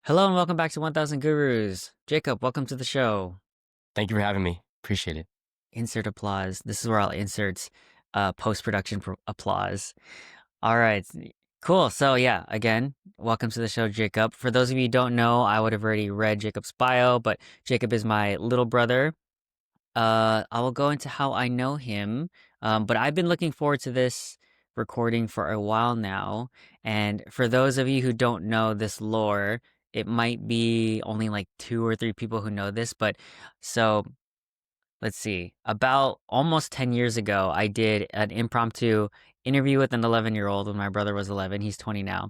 Hello and welcome back to 1000 Gurus. Jacob, welcome to the show. Thank you for having me. Appreciate it. Insert applause. This is where I'll insert post-production applause. All right. Cool. So yeah, again, welcome to the show, Jacob. For those of you who don't know, I would have already read Jacob's bio, but Jacob is my little brother. I will go into how I know him. But I've been looking forward to this recording for a while now. And for those of you who don't know this lore, it might be only like two or three people who know this. But so let's see. About almost 10 years ago, I did an impromptu interview with an 11-year-old when my brother was 11. He's 20 now.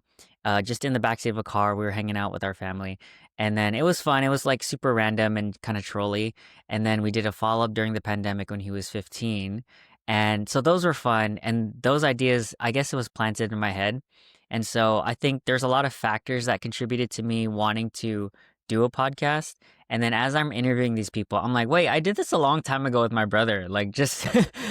Just in the backseat of a car, we were hanging out with our family. And then it was fun. It was like super random and kind of trolly. And then we did a follow-up during the pandemic when he was 15. And so those were fun. And those ideas, I guess it was planted in my head. And so I think there's a lot of factors that contributed to me wanting to do a podcast. And then as I'm interviewing these people, I'm like, wait, I did this a long time ago with my brother. Like just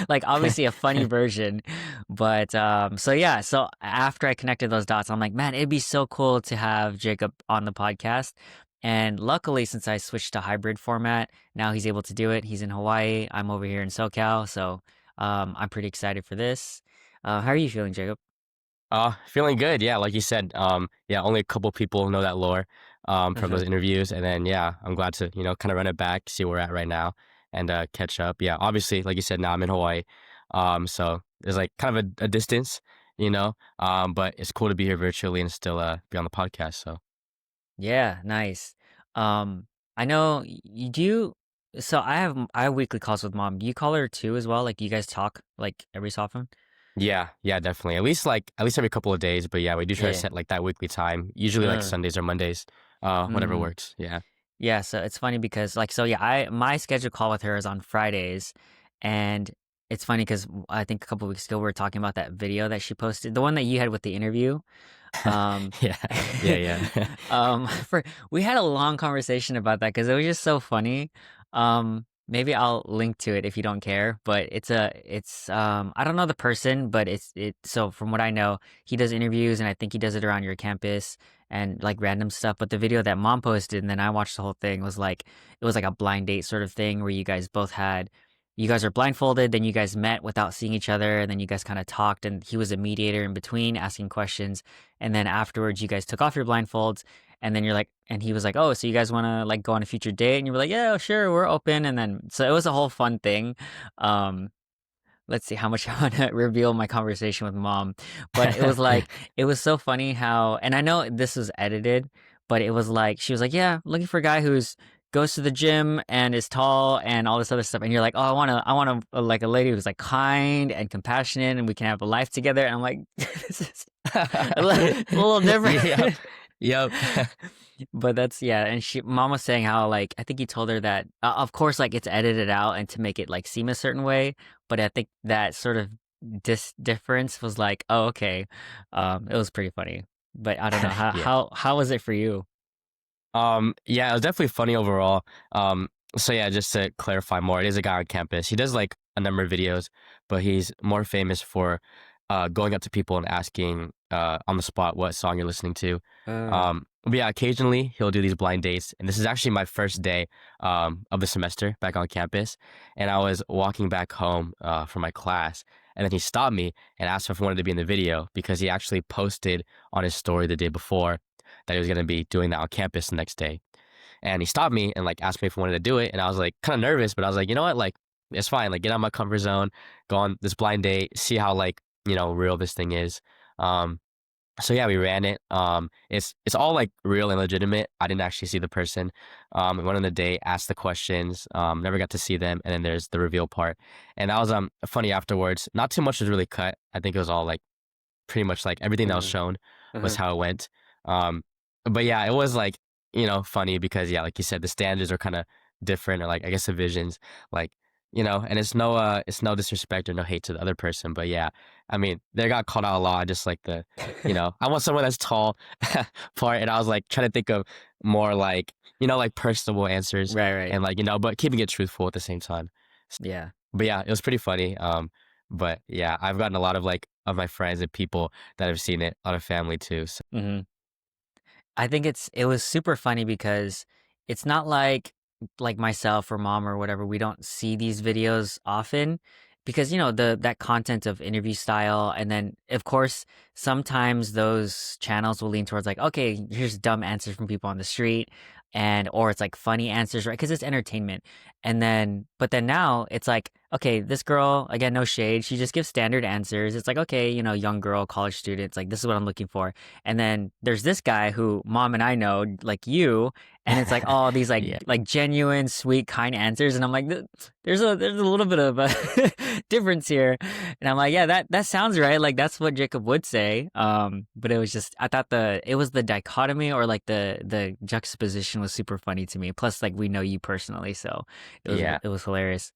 like obviously a funny version. But so yeah, so after I connected those dots, I'm like, man, it'd be so cool to have Jacob on the podcast. And luckily, since I switched to hybrid format, now he's able to do it. He's in Hawaii. I'm over here in SoCal. So I'm pretty excited for this. How are you feeling, Jacob? Feeling good. Yeah, like you said. Yeah, only a couple people know that lore from those interviews, and then yeah, I'm glad to kind of run it back, see where we're at right now, and catch up. Yeah, obviously, like you said, now I'm in Hawaii. So there's like kind of a distance, but it's cool to be here virtually and still be on the podcast. So Yeah, nice. I know you do. So I have weekly calls with mom. Do you call her too as well? Like, do you guys talk like every so often? yeah, definitely. At least every couple of days. But yeah, we do try to Yeah. set like that weekly time. Usually like Uh, Sundays or Mondays. Whatever mm. works. Yeah. Yeah, so it's funny because like so yeah, I my scheduled call with her is on Fridays, and it's funny because I think a couple weeks ago we were talking about that video that she posted, the one that you had with the interview. Um, Yeah, yeah. for we had a long conversation about that because it was just so funny. Maybe I'll link to it if you don't care, but it's I don't know the person, but so from what I know, he does interviews and I think he does it around your campus and like random stuff. But the video that mom posted and then I watched the whole thing was like it was like a blind date sort of thing where you guys are blindfolded, then you guys met without seeing each other, and then you guys kind of talked, and he was a mediator in between asking questions. And then afterwards, you guys took off your blindfolds, and then you're like, and he was like, "Oh, so you guys want to like go on a future date?" And you were like, "Yeah, sure, we're open." And then, so it was a whole fun thing. Um, let's see how much I want to reveal my conversation with mom, but it was like, it was so funny how, and I know this was edited, but it was like, she was like, "Yeah, looking for a guy who's goes to the gym and is tall and all this other stuff." And you're like, "Oh, I want to like a lady who's like kind and compassionate and we can have a life together." And I'm like, this is a little Yep. different. Yep. But that's yeah, and mom was saying how like I think he told her that of course like it's edited out and to make it like seem a certain way, but I think that sort of difference was like, oh okay, it was pretty funny. But I don't know how Yeah. how was it for you? Yeah, it was definitely funny overall. So yeah, just to clarify more, it is a guy on campus. He does like a number of videos, but he's more famous for going up to people and asking on the spot what song you're listening to. Uh, But yeah, occasionally he'll do these blind dates, and this is actually my first day of the semester back on campus, and I was walking back home from my class, and then he stopped me and asked if I wanted to be in the video because he actually posted on his story the day before that he was going to be doing that on campus the next day. And he stopped me and like asked me if I wanted to do it. And I was like kind of nervous, but I was like, you know what? Like, it's fine. Like, get out of my comfort zone, go on this blind date, see how like, real this thing is. Um, so yeah, we ran it. It's all like real and legitimate. I didn't actually see the person. We went on the date, asked the questions, never got to see them, and then there's the reveal part. And that was funny afterwards. Not too much was really cut. I think it was all like pretty much like everything that was uh, shown was uh-huh. how it went. Um, but yeah, it was like, funny because yeah, like you said, the standards are kind of different, or like I guess the visions, like, and it's no disrespect or no hate to the other person, but yeah, I mean, they got called out a lot, just like I want someone that's tall part, and I was like trying to think of more like, like personable answers Right, right. and like, but keeping it truthful at the same time. Yeah. But yeah, it was pretty funny. But yeah, I've gotten a lot of like of my friends and people that have seen it, a lot of family too. So hmm I think it was super funny because it's not like myself or mom or whatever, we don't see these videos often because the that content of interview style, and then of course sometimes those channels will lean towards like, okay, here's dumb answers from people on the street, and or it's like funny answers, right? Because it's entertainment. And then but then now it's like, okay, this girl, again, no shade, she just gives standard answers. It's like, okay, young girl, college student, it's like, this is what I'm looking for. And then there's this guy who mom and I know, like you, and it's like all these like Yeah. like genuine, sweet, kind answers, and I'm like, there's a little bit of a difference here, and I'm like, yeah, that sounds right, like that's what Jacob would say. But it was just I thought it was the dichotomy or like the juxtaposition was super funny to me. Plus, like we know you personally, so Yeah. it was hilarious.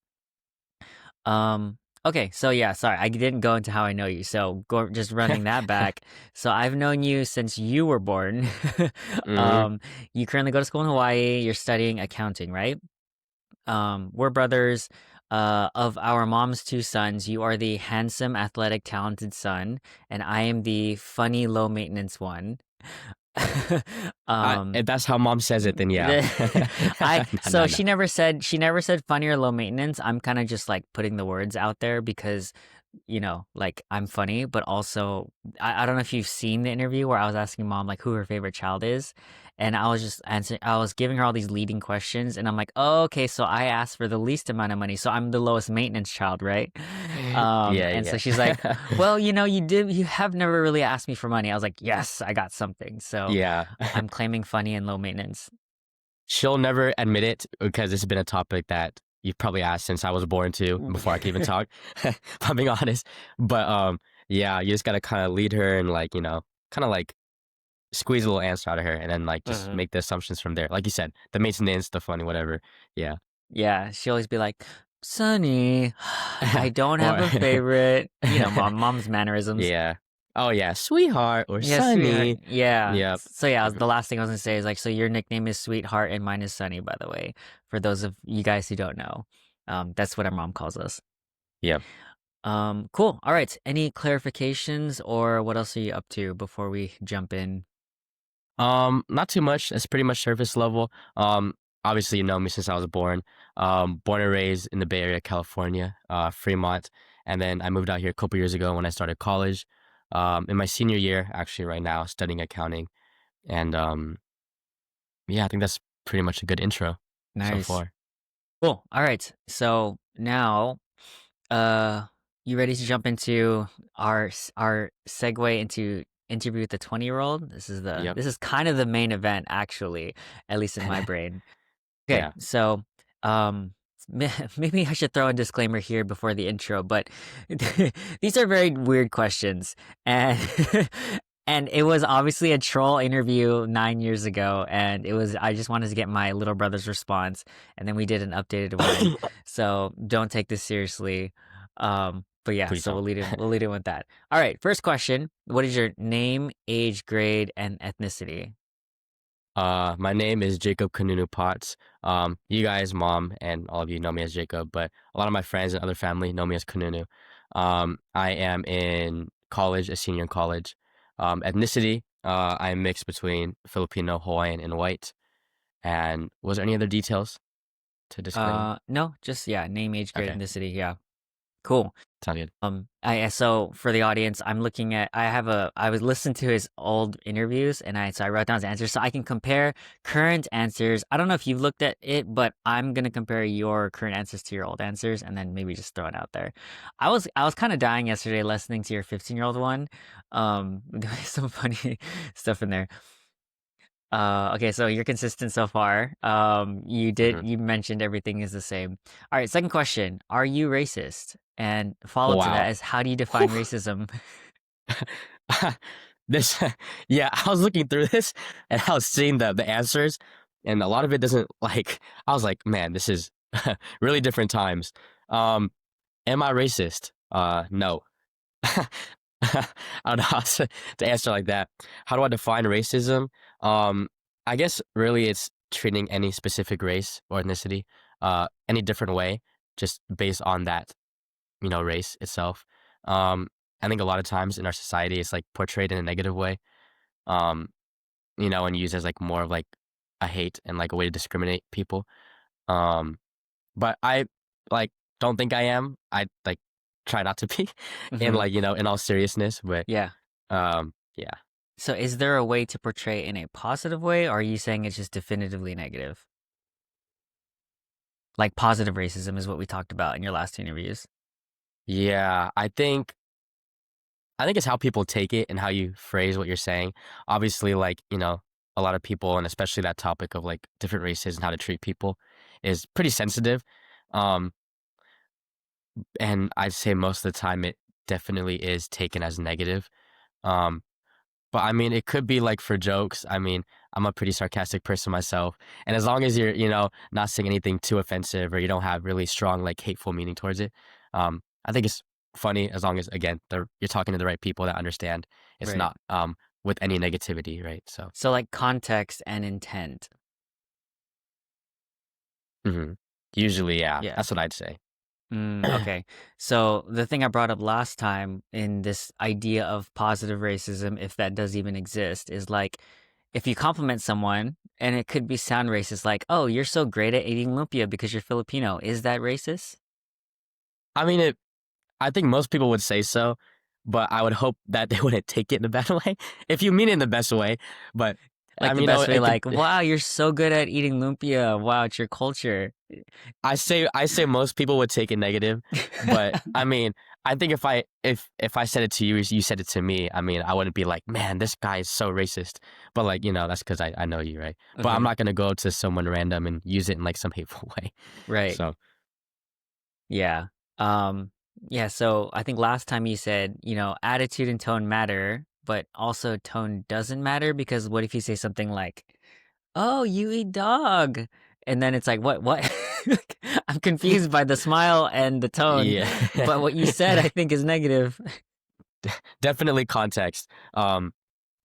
Okay, so yeah, sorry, I didn't go into how I know you. So just running that back. So I've known you since you were born. hmm um, you currently go to school in Hawaii. You're studying accounting, right? We're brothers. Of our mom's two sons, you are the handsome, athletic, talented son, and I am the funny, low maintenance one. um, If that's how mom says it, then yeah. I No, so no, no. she never said funny or low maintenance. I'm kind of just like putting the words out there because like I'm funny, but also I don't know if you've seen the interview where I was asking mom like who her favorite child is, and I was just answering. I was giving her all these leading questions, and I'm like, oh, okay, so I asked for the least amount of money, so I'm the lowest maintenance child, right? Yeah, And so yeah. she's like, well, you have never really asked me for money. I was like, yes, I got something. So Yeah. I'm claiming funny and low maintenance. She'll never admit it because it's been a topic that you've probably asked since I was born too, before I could even talk, if I'm being honest. But yeah, you just gotta kind of lead her and like, kind of like squeeze a little answer out of her and then like just Mhm. make the assumptions from there. Like you said, the maintenance, the funny, whatever. Yeah. Yeah, she always be like, Sonny, I don't have Or a favorite. Mom's mannerisms. yeah. Oh yeah, sweetheart or Yeah, sweetheart. sunny. Yeah. Yep. So yeah, the last thing I was gonna say is like, so your nickname is Sweetheart and mine is Sunny, by the way. For those of you guys who don't know, that's what our mom calls us. Yep. Cool. All right. Any clarifications or what else are you up to before we jump in? Not too much. It's pretty much surface level. Obviously you know me since I was born. Born and raised in the Bay Area, California, Fremont, and then I moved out here a couple years ago when I started college. In my senior year, actually, right now, studying accounting, and yeah, I think that's pretty much a good intro so Nice. far. Cool. All right. So now, uh, you ready to jump into our segue into interview with the 20-year-old? Yep. This is kind of the main event, actually, at least in my brain. Okay, Yeah. so um, maybe I should throw a disclaimer here before the intro, but these are very weird questions, and and it was obviously a troll interview 9 years ago, and I just wanted to get my little brother's response, and then we did an updated one. So don't take this seriously. But yeah, Please so don't. we'll lead in with that. All right, first question: what is your name, age, grade, and ethnicity? My name is Jacob Kanunu Potts. You guys, mom, and all of you know me as Jacob, but a lot of my friends and other family know me as Kanunu. I am in college, a senior in college. Ethnicity, I am mixed between Filipino, Hawaiian, and white. And was there any other details to disclaim? No, just yeah, name, age, grade, Okay, ethnicity. Yeah, cool. sounds good. So for the audience, I'm looking at I was listening to his old interviews, and I wrote down his answers so I can compare current answers. I don't know if you've looked at it, but I'm gonna compare your current answers to your old answers, and then maybe just throw it out there. I was kind of dying yesterday listening to your 15-year-old one. There's some funny stuff in there. Okay, so you're consistent so far. hmm You mentioned everything is the same. All right, second question. Are you racist? And follow up to that Wow. is how do you define Whew. racism? This, yeah, I was looking through this and I was seeing the answers, and a lot of it doesn't like. I was like, man, this is really different times. Um, am I racist? No. I don't know how to answer like that. How do I define racism? Um, I guess really it's treating any specific race or ethnicity any different way, just based on that race itself. Um, I think a lot of times in our society, it's like portrayed in a negative way. Um, and used as like more of like a hate and like a way to discriminate people. Um, but I like don't think I am. I like try not to be in Hmm. like, in all seriousness, but Yeah. yeah. So is there a way to portray it in a positive way, or are you saying it's just definitively negative? Like positive racism is what we talked about in your last two interviews. Yeah, I think it's how people take it and how you phrase what you're saying. Obviously, like, a lot of people, and especially that topic of like different races and how to treat people is pretty sensitive. Um, and I'd say most of the time it definitely is taken as negative. Um, but I mean, it could be like for jokes. I mean, I'm a pretty sarcastic person myself. And as long as you're, not saying anything too offensive or you don't have really strong, like hateful meaning towards it, I think it's funny as long as, again, you're talking to the right people that understand it's Right. not with any negativity, right? So, So like context and intent. mhm. Usually, yeah, Yeah. that's what I'd say. Okay. So the thing I brought up last time in this idea of positive racism, if that does even exist, is like if you compliment someone and it could be sound racist, like, oh, you're so great at eating lumpia because you're Filipino. Is that racist? I mean, I think most people would say so, but I would hope that they wouldn't take it in a bad way. If you mean it in the best way, but I Like the mean, best way, it could. like, wow, you're so good at eating lumpia. Wow, it's your culture. I say most people would take it negative, but I mean, I think if I said it to you, you said it to me. I mean, I wouldn't be like, man, this guy is so racist. But like, that's because I know you, right? But I'm Uh-huh. not gonna go to someone random and use it in like some hateful way. Right. So Yeah. Um, yeah, so I think last time you said, attitude and tone matter, but also tone doesn't matter because what if you say something like, "Oh, you eat dog?" And then it's like, what? I'm confused by the smile and the tone, yeah, but what you said I think is negative. definitely context.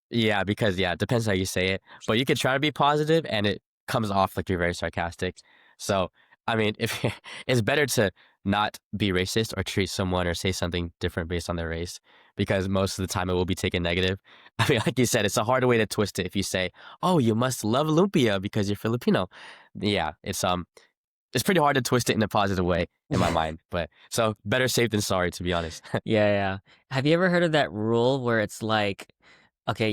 Yeah, because it depends how you say it. But you could try to be positive and it comes off like you're very sarcastic. So, I mean, if it's better to not be racist or treat someone or say something different based on their race, because most of the time it will be taken negative. I mean, like you said, it's a harder way to twist it if you say, "Oh, you must love lumpia because you're Filipino." Yeah, it's pretty hard to twist it in a positive way in my mind. But so better safe than sorry, to be honest. Yeah, yeah. Have you ever heard of that rule where it's like, okay,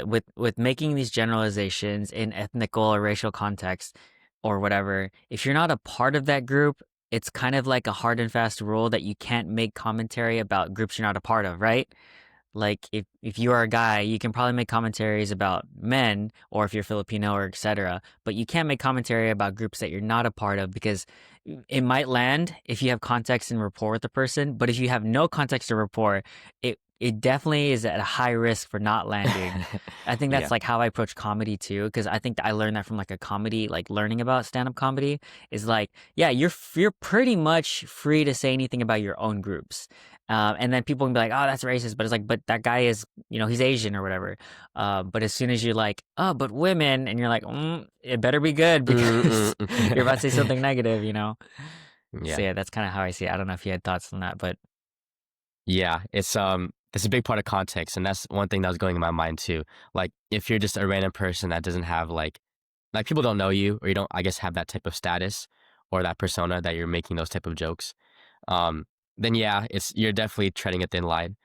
with with making these generalizations in ethnical or racial context or whatever, if you're not a part of that group, it's kind of like a hard and fast rule that you can't make commentary about groups you're not a part of, right? Like if you are a guy, you can probably make commentaries about men or if you're Filipino or etc. But you can't make commentary about groups that you're not a part of because it might land if you have context and rapport with the person. But if you have no context or rapport, it definitely is at a high risk for not landing. I think that's Yeah. like how I approach comedy too, because I think I learned that from like a comedy, like learning about stand-up comedy is like, yeah, you're pretty much free to say anything about your own groups. And then people can be like, "Oh, that's racist," but it's like, "But that guy is, he's Asian or whatever." But as soon as you're like, "Oh, but women," and you're like, "It better be good because you're about to say something negative," you know. So Yeah. yeah, that's kind of how I see it. I don't know if you had thoughts on that, but Yeah, it's a big part of context, and that's one thing that was going in my mind too. Like, if you're just a random person that doesn't have like people don't know you, or you don't, I guess, have that type of status or that persona that you're making those type of jokes, um, then yeah, you're definitely treading a thin line.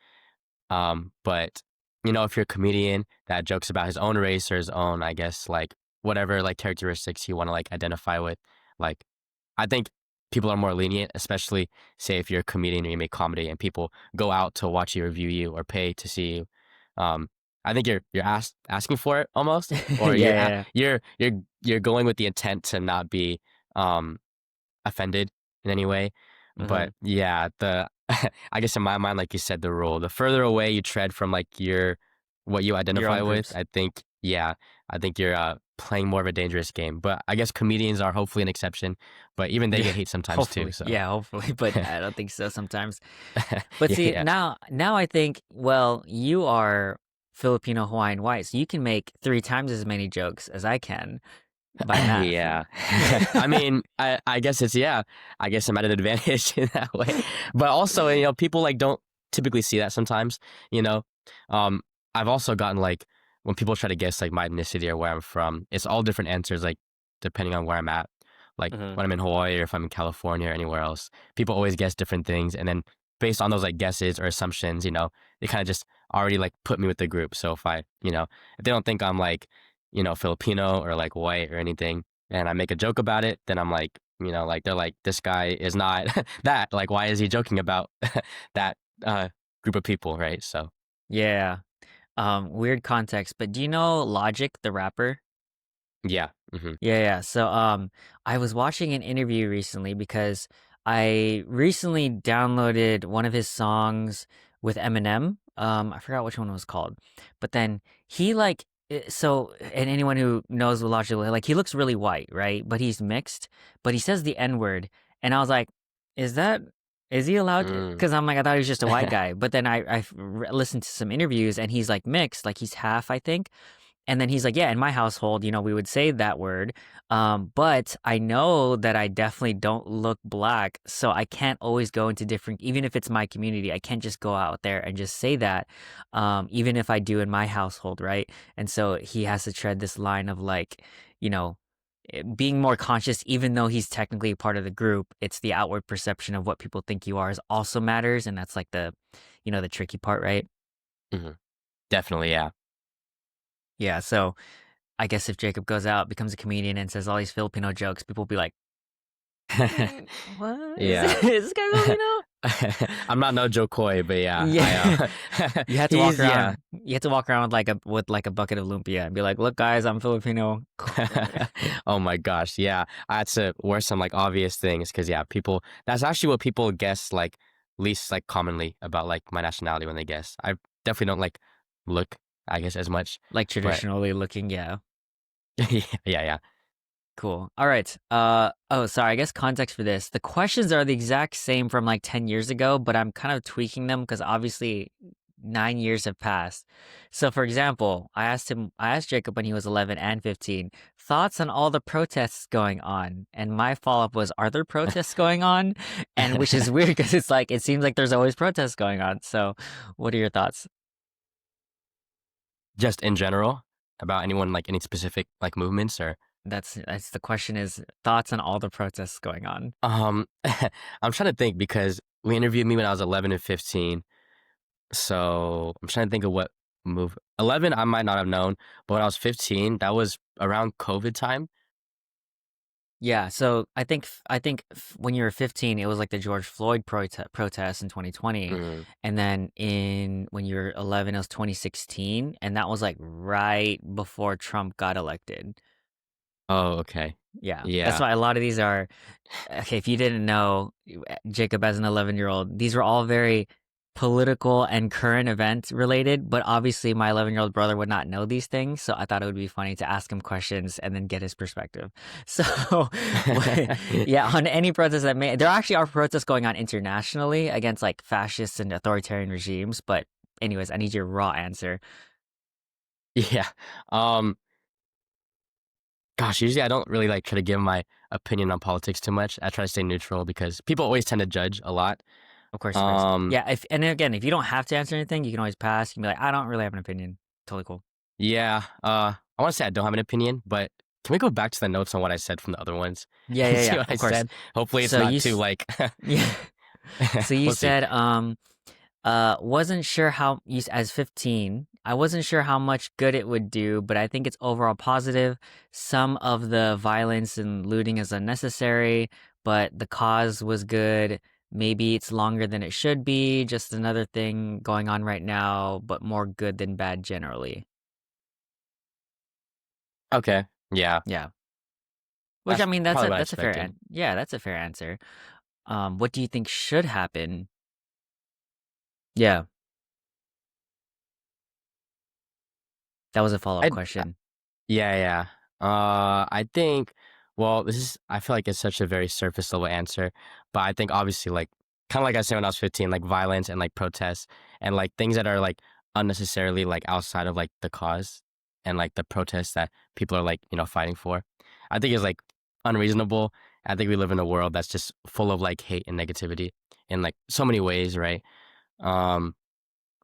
But if you're a comedian that jokes about his own race or his own, I guess, like whatever like characteristics you want to like identify with, like I think people are more lenient, especially say if you're a comedian or you make comedy and people go out to watch you, review you, or pay to see you. Um, I think you're asking for it almost, yeah, or yeah, you're going with the intent to not be um offended in any way. yeah. Uh-huh. But yeah, the I guess in my mind, like you said, the rule, the further away you tread from like what you Your identify own with, groups. I think you're playing more of a dangerous game. But I guess comedians are hopefully an exception, but even they Yeah, get hate sometimes too. hopefully. So Yeah, hopefully, but I don't think so sometimes. But yeah, see, yeah. now I think, well, you are Filipino Hawaiian white, so you can make three times as many jokes as I can by math. Yeah. I mean, I guess I guess I'm at an advantage in that way. But also, people like don't typically see that sometimes, you know. Um I've also gotten when people try to guess like my ethnicity or where I'm from, it's all different answers, like depending on where I'm at. Like Hmm. when I'm in Hawaii or if I'm in California or anywhere else, people always guess different things, and then based on those like guesses or assumptions, they kind of just already like put me with the group. So if they don't think I'm like, Filipino or like white or anything, and I make a joke about it, then I'm like, like they're like, this guy is not that. Like, why is he joking about that group of people, right? So Yeah. Weird context, but do you know Logic, the rapper? yeah. Hmm. Yeah, yeah. So, I was watching an interview recently because I recently downloaded one of his songs with Eminem. I forgot which one it was called, but then he like, and anyone who knows what Logic, like, he looks really white, right? But he's mixed, but he says the N word, and I was like, is that, is he allowed? Mm. Because I'm like, I thought he was just a white guy, but then listened to some interviews, and he's like mixed, like he's half, I think. And then he's like, yeah, in my household, we would say that word. But I know that I definitely don't look black. So I can't always go into different, even if it's my community, I can't just go out there and just say that, even if I do in my household, right? And so he has to tread this line of like, you know, being more conscious, even though he's technically part of the group, it's the outward perception of what people think you are is also matters. And that's like the tricky part, right? Hmm. Definitely, yeah. Yeah. So, I guess if Jacob goes out, becomes a comedian, and says all these Filipino jokes, people will be like, "What is Yeah. this, is this guy Filipino?" I'm not no Joe Coy, but yeah, Yeah, you have to walk he's yeah. around. You have to walk around with like a bucket of lumpia and be like, "Look, guys, I'm Filipino." Oh my gosh, yeah. I had to wear some like obvious things because yeah, people. That's actually what people guess like least like commonly about like my nationality when they guess. I definitely don't like look, I guess, as much, Like but traditionally looking, yeah. yeah, yeah. Cool. All right. Oh, sorry. I guess context for this. The questions are the exact same from like 10 years ago, but I'm kind of tweaking them because obviously 9 years have passed. So, for example, I asked Jacob when he was 11 and 15, thoughts on all the protests going on. And my follow-up was, are there protests going on? And which is weird because it's like, it seems like there's always protests going on. So, what are your thoughts? Just in general about anyone like any specific like movements or That's the question is thoughts on all the protests going on. I'm trying to think because we interviewed me when I was 11 and 15. So I'm trying to think of what move. 11, I might not have known, but when I was 15, that was around COVID time. Yeah, so when you were 15, it was like the George Floyd protest in 2020, Mm. and then in when you were 11, it was 2016, and that was like right before Trump got elected. Oh, okay. Yeah, that's Yeah. why a lot of these are okay. If you didn't know, Jacob as an 11-year-old, these were all very political and current event related, but obviously my 11-year-old brother would not know these things, so I thought it would be funny to ask him questions and then get his perspective. So, yeah, on any protest there actually are protests going on internationally against like fascists and authoritarian regimes, but anyways, I need your raw answer. Yeah. Um, Gosh, usually I don't really like try to give my opinion on politics too much. I try to stay neutral because people always tend to judge a lot. Of course. Um, Yeah, if and then again, if you don't have to answer anything, you can always pass. You can be like, I don't really have an opinion. Totally cool. yeah. I want to say I don't have an opinion, but can we go back to the notes on what I said from the other ones Yeah, and yeah, see yeah. what I Of course. said? Hopefully it's So not too like yeah. So you we'll see. said wasn't sure how you as 15. I wasn't sure how much good it would do, but I think it's overall positive. Some of the violence and looting is unnecessary, but the cause was good. Maybe it's longer than it should be. Just another thing going on right now, but more good than bad generally. Okay. Yeah. Yeah. Which I That's mean, probably what I that's a expected. yeah, that's a fair answer. What do you think should happen? Yeah, that was a follow-up I question. Yeah, yeah. I think, well, I feel like it's such a very surface level answer, but I think obviously, like, kind of like I said when I was 15, like violence and like protests and like things that are like unnecessarily like outside of like the cause and like the protests that people are like, fighting for. I think is like unreasonable. I think we live in a world that's just full of like hate and negativity in like so many ways, right? Um,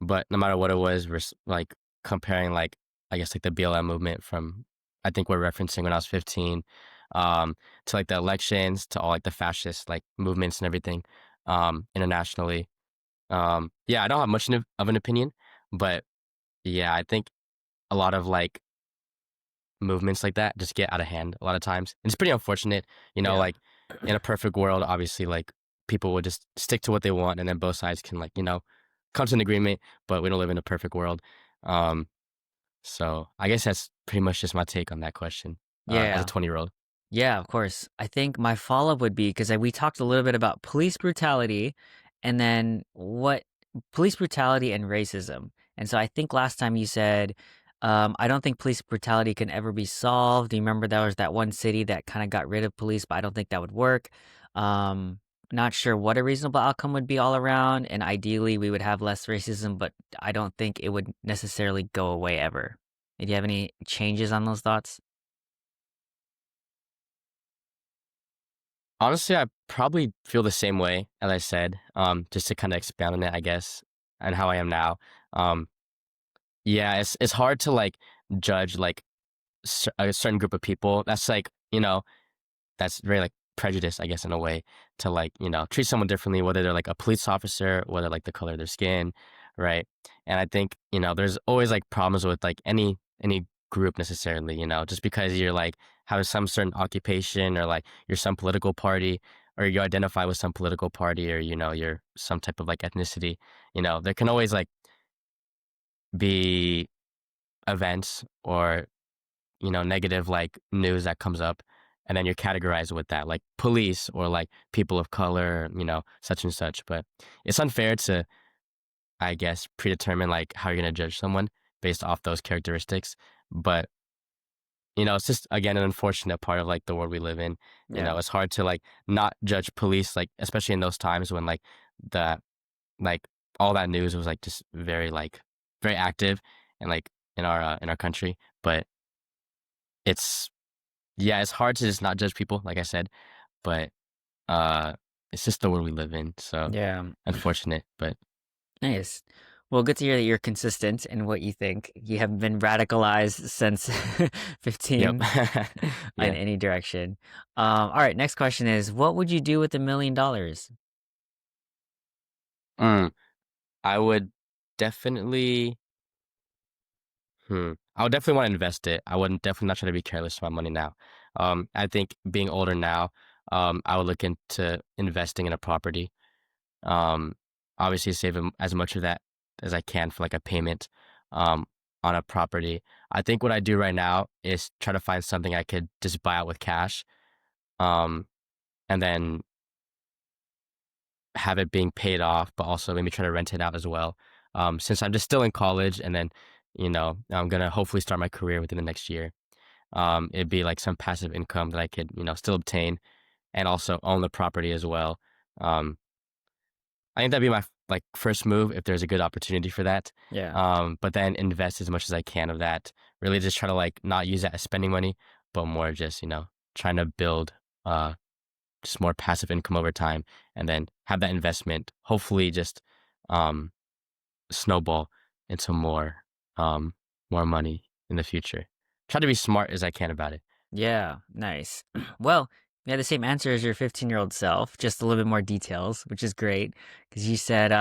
but no matter what it was, like comparing like I guess like the BLM movement from I think we're referencing when I was 15, um, to like the elections, to all like the fascist like movements and everything, internationally. Yeah, I don't have much of an opinion, but yeah, I think a lot of like movements like that just get out of hand a lot of times. And it's pretty unfortunate, Yeah. like in a perfect world, obviously like people would just stick to what they want and then both sides can like, come to an agreement, but we don't live in a perfect world. Um, so I guess that's pretty much just my take on that question, as a Yeah. 20-year-old. Yeah, of course. I think my follow-up would be because we talked a little bit about police brutality and then what police brutality and racism. And so I think last time you said, I don't think police brutality can ever be solved. Do you remember there was that one city that kind of got rid of police, but I don't think that would work. Um, Not sure what a reasonable outcome would be all around. And ideally, we would have less racism, but I don't think it would necessarily go away ever. Do you have any changes on those thoughts? Honestly, I probably feel the same way as I said, just to kind of expand on it, I guess, and how I am now. Um, yeah, it's hard to like judge like a certain group of people. That's like, that's very like prejudice, I guess, in a way to like, treat someone differently, whether they're like a police officer, whether like the color of their skin, right? And I think, there's always like problems with like any group necessarily, just because you're like having some certain occupation or like you're some political party or you identify with some political party or, you're some type of like ethnicity, there can always like be events or negative like news that comes up and then you're categorized with that, like police or like people of color, such and such. But it's unfair to, I guess, predetermine like how you're gonna judge someone based off those characteristics. But it's just again an unfortunate part of like the world we live in. Yeah. It's hard to like not judge police, like especially in those times when like the like all that news was like just very like very active and like in our country. But it's yeah, it's hard to just not judge people, like I said, but, uh, it's just the world we live in, so Yeah. unfortunate, but Nice. Well, good to hear that you're consistent in what you think. You haven't been radicalized since yep. 15 in Yeah. any direction. All right, next question is what would you do with $1 million? Mm, I would definitely I would definitely wanna invest it. I wouldn't definitely not try to be careless with my money now. I think being older now, I would look into investing in a property. Um, Obviously save as much of that as I can for like a payment um, on a property. I think what I do right now is try to find something I could just buy out with cash, um, and then have it being paid off, but also maybe try to rent it out as well. Since I'm just still in college, and then I'm gonna hopefully start my career within the next year. It'd be like some passive income that I could still obtain and also own the property as well. Um, I think that'd be my like first move if there's a good opportunity for that. Yeah. But then invest as much as I can of that. Really just try to like not use that as spending money, but more just, trying to build uh just more passive income over time and then have that investment hopefully just um snowball into um more money in the future. Try to be smart as I can about it. Yeah, nice. Well, you had the same answer as your 15-year-old self, just a little bit more details, which is great because you said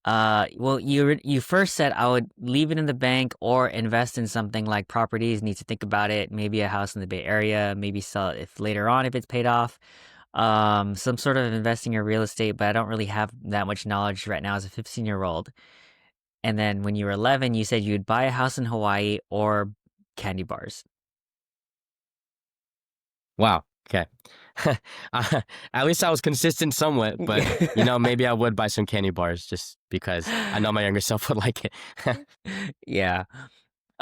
well, you first said I would leave it in the bank or invest in something like properties. Need to think about it. Maybe a house in the Bay Area. Maybe sell it if later on if it's paid off. Some sort of investing in real estate, but I don't really have that much knowledge right now as a 15-year-old. And then when you were 11, you said you'd buy a house in Hawaii or candy bars. Wow. Okay. At least I was consistent somewhat, but maybe I would buy some candy bars just because I know my younger self would like it. Yeah.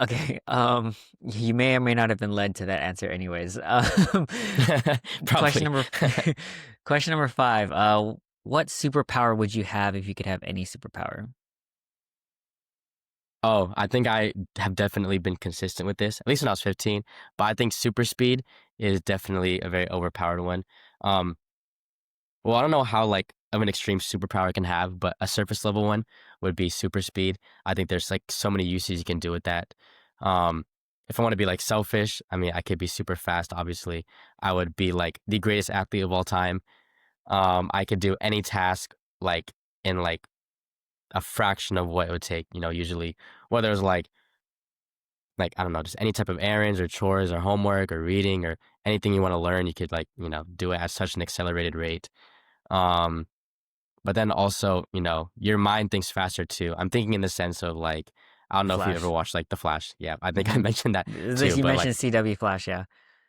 Okay. You may or may not have been led to that answer anyways. Question Probably. number question number 5. What superpower would you have if you could have any superpower? Oh, I think I have definitely been consistent with this, at least when I was 15. But I think super speed is definitely a very overpowered one. Um, well, I don't know how like of an extreme superpower I can have, but a surface level one would be super speed. I think there's like so many uses you can do with that. Um, if I want to be like selfish, I mean, I could be super fast. Obviously, I would be like the greatest athlete of all time. I could do any task like in like a fraction of what it would take. Usually whether it's like I don't know, just any type of errands or chores or homework or reading or anything you want to learn, you could like do it at such an accelerated rate. Um, but then also, your mind thinks faster too. I'm thinking in the sense of like, I don't know if you ever Flash. watched like The Flash. Yeah, I think I Hmm. mentioned that This too. you But like, mentioned CW Flash, yeah.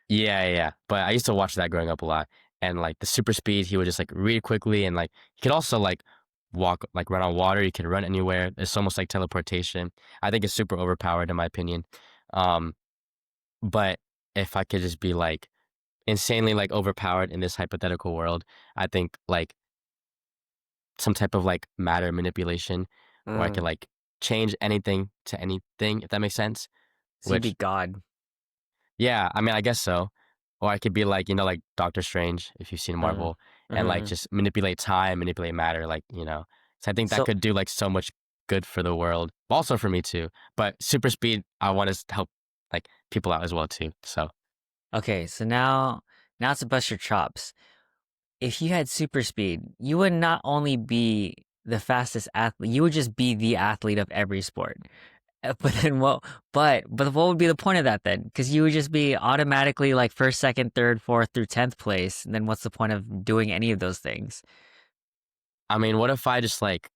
yeah, yeah, yeah. But I used to watch that growing up a lot. And like the super speed, he would just like read quickly and like he could also like walk, like run on water. He could run anywhere. It's almost like teleportation. I think it's super overpowered in my opinion. Um, but if I could just be like insanely like overpowered in this hypothetical world, I think like some type of like matter manipulation where I could Mm. like change anything to anything, if that makes sense. So you'd be Which, God. yeah, I mean, I guess so. Or I could be like, like Doctor Strange, if you've seen Uh, Marvel, and like mhm. just manipulate time, manipulate matter, like, So I think that So could do like so much good for the world, also for me too. But super speed, I want to help like people out as well too. So, okay, so now to bust your chops. If you had super speed, you would not only be the fastest athlete, you would just be the athlete of every sport. But then what? But what would be the point of that then? Because you would just be automatically like first, second, third, fourth through 10th place. And then what's the point of doing any of those things? I mean, what if I just like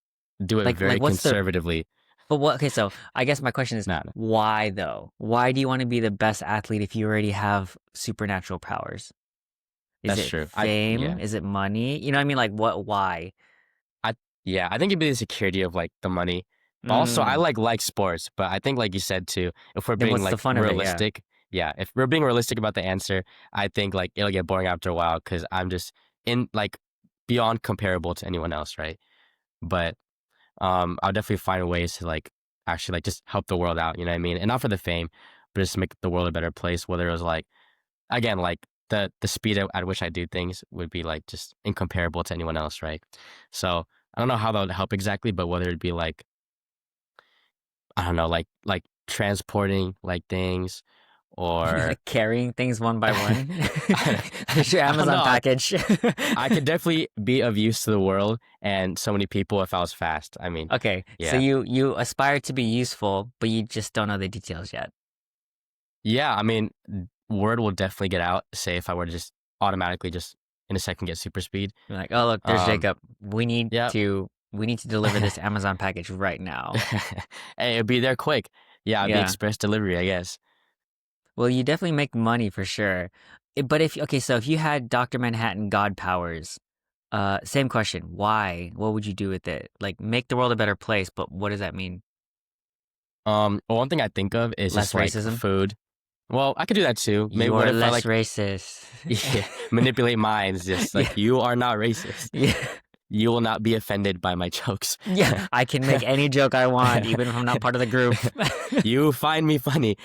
do it Like very what's the? conservatively? But what? Okay, so I guess my question is Nah, why though? Why do you want to be the best athlete if you already have supernatural powers? Is that's it true. Yeah. fame? Is it money? You know what I mean? Like what? Why? I yeah, I think it'd be the security of like the money. But also I Mm, like sports, but I think like you said too, if we're then being what's the like fun of it? Yeah. realistic, yeah, if we're being realistic about the answer, I think like it'll get boring after a while because I'm just in like beyond comparable to anyone else, right? But I'll definitely find ways to like actually like just help the world out, you know what I mean? And not for the fame, but just make the world a better place. Whether it was like again, like the speed at which I do things would be like just incomparable to anyone else, right? So I don't know how that would help exactly, but whether it'd be like I don't know, like transporting like things or Like carrying things one by one. I, Here's your I don't know. Amazon package. I could definitely be of use to the world and so many people if I was fast. I mean, Okay, so yeah, you aspire to be useful, but you just don't know the details yet. yeah. I mean, word will definitely get out. Say if I were to just automatically just in a second get super speed. You're like, oh look, there's Um, Jacob. yeah. We need to deliver this Amazon package right now. Hey, it'd be there quick. Yeah, it'd be Yeah. express delivery, I guess. Well, you definitely make money for sure. But if okay, so if you had Dr. Manhattan God powers, same question. Why? What would you do with it? Like make the world a better place, but what does that mean? Well, one thing I think of is Less just like racism? food. Well, I could do that too. Maybe what You're if I less like racist. yeah, manipulate minds, just Yeah. like you are not racist. Yeah. You will not be offended by my jokes. Yeah, I can make any joke I want, even if I'm not part of the group. You find me funny.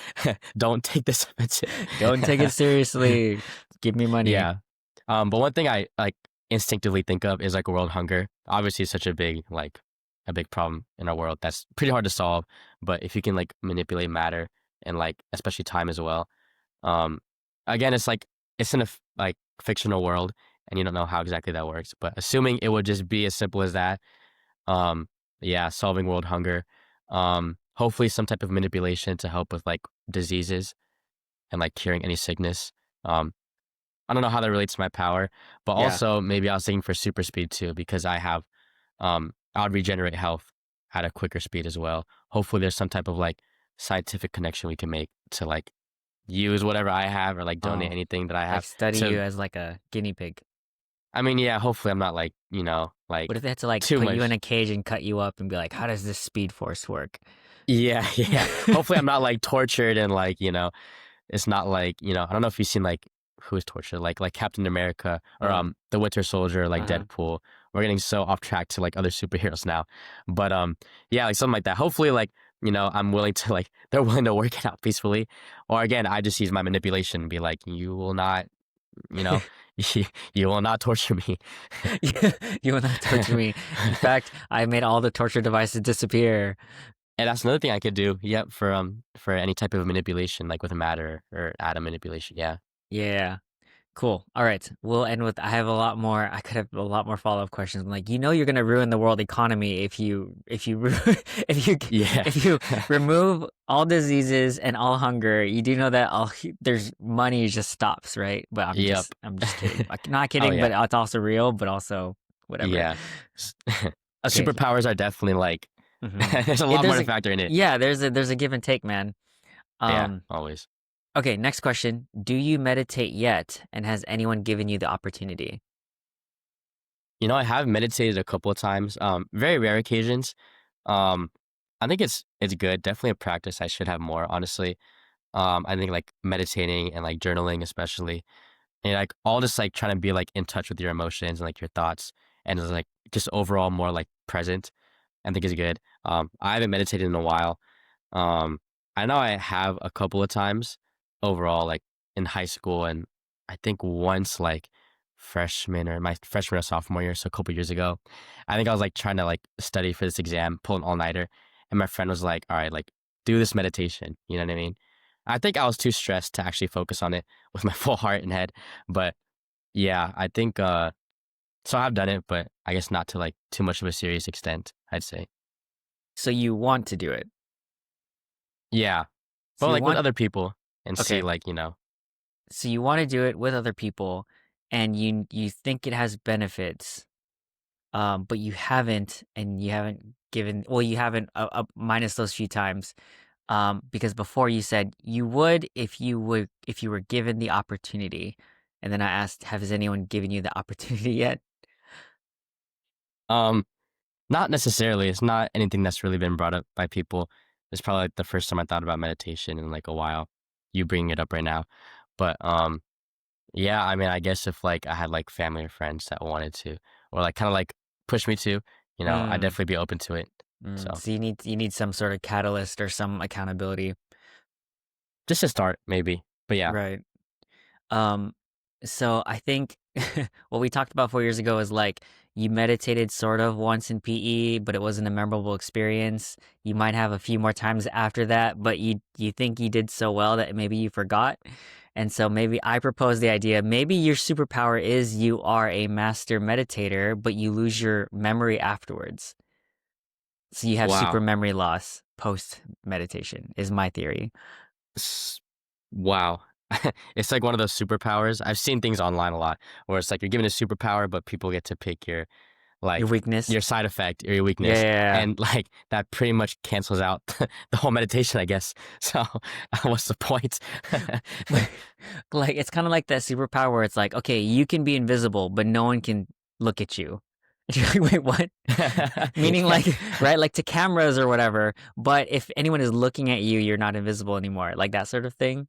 Don't take this offensive. Don't take it seriously. Give me money. Yeah. But one thing I like instinctively think of is like world hunger. Obviously, it's such a big problem in our world that's pretty hard to solve. But if you can like manipulate matter and like especially time as well, um, again, it's like it's in a like fictional world, and you don't know how exactly that works. But assuming it would just be as simple as that, um, yeah, solving world hunger, hopefully some type of manipulation to help with like diseases and like curing any sickness. Um, I don't know how that relates to my power, but Yeah. also maybe I was thinking for super speed too because I would regenerate health at a quicker speed as well. Hopefully, there's some type of like scientific connection we can make to like use whatever I have or like donate Oh, anything that I like have study you to. as like a guinea pig. I mean, yeah, hopefully I'm not like like What if they had to like too put you in much. a cage and cut you up and be like, how does this speed force work? Yeah, yeah. Hopefully, I'm not like tortured and like it's not like I don't know if you've seen like who's tortured like Captain America or Uh, the Winter Soldier or like uh-huh. Deadpool. We're getting so off track to like other superheroes now, but yeah, like something like that. Hopefully, like I'm willing to like they're willing to work it out peacefully, or again, I just use my manipulation and be like, you will not, you know, you will not torture me. You will not torture me. In fact, I made all the torture devices disappear. And that's another thing I could do. Yep, for any type of manipulation, like with matter or atom manipulation. Yeah. Yeah. Cool. All right. We'll end with I have a lot more. I could have a lot more follow-up questions. I'm like, you're going to ruin the world economy if you Yeah. if you remove all diseases and all hunger. You do know that all there's money just stops, right? But Yep. I'm just kidding. Not Oh kidding, but yeah. it's also real, but also whatever. Yeah. S- Okay. Superpowers are definitely like Hmm. there's a Yeah, lot more to factor in it. there's a give and take, man. Yeah, Um always. okay, next question. Do you meditate yet? And has anyone given you the opportunity? I have meditated a couple of times, very rare occasions. Um, I think it's good. Definitely a practice I should have more, honestly. I think like meditating and like journaling, especially, and like all just like trying to be like in touch with your emotions and like your thoughts, and is like just overall more like present. I think is good. I haven't meditated in a while. Um, I know I have a couple of times overall, like in high school, and I think once like freshman or my freshman or sophomore year, so a couple years ago. I think I was like trying to like study for this exam, pull an all nighter, and my friend was like, "All right, like do this meditation." You know what I mean? I think I was too stressed to actually focus on it with my full heart and head, but yeah, I think so. I've done it, but I guess not to like too much of a serious extent. I'd say, So you want to do it. yeah, So but you like with want other people and see okay. like. So you want to do it with other people and you think it has benefits, but you haven't given well, you haven't minus those few times. Because before you said you would if you were given the opportunity. And then I asked, has anyone given you the opportunity yet? Um, Not necessarily. It's not anything that's really been brought up by people. It's probably like the first time I thought about meditation in like a while. You bringing it up right now, but yeah. I mean, I guess if like I had like family or friends that wanted to, or like kind of like push me to, I'd Mm, definitely be open to it. So so you need some sort of catalyst or some accountability. just to start, maybe. But yeah. Right. Um, so I think what we talked about 4 years ago is like you meditated sort of once in PE, but it wasn't a memorable experience. You might have a few more times after that, but you think you did so well that maybe you forgot. And so maybe I propose the idea, maybe your superpower is you are a master meditator, but you lose your memory afterwards. So you have super Wow. memory loss post meditation, is my theory. S- Wow. It's like one of those superpowers. I've seen things online a lot where it's like you're given a superpower, but people get to pick Your like weakness. your side effect or your weakness, Yeah. and like that pretty much cancels out the whole meditation, I guess. So what's the point? Like it's kind of like that superpower where it's like, okay, you can be invisible, but no one can look at you. And you're like, wait, what? Meaning Yeah. like, right, like to cameras or whatever. But if anyone is looking at you, you're not invisible anymore. Like that sort of thing.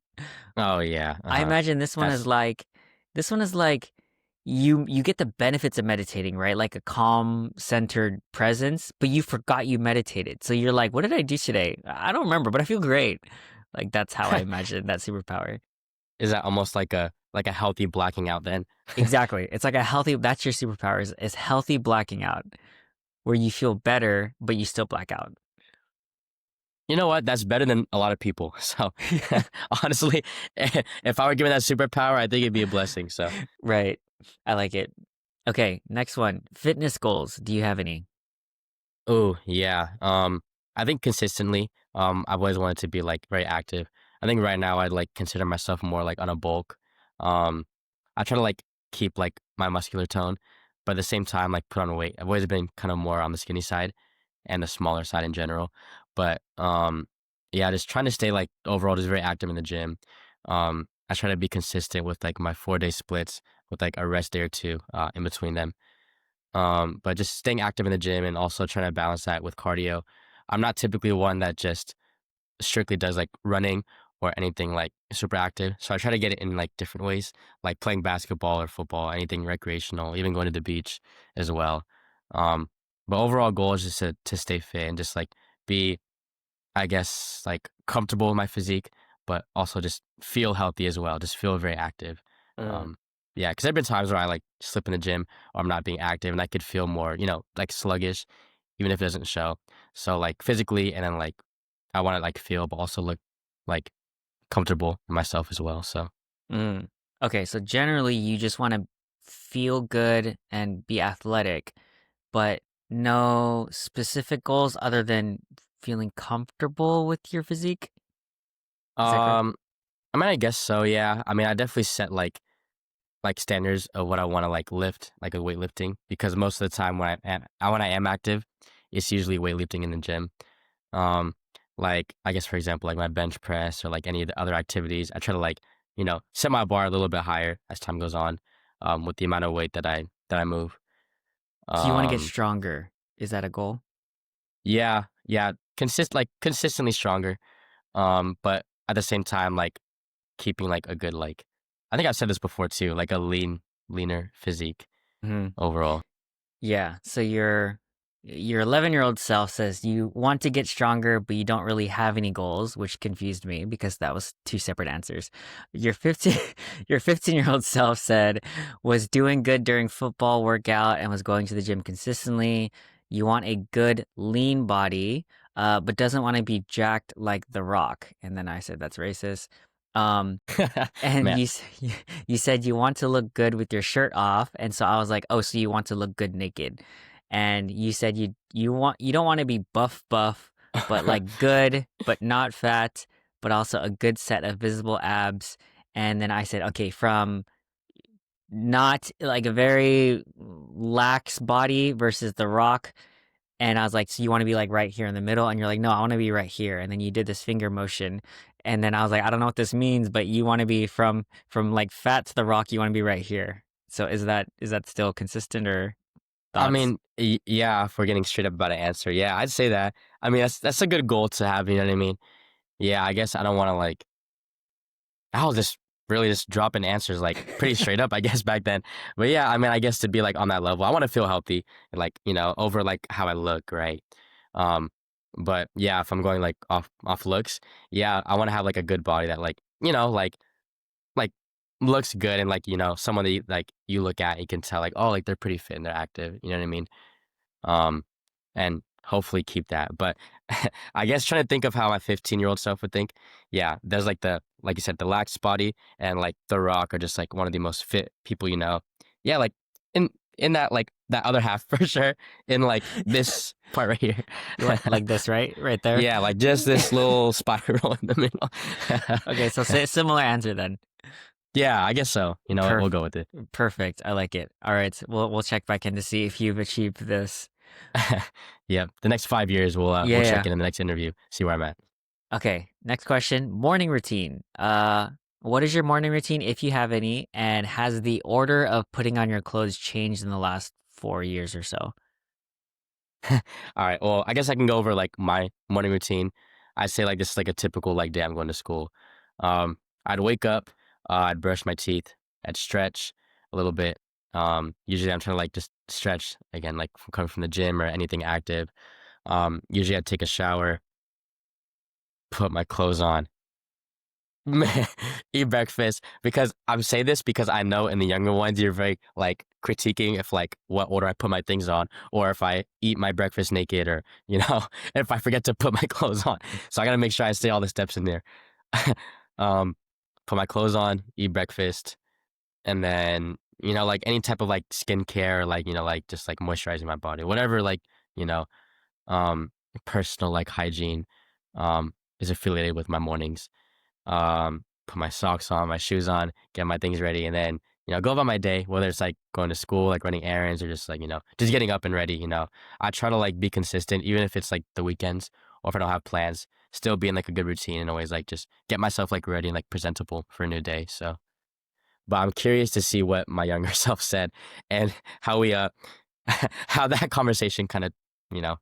Oh yeah. I Uh-huh. imagine That's this one is like you get the benefits of meditating, right? Like a calm, centered presence, but you forgot you meditated. So you're like, what did I do today? I don't remember, but I feel great. Like that's how I imagine that superpower. is that almost like a healthy blacking out then? Exactly. It's like a healthy, that's your superpower is healthy blacking out where you feel better, but you still black out. You know what? That's better than a lot of people. So honestly, if I were given that superpower, I think it'd be a blessing. So. Right. I like it. Okay. Next one. Fitness goals. Do you have any? Oh, yeah. I think consistently, I've always wanted to be like very active. I think right now I'd like consider myself more like on a bulk. Um, I try to like keep like my muscular tone, but at the same time, like put on weight. I've always been kind of more on the skinny side and the smaller side in general. But yeah, just trying to stay like overall just very active in the gym. I try to be consistent with like my 4 day splits with like a rest day or two in between them. But just staying active in the gym and also trying to balance that with cardio. I'm not typically one that just strictly does like running or anything like super active. So I try to get it in like different ways, like playing basketball or football, anything recreational, even going to the beach as well. Um, but overall goal is just to stay fit and just like be, I guess, like comfortable with my physique, but also just feel healthy as well. Just feel very active. Mm, Um, yeah, because there've been times where I like slip in the gym or I'm not being active and I could feel more, like sluggish. even if it doesn't show. So like physically, and then like I want to like feel, but also look like comfortable in myself as well. So Mm. Okay, so generally you just want to feel good and be athletic, but no specific goals other than feeling comfortable with your physique. Is that correct? um, I mean, I guess so. Yeah. I mean, I definitely set like standards of what I want to like lift, like a weightlifting, because most of the time when I am active, it's usually weightlifting in the gym. Um, like I guess for example, like my bench press or like any of the other activities, I try to like set my bar a little bit higher as time goes on, with the amount of weight that I move. So you want to get Um, stronger. Is that a goal? yeah, yeah, consistently stronger. But at the same time, like keeping like a good like, I think I've said this before too, like a leaner physique Hmm. overall. Yeah. So your 11-year-old self says you want to get stronger, but you don't really have any goals, which confused me because that was two separate answers. Your 15 your 15-year-old self said was doing good during football workout and was going to the gym consistently. You want a good lean body, but doesn't want to be jacked like The Rock. And then I said that's racist. Um, and Man, you said you want to look good with your shirt off, and so I was like, "Oh, so you want to look good naked?" And you said you don't want to be buff, but like good, but not fat, but also a good set of visible abs. And then I said, "Okay, from not like a very lax body versus The Rock." And I was like, "So you want to be like right here in the middle?" And you're like, "No, I want to be right here." And then you did this finger motion. And then I was like, "I don't know what this means, but you want to be from like fat to The Rock, you want to be right here." So is that still consistent or I thoughts? mean, yeah, if we're getting straight up about an answer, yeah, I'd say that. I mean, that's a good goal to have. You know what I mean? Yeah, I guess I don't want to like. I was just really just dropping answers like pretty straight up, I guess back then. But yeah, I mean, I guess to be like on that level, I want to feel healthy and like over like how I look, right? Um, but yeah, if I'm going like off looks, yeah, I want to have like a good body that like like looks good and like someone that you look at, you can tell like, oh, like they're pretty fit and they're active. You know what I mean? um, and hopefully keep that. But I guess trying to think of how my 15-year-old self would think. Yeah, there's like you said, the lax body and like The Rock are just like one of the most fit people you know. Yeah, like in in that like that other half for sure. In like this part right here. Like this, right? Right there. Yeah, like just this little spiral in the middle. Okay, so say similar answer then. Yeah, I guess so. You know what? We'll Perf go with it. Perfect. I like it. All right, we'll check back in to see if you've achieved this. Yeah, the next 5 years we'll check Yeah. in the next interview, see where I'm at. Okay, next question. Morning routine. What is your morning routine if you have any, and has the order of putting on your clothes changed in the last 4 years or so? All right. Well, I guess I can go over like my morning routine. I'd say like this is like a typical like day I'm going to school. I'd wake up, I'd brush my teeth, I'd stretch a little bit. Usually I'm trying to like just stretch again, like from coming from the gym or anything active. Usually I'd take a shower, put my clothes on, man, eat breakfast because I'm saying this because I know in the younger ones you're very like critiquing if like what order I put my things on or if I eat my breakfast naked or if I forget to put my clothes on. So I gotta make sure I say all the steps in there. um, put my clothes on, eat breakfast, and then like any type of like skincare, like like just like moisturizing my body, whatever like you know um personal like hygiene is affiliated with my mornings. Put my socks on, my shoes on, get my things ready, and then go about my day. Whether it's like going to school, like running errands, or just like just getting up and ready. I try to like be consistent, even if it's like the weekends or if I don't have plans. Still be in like a good routine and always like just get myself like ready and like presentable for a new day. So, but I'm curious to see what my younger self said and how we how that conversation kind of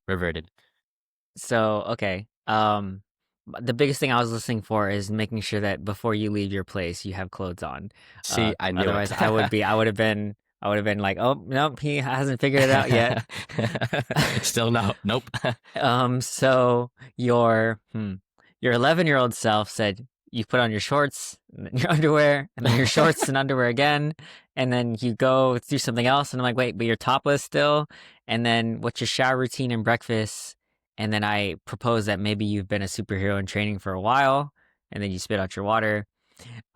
reverted. So, okay. The biggest thing I was listening for is making sure that before you leave your place, you have clothes on. See, I knew it. Otherwise, I would have been like, oh, nope, he hasn't figured it out yet. Still no, nope. So your 11-year-old self said you put on your shorts, and then your underwear, and then your shorts and underwear again, and then you go do something else. And I'm like, wait, but you're topless still? And then what's your shower routine and breakfast? And then I propose that maybe you've been a superhero in training for a while, and then you spit out your water.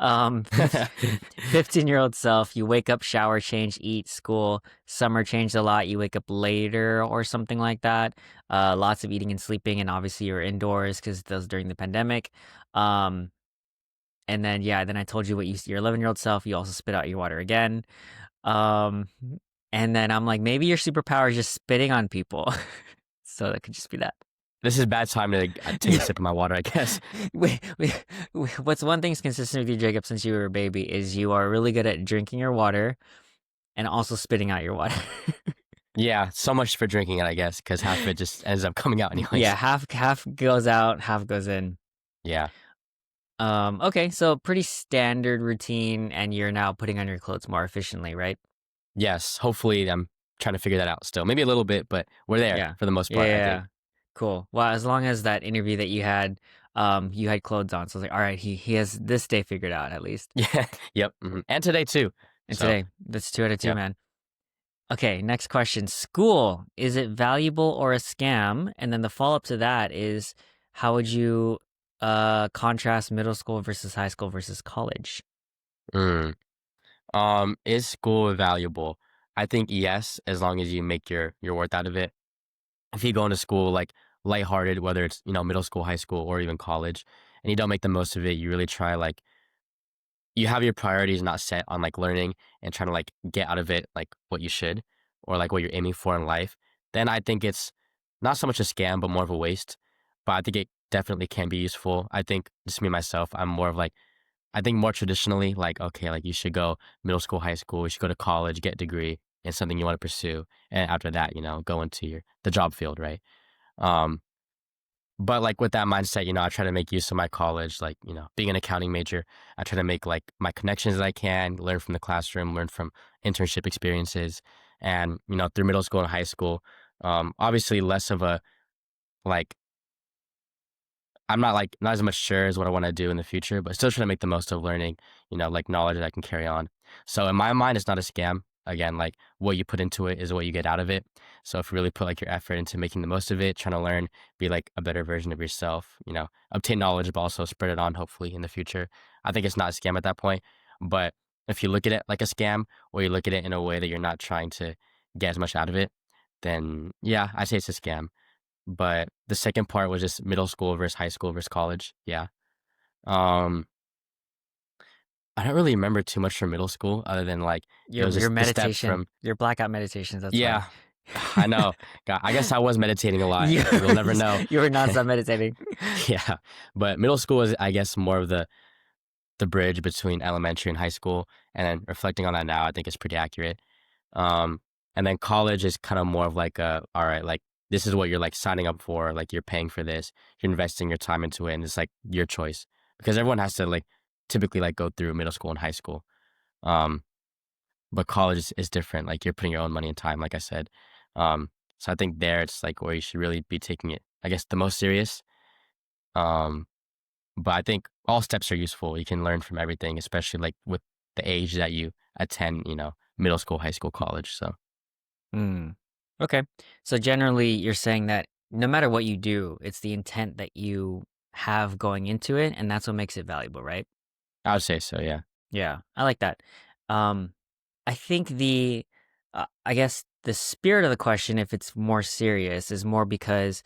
15-year-old self, you wake up, shower, change, eat, school. Summer changed a lot. You wake up later or something like that. Lots of eating and sleeping, and obviously you're indoors because that was during the pandemic. Um, and then yeah, then I told you what your 11-year-old self, you also spit out your water again. Um, and then I'm like, maybe your superpower is just spitting on people. So that could just be that. This is bad time to take a sip of my water, I guess. What's one thing's consistent with you, Jacob, since you were a baby, is you are really good at drinking your water and also spitting out your water. Yeah, so much for drinking it, I guess, because half of it just ends up coming out Yeah, anyways. half goes out, half goes in. Yeah. Okay, so pretty standard routine, and you're now putting on your clothes more efficiently, right? Yes. Hopefully, I'm trying to figure that out still. Maybe a little bit, but we're there Yeah. for the most Yeah, yeah, part, I think. yeah. Cool. Well, as long as that interview that you had clothes on. So I was like, all right, he has this day figured out at least. Yeah. Yep. And today too. And So, today, that's 2 out of 2, yeah. man. Okay, next question. School, is it valuable or a scam? And then the follow-up to that is, how would you contrast middle school versus high school versus college? Mm. Is school valuable? I think yes, as long as you make your worth out of it. If you go into school like lighthearted, whether it's middle school, high school, or even college, and you don't make the most of it, you really try like you have your priorities not set on like learning and trying to like get out of it like what you should or like what you're aiming for in life, then I think it's not so much a scam, but more of a waste. But I think it definitely can be useful. I think just me myself, I'm more of like I think more traditionally, like, okay, like you should go middle school, high school, you should go to college, get a degree in something you want to pursue. And after that, go into the job field, right? Um, but like with that mindset, I try to make use of my college, like, being an accounting major, I try to make like my connections that I can, learn from the classroom, learn from internship experiences. And, through middle school and high school, obviously less of a like I'm not like not as much sure as what I want to do in the future, but still trying to make the most of learning, like knowledge that I can carry on. So in my mind, it's not a scam. Again, like what you put into it is what you get out of it. So if you really put like your effort into making the most of it, trying to learn, be like a better version of yourself, obtain knowledge, but also spread it on hopefully in the future. I think it's not a scam at that point. But if you look at it like a scam or you look at it in a way that you're not trying to get as much out of it, then yeah, I say it's a scam. But the second part was just middle school versus high school versus college. Yeah. Um, I don't really remember too much from middle school other than like it was Your just the step meditation, from your blackout meditations, that's why. yeah, I know. God, I guess I was meditating a lot. you We'll never know. you were nonstop meditating. Yeah. But middle school is I guess more of the bridge between elementary and high school. And then reflecting on that now, I think it's pretty accurate. Um, and then college is kind of more of like all right, like this is what you're like signing up for, like you're paying for this, you're investing your time into it, and it's like your choice because everyone has to like typically like go through middle school and high school. Um, but college is different. Like you're putting your own money and time, like I said. So I think there it's like where you should really be taking it, I guess, the most serious. Um, but I think all steps are useful. You can learn from everything, especially like with the age that you attend, middle school, high school, college. So Mm. Okay. So generally, you're saying that no matter what you do, it's the intent that you have going into it, and that's what makes it valuable, right? I would say so, yeah. Yeah, I like that. Um, I think I guess the spirit of the question, if it's more serious, is more because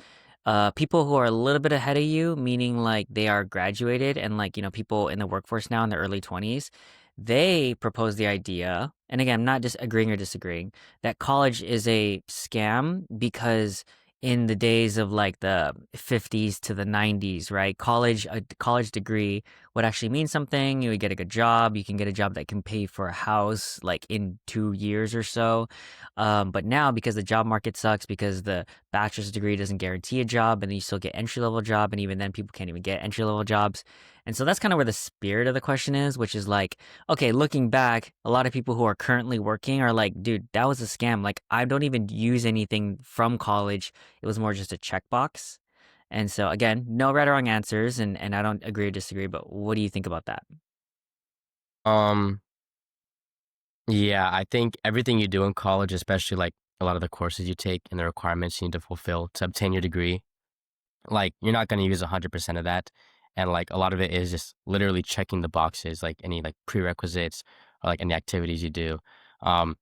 people who are a little bit ahead of you, meaning like they are graduated and like, people in the workforce now in their early 20s, they propose the idea. And again, I'm not just agreeing or disagreeing that college is a scam because in the days of like the 50s to the 90s, right? A college degree would actually mean something. You would get a good job. You can get a job that can pay for a house like in 2 years or so. But now, because the job market sucks, because the bachelor's degree doesn't guarantee a job, and then you still get entry level job, and even then, people can't even get entry level jobs. And so that's kind of where the spirit of the question is, which is like, okay, looking back, a lot of people who are currently working are like, dude, that was a scam. Like, I don't even use anything from college. It was more just a checkbox. And so again, no right or wrong answers, and I don't agree or disagree, but what do you think about that? Um, yeah, I think everything you do in college, especially like a lot of the courses you take and the requirements you need to fulfill to obtain your degree, like you're not going to use 100% of that. And like a lot of it is just literally checking the boxes, like any like prerequisites or like any activities you do. Um,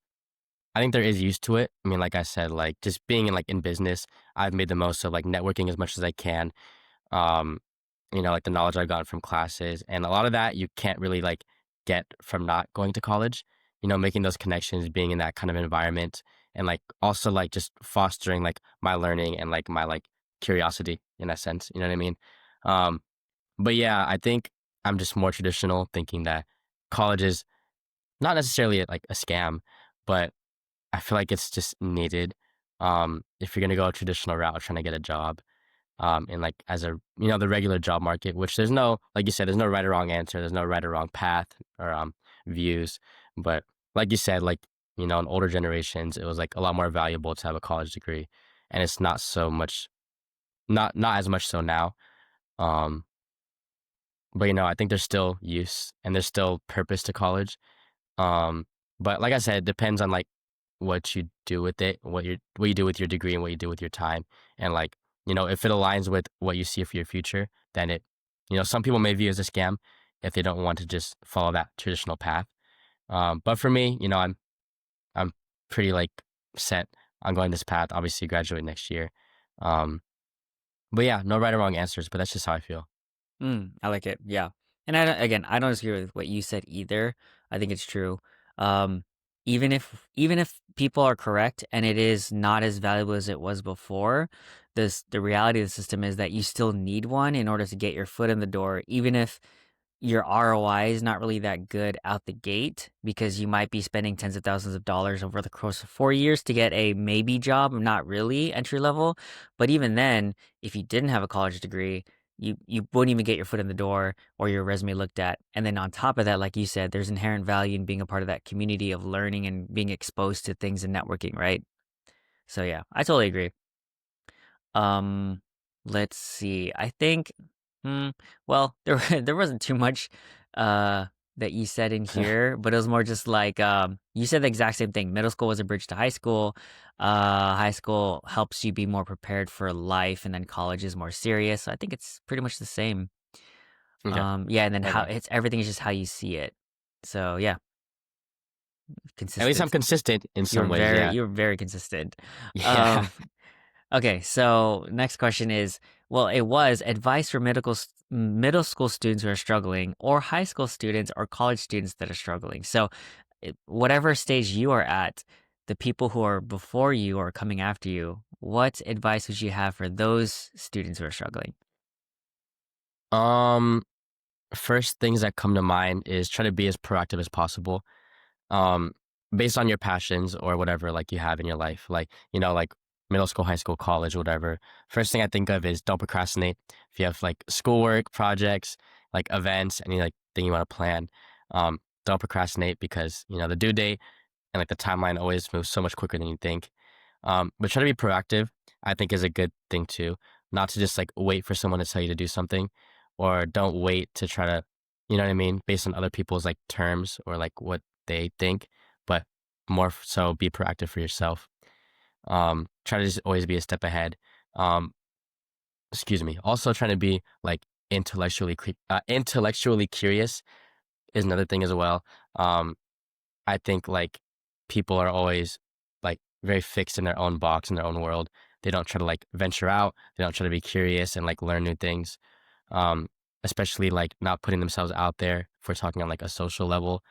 I think there is use to it. I mean, like I said, like just being in like in business, I've made the most of like networking as much as I can. Um, like the knowledge I've gotten from classes, and a lot of that you can't really like get from not going to college. Making those connections, being in that kind of environment, and like also like just fostering like my learning and like my like curiosity in that sense. You know what I mean? Um, but yeah, I think I'm just more traditional, thinking that college is not necessarily like a scam, but I feel like it's just needed. If you're gonna go a traditional route, trying to get a job, in like as a the regular job market, which there's no, like you said, there's no right or wrong answer, there's no right or wrong path or views, but like you said, like in older generations, it was like a lot more valuable to have a college degree, and it's not so much, not as much so now. Um, but I think there's still use and there's still purpose to college. Um, but like I said, it depends on like what you do with it, what you do with your degree and what you do with your time. And like, if it aligns with what you see for your future, then some people may view it as a scam if they don't want to just follow that traditional path. But for me, I'm pretty like set on going this path, obviously graduate next year. Um, but yeah, no right or wrong answers, but that's just how I feel. I like it. Yeah. And again, I don't disagree with what you said either. I think it's true. Um, even if people are correct and it is not as valuable as it was before, the reality of the system is that you still need one in order to get your foot in the door, even if your ROI is not really that good out the gate because you might be spending tens of thousands of dollars over the course of 4 years to get a maybe job, not really entry level. But even then, if you didn't have a college degree, you wouldn't even get your foot in the door or your resume looked at. And then on top of that, like you said, there's inherent value in being a part of that community of learning and being exposed to things and networking, right? So yeah, I totally agree. Um, let's see. I think, hmm, well, there wasn't too much uh that you said in here, but it was more just like you said the exact same thing. Middle school was a bridge to high school. High school helps you be more prepared for life, and then college is more serious. So I think it's pretty much the same. Okay. Yeah, and then how Okay. it's everything is just how you see it. So yeah, At least I'm consistent. consistent in some ways. Yeah. You're very consistent. Yeah. Um, Okay, so next question is, well, it was advice for middle school students who are struggling, or high school students or college students that are struggling. So, whatever stage you are at, the people who are before you or coming after you, what advice would you have for those students who are struggling? Um, First things that come to mind is try to be as proactive as possible. Um, Based on your passions or whatever like you have in your life, like like middle school, high school, college, whatever. First thing I think of is don't procrastinate. If you have like schoolwork, projects, like events, any like thing you want to plan, don't procrastinate because the due date and like the timeline always moves so much quicker than you think. But try to be proactive, I think, is a good thing too. Not to just like wait for someone to tell you to do something, or don't wait to try to, you know what I mean, based on other people's like terms or like what they think, but more so be proactive for yourself. Try to just always be a step ahead. Um, Excuse me. Also, trying to be like intellectually curious is another thing as well. Um, I think like people are always like very fixed in their own box in their own world. They don't try to like venture out. They don't try to be curious and like learn new things. Um, Especially like not putting themselves out there if we're talking on like a social level.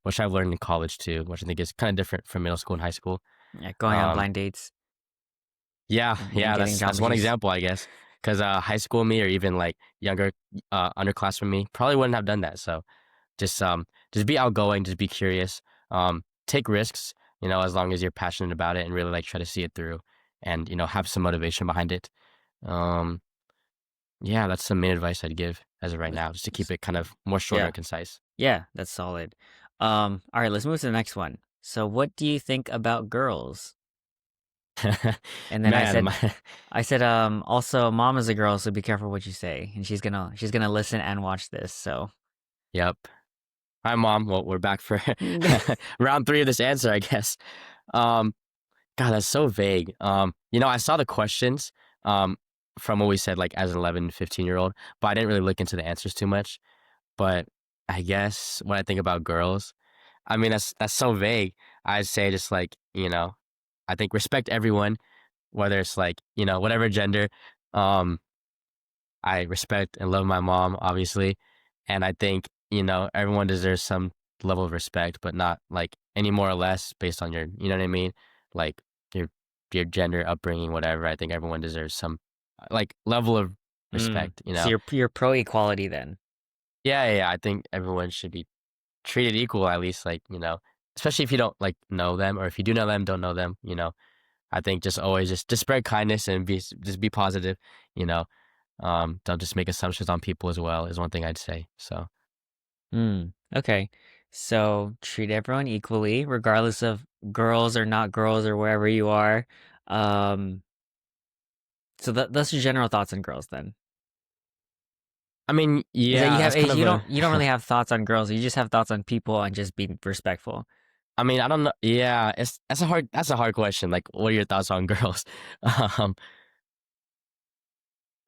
Which I've learned in college too, which I think is kind of different from middle school and high school. Yeah, going on Um, blind dates yeah, and yeah, getting that's Jamba one Juice. example, I guess. Because high school me or even like younger underclassmen me probably wouldn't have done that. So just be outgoing, just be curious, take risks, as long as you're passionate about it and really like try to see it through and have some motivation behind it. Um, yeah, that's the main advice I'd give as of right Let's- now, just to keep it kind of more shorter Yeah, and concise. yeah, that's solid. All right, let's move to the next one. So, what do you think about girls? And then Man, I said, also mom is a girl, so be careful what you say. And she's gonna listen and watch this. So yep. Hi, Mom. Well, we're back for round three of this answer, I guess. Um, God, that's so vague. I saw the questions um, from what we said, like as an 11, 15-year-old, but I didn't really look into the answers too much. But I guess when I think about girls, I mean, that's so vague. I'd say just like, I think respect everyone, whether it's like, whatever gender. Um, I respect and love my mom, obviously. And I think, everyone deserves some level of respect, but not like any more or less based on your, you know what I mean? Like your your gender, upbringing, whatever. I think everyone deserves some like level of respect, you so know? you're pro equality then. Yeah, yeah, yeah. I think everyone should be treated equal, at least like, especially if you don't like know them or if you do know them, don't know them. I think just always just spread kindness and just be positive, you know. Don't just make assumptions on people as well is one thing I'd say. So Okay. So treat everyone equally, regardless of girls or not girls or wherever you are. Um, so that's your general thoughts on girls then. I mean, Is that yeah, that's kind of a you don't really have thoughts on girls, you just have thoughts on people and just being respectful. I mean, I don't know. Yeah, it's that's a hard question. Like, what are your thoughts on girls? Um,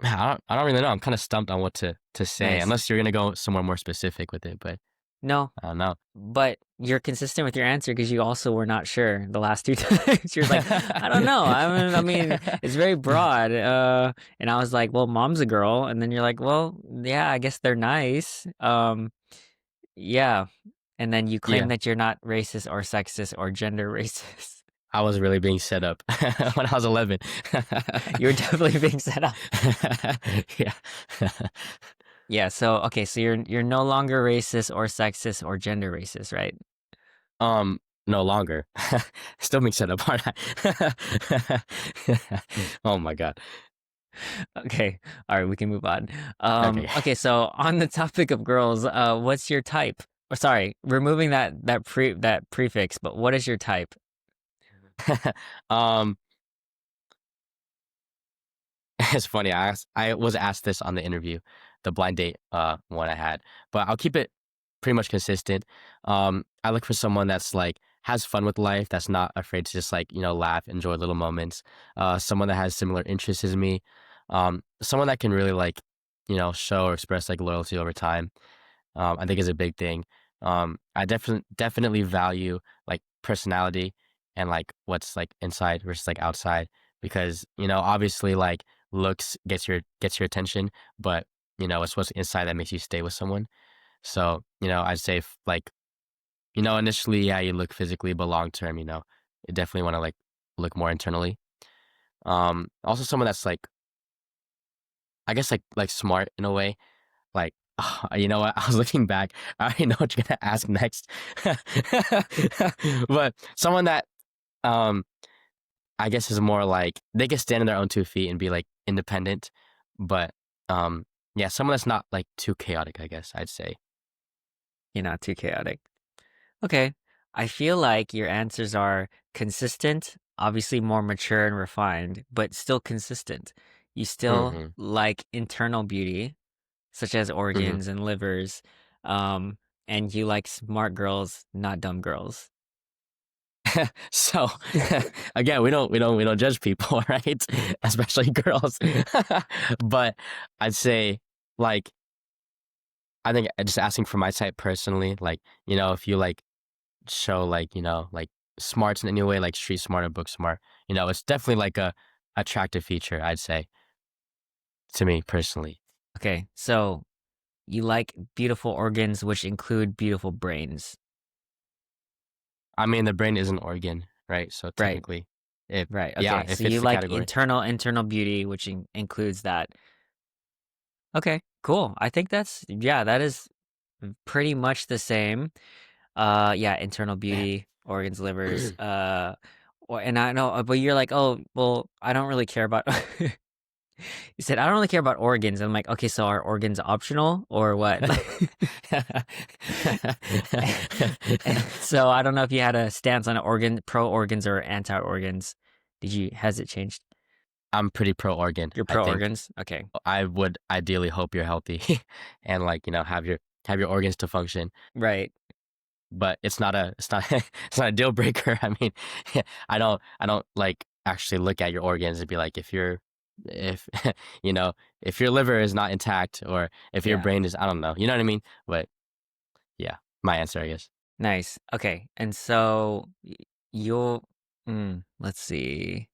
I don't really know. I'm kind of stumped on what to say, Nice. unless you're gonna go somewhere more specific with it. But No, I don't know. but you're consistent with your answer because you also were not sure the last two times. You're like, I don't know. I mean, it's very broad. And I was like, well, mom's a girl, and then you're like, well, yeah, I guess they're nice. Yeah. And then you claim Yeah, that you're not racist or sexist or gender racist. I was really being set up when I was 11. You're definitely being set up. Yeah. Yeah, so okay, so you're no longer racist or sexist or gender racist, right? No longer. Still being set up, aren't I? Oh my God. Okay. All right, we can move on. Okay. Okay, so on the topic of girls, what's your type? Or sorry, removing that prefix, but what is your type? Um, it's funny. I was asked this on the interview, the blind date one I had, but I'll keep it pretty much consistent. I look for someone that's like has fun with life, that's not afraid to just like, laugh, enjoy little moments. Someone that has similar interests as me. Someone that can really like, show or express like loyalty over time. I think is a big thing. I definitely value like personality and like what's like inside versus like outside because obviously like looks gets your attention, but it's what's inside that makes you stay with someone. So I'd say like initially yeah you look physically, but long term you definitely want to like look more internally. Also someone that's like I guess like smart in a way. Like, you know what? I was looking back. I already know what you're gonna ask next. But someone that um I guess is more like they can stand on their own 2 feet and be like independent, but yeah, someone that's not like too chaotic, I guess I'd say. You're not too chaotic. Okay. I feel like your answers are consistent, obviously more mature and refined, but still consistent. You still hmm like internal beauty, such as hmm organs and livers, um, and you like smart girls, not dumb girls. So again, we don't judge people, right? Especially girls. But I'd say like I think just asking for my type personally, like, if you like show like, like smarts in any way, like street smart or book smart, it's definitely like a attractive feature, I'd say, to me personally. Okay, so you like beautiful organs, which include beautiful brains. I mean, the brain is an organ, right? So Right, technically, it right. yeah, Okay, it so fits you the like category. internal beauty, which includes that. Okay, cool. I think yeah, that is pretty much the same. Yeah, internal Man. beauty, organs, livers. And I know, but you're like, oh, well, I don't really care about. You said I don't really care about organs. I'm like, okay, so are organs optional or what? So I don't know if you had a stance on pro organs or anti organs. Has it changed? I'm pretty pro organ. You're I pro think organs? Okay. I would ideally hope you're healthy and like, have your organs to function. Right. But it's not it's not a deal breaker. I mean, I don't like actually look at your organs and be like if you know, if your liver is not intact or if your Yeah. brain is, I don't know. You know what I mean? But yeah, my answer, I guess. Nice. Okay. And so you'll let's see.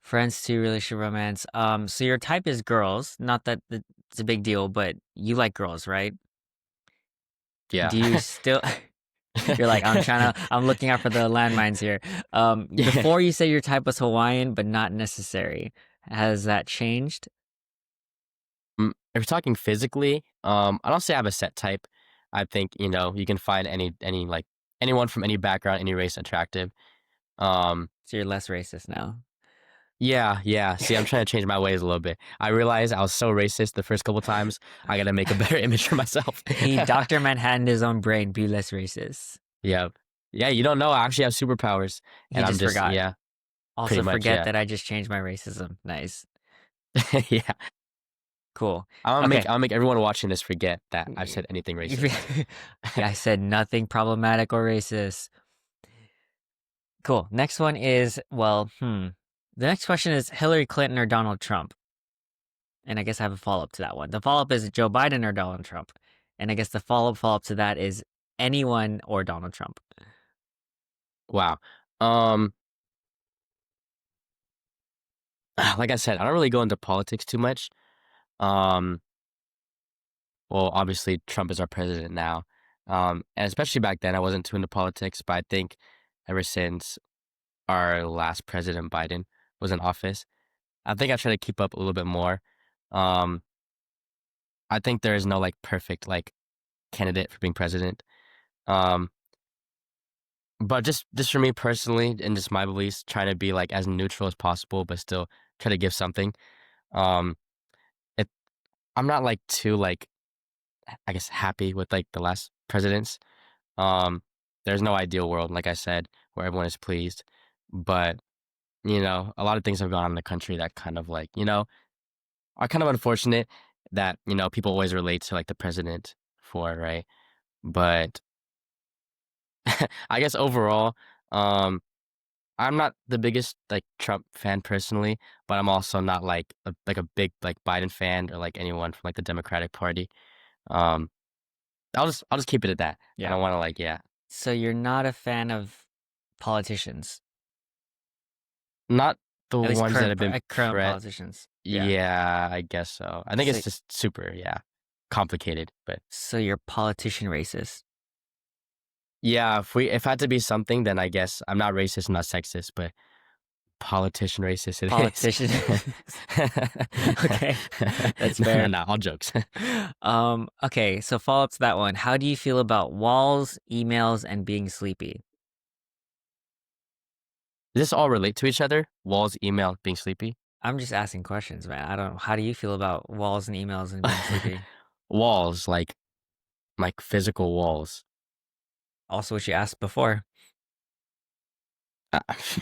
Friends to relationship romance. So your type is girls. Not that it's a big deal, but you like girls, right? Do you Yeah. still You're like, I'm looking out for the landmines here. Yeah. Before you say your type was Hawaiian, but not necessary. Has that changed? If we're talking physically, I don't say I have a set type. I think, you can find any like anyone from any background, any race attractive. Um, So you're less racist now. yeah, yeah. See, I'm trying to change my ways a little bit. I realized I was so racist the first couple times. I gotta make a better image for myself. He Dr. Manhattan his own brain, be less racist. Yeah. Yeah, you don't know. I actually have superpowers. He And I'm just just, forgot. yeah, pretty Also much, forget yeah. that I just changed my racism. Nice. Yeah. Cool. Okay. I'll make everyone watching this forget that I've said anything racist. I said nothing problematic or racist. Cool. Next one is, well, The next question is Hillary Clinton or Donald Trump? And I guess I have a follow-up to that one. The follow-up is Joe Biden or Donald Trump? And I guess the follow-up to that is anyone or Donald Trump. Wow. Um, like I said, I don't really go into politics too much. Um, well, obviously Trump is our president now. And especially back then I wasn't too into politics, but I think ever since our last president Biden was in office, I think I try to keep up a little bit more. Um, I think there is no like perfect like candidate for being president. Um, but just for me personally and just my beliefs, trying to be like as neutral as possible, but still try to give something. Um, it I'm not like too like I guess happy with like the last presidents. Um, there's no ideal world, like I said, where everyone is pleased. But, a lot of things have gone on in the country that kind of like, are kind of unfortunate that, people always relate to like the president for, right? But I guess overall, um, I'm not the biggest like Trump fan personally, but I'm also not like a big like Biden fan or like anyone from like the Democratic Party. Um, I'll just keep it at that. I Yeah. don't want to like, yeah, So you're not a fan of politicians, not the at least ones that have been current pre politicians. Yeah. Yeah, I guess so. I think So it's just super, yeah, complicated, but so you're politician racist. yeah, if I had to be something, then I guess I'm not racist, not sexist, but politician racist it is. Politician. Okay. That's fair. Nah, all jokes. Okay, so follow up to that one. How do you feel about walls, emails, and being sleepy? Does this all relate to each other? Walls, email, being sleepy? I'm just asking questions, man. I don't How do you feel about walls and emails and being sleepy? Walls, like physical walls. Also what you asked before.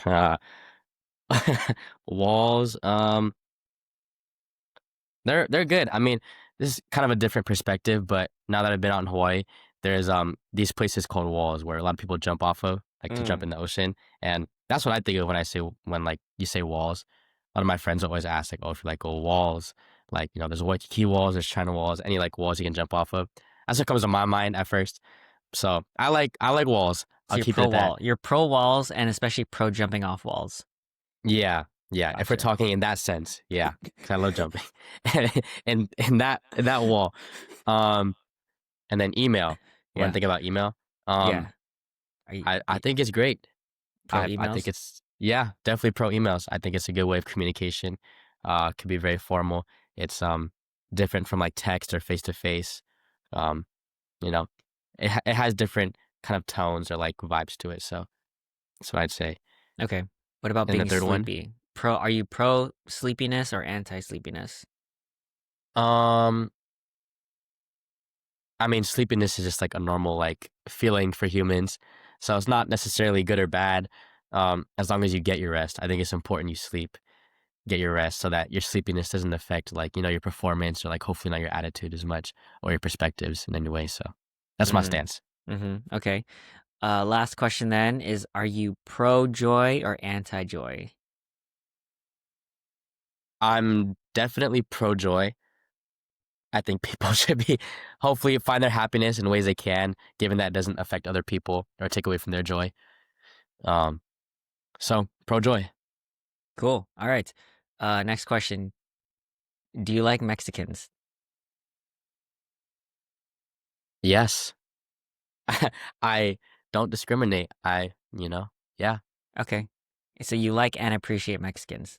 Uh, walls, they're good. I mean, this is kind of a different perspective, but now that I've been out in Hawaii, there's these places called walls where a lot of people jump off of, like to jump Mm. in the ocean, and that's what I think of when like you say walls. A lot of my friends always ask like, oh, if you like go walls, like there's Waikiki walls, there's China walls, any like walls you can jump off of. That's what comes to my mind at first. So I like walls. So I'll keep it at that. you're pro walls and especially pro jumping off walls. Yeah, yeah. If we're Gotcha. talking in that sense, yeah, because I love jumping, and in that wall, um, and then email. When I Yeah. think about email, um, Yeah. Are I think it's great. pro I think emails? it's yeah, definitely pro emails. I think it's a good way of communication. Could be very formal. It's different from like text or face to face. Um, you know, it has different kind of tones or like vibes to it. So that's what I'd say. Okay. What about And the being third one, sleepy? Are you pro sleepiness or anti sleepiness? um, I mean, sleepiness is just like a normal like feeling for humans. So it's not necessarily good or bad. as long as you get your rest. I think it's important you sleep, get your rest, so that your sleepiness doesn't affect like your performance or like hopefully not your attitude as much or your perspectives in any way. So that's my Mm, stance. okay. Last question then is, are you pro joy or anti joy? I'm definitely pro joy. I think people should be hopefully find their happiness in ways they can, given that it doesn't affect other people or take away from their joy. Um, so pro joy. Cool. All right. Next question. Do you like Mexicans? Yes. I don't discriminate. Yeah. Okay. So you like and appreciate Mexicans.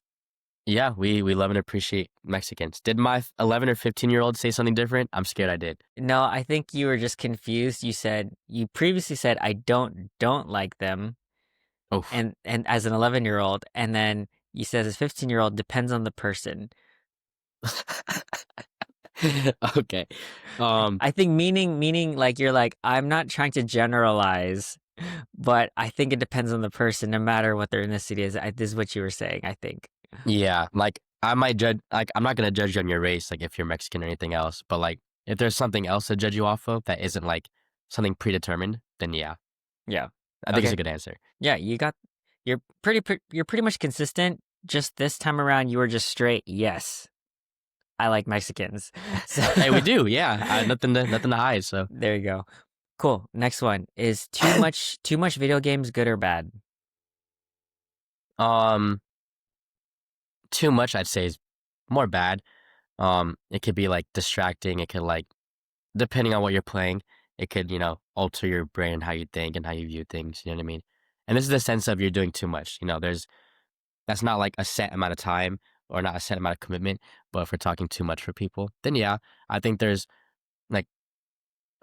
Yeah, we love and appreciate Mexicans. Did my 11 or 15-year-old say something different? I'm scared I did. No, I think you were just confused. You previously said I don't like them, Oof. and as an 11-year-old, and then you said as a 15-year-old depends on the person. Okay. Um, I think meaning like you're like I'm not trying to generalize, but I think it depends on the person, no matter what their ethnicity is. This is what you were saying, I think. yeah, like I might judge like I'm not gonna judge you on your race, like if you're Mexican or anything else, but like if there's something else to judge you off of that isn't like something predetermined, then yeah, Yeah. I think it's a Okay. good answer. Yeah, you're pretty much consistent. Just this time around, you were just straight. Yes, I like Mexicans. So Hey, we do, yeah. Nothing to hide. So, there you go. Cool. Next one is too much video games good or bad? um, too much I'd say is more bad. It could be like distracting. It could like depending on what you're playing, it could alter your brain and how you think and how you view things. You know what I mean? And this is the sense of you're doing too much. There's that's not like a set amount of time or not a set amount of commitment. But if we're talking too much for people, then yeah, I think there's like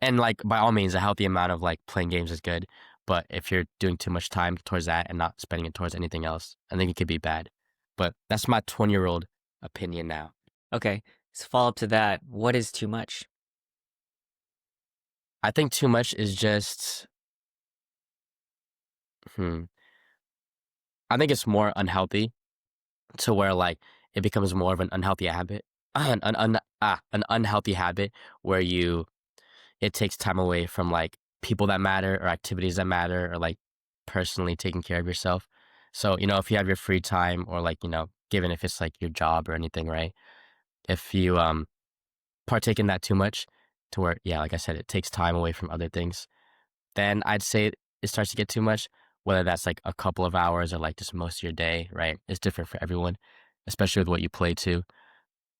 and like by all means, a healthy amount of like playing games is good. But if you're doing too much time towards that and not spending it towards anything else, I think it could be bad. But that's my 20-year-old opinion now. Okay. So follow up to that. What is too much? I think too much is just, hmm, I think it's more unhealthy to where like it becomes more of an unhealthy habit, an unhealthy habit where it takes time away from like people that matter or activities that matter or like personally taking care of yourself. So, if you have your free time or like, given if it's like your job or anything, right? If you partake in that too much to where, yeah, like I said, it takes time away from other things, then I'd say it starts to get too much, whether that's like a couple of hours or like just most of your day, right? It's different for everyone, especially with what you play too.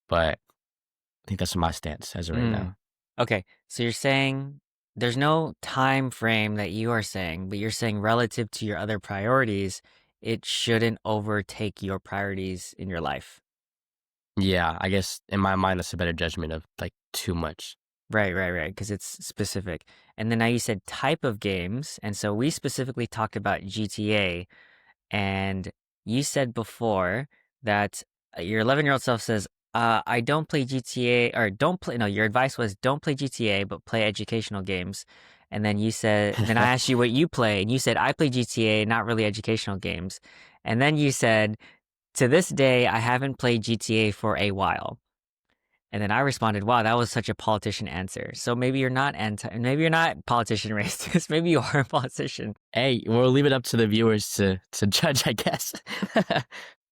But I think that's my stance as of right now. Mm. Okay. So you're saying there's no time frame that you are saying, but you're saying relative to your other priorities, it shouldn't overtake your priorities in your life. Yeah, I guess in my mind, that's a better judgment of like too much. Right. Because it's specific. And then now you said type of games. And so we specifically talked about GTA. And you said before that your 11-year-old self says, I don't play GTA, or don't play, no, your advice was don't play GTA, but play educational games. And then then I asked you what you play, and you said, I play GTA, not really educational games. And then you said, to this day, I haven't played GTA for a while. And then I responded, wow, that was such a politician answer. So maybe you're not politician racist. Maybe you are a politician. Hey, we'll leave it up to the viewers to judge, I guess.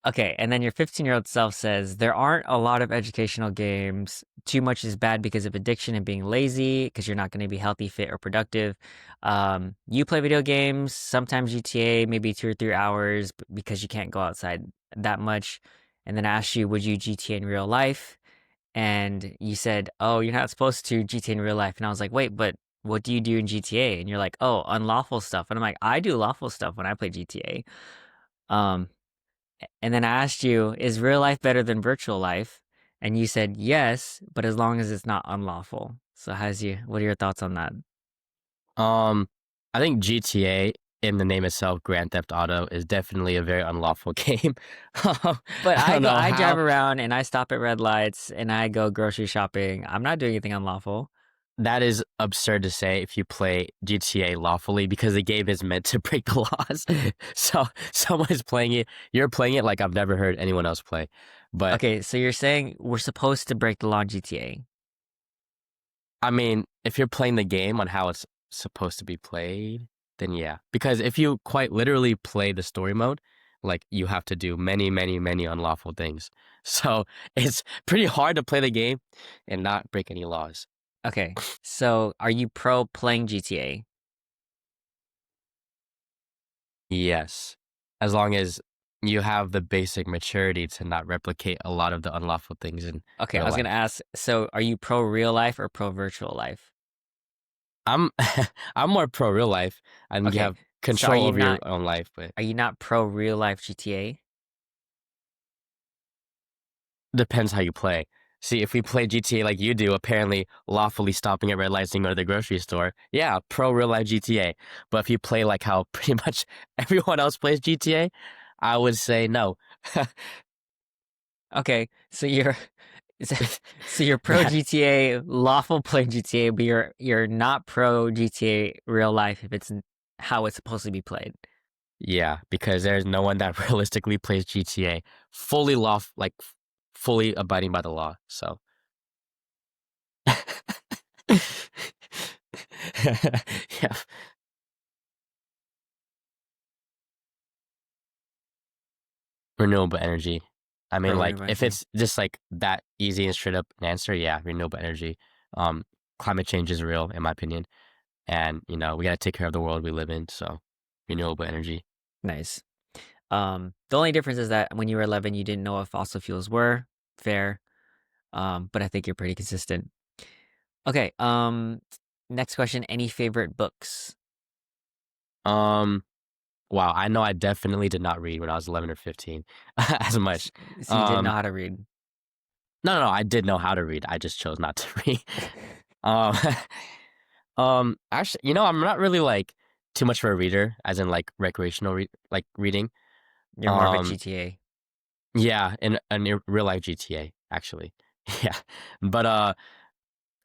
Okay, and then your 15-year-old self says there aren't a lot of educational games. Too much is bad because of addiction and being lazy, because you're not going to be healthy, fit, or productive. You play video games, sometimes GTA, maybe 2 or 3 hours, because you can't go outside that much. And then I asked you, would you GTA in real life? And you said, oh, you're not supposed to GTA in real life. And I was like, wait, but what do you do in GTA? And you're like, oh, unlawful stuff. And I'm like, I do lawful stuff when I play GTA. Um, and then I asked you, is real life better than virtual life? And you said yes, but as long as it's not unlawful. So what are your thoughts on that? um, I think GTA in the name itself, Grand Theft Auto, is definitely a very unlawful game. But I don't know I drive how. around and I stop at red lights and I go grocery shopping. I'm not doing anything unlawful. that is absurd to say if you play GTA lawfully because the game is meant to break the laws. So someone is playing it, you're playing it like I've never heard anyone else play. But Okay, so you're saying we're supposed to break the law in GTA. I mean, if you're playing the game on how it's supposed to be played, then yeah. Because if you quite literally play the story mode, like you have to do many, many, many unlawful things. So it's pretty hard to play the game and not break any laws. Okay, so are you pro playing GTA? Yes. As long as you have the basic maturity to not replicate a lot of the unlawful things in Okay, I real was gonna life. ask, so are you pro real life or pro virtual life? I'm I'm more pro real life and you Okay, have so are control you over your not own life, but are you not pro real life GTA? depends how you play. See, if we play GTA like you do, apparently lawfully stopping at red lights and go to the grocery store, yeah, pro real life GTA. But if you play like how pretty much everyone else plays GTA, I would say no. Okay, so you're so you're pro That GTA, lawful playing GTA, but you're not pro GTA real life if how it's supposed to be played. yeah, because there's no one that realistically plays GTA fully fully abiding by the law. So yeah, renewable energy. I mean, Pro like renewable if energy. it's just like that easy and straight up an answer, yeah, renewable energy. Um, Climate change is real, in my opinion, and we gotta take care of the world we live in. So, renewable energy. Nice. The only difference is that when you were 11, you didn't know what fossil fuels were. Fair. But I think you're pretty consistent. Okay. Next question. Any favorite books? Um, wow, I know I definitely did not read when I was 11 or 15 as S- much. So you didn't know Um, how to read. no, no, no, I did know how to read. I just chose not to read. Um, actually, I'm not really like too much of a reader, as in like recreational like reading. You're more of a Um, GTA. yeah, in real life GTA, actually. Yeah. But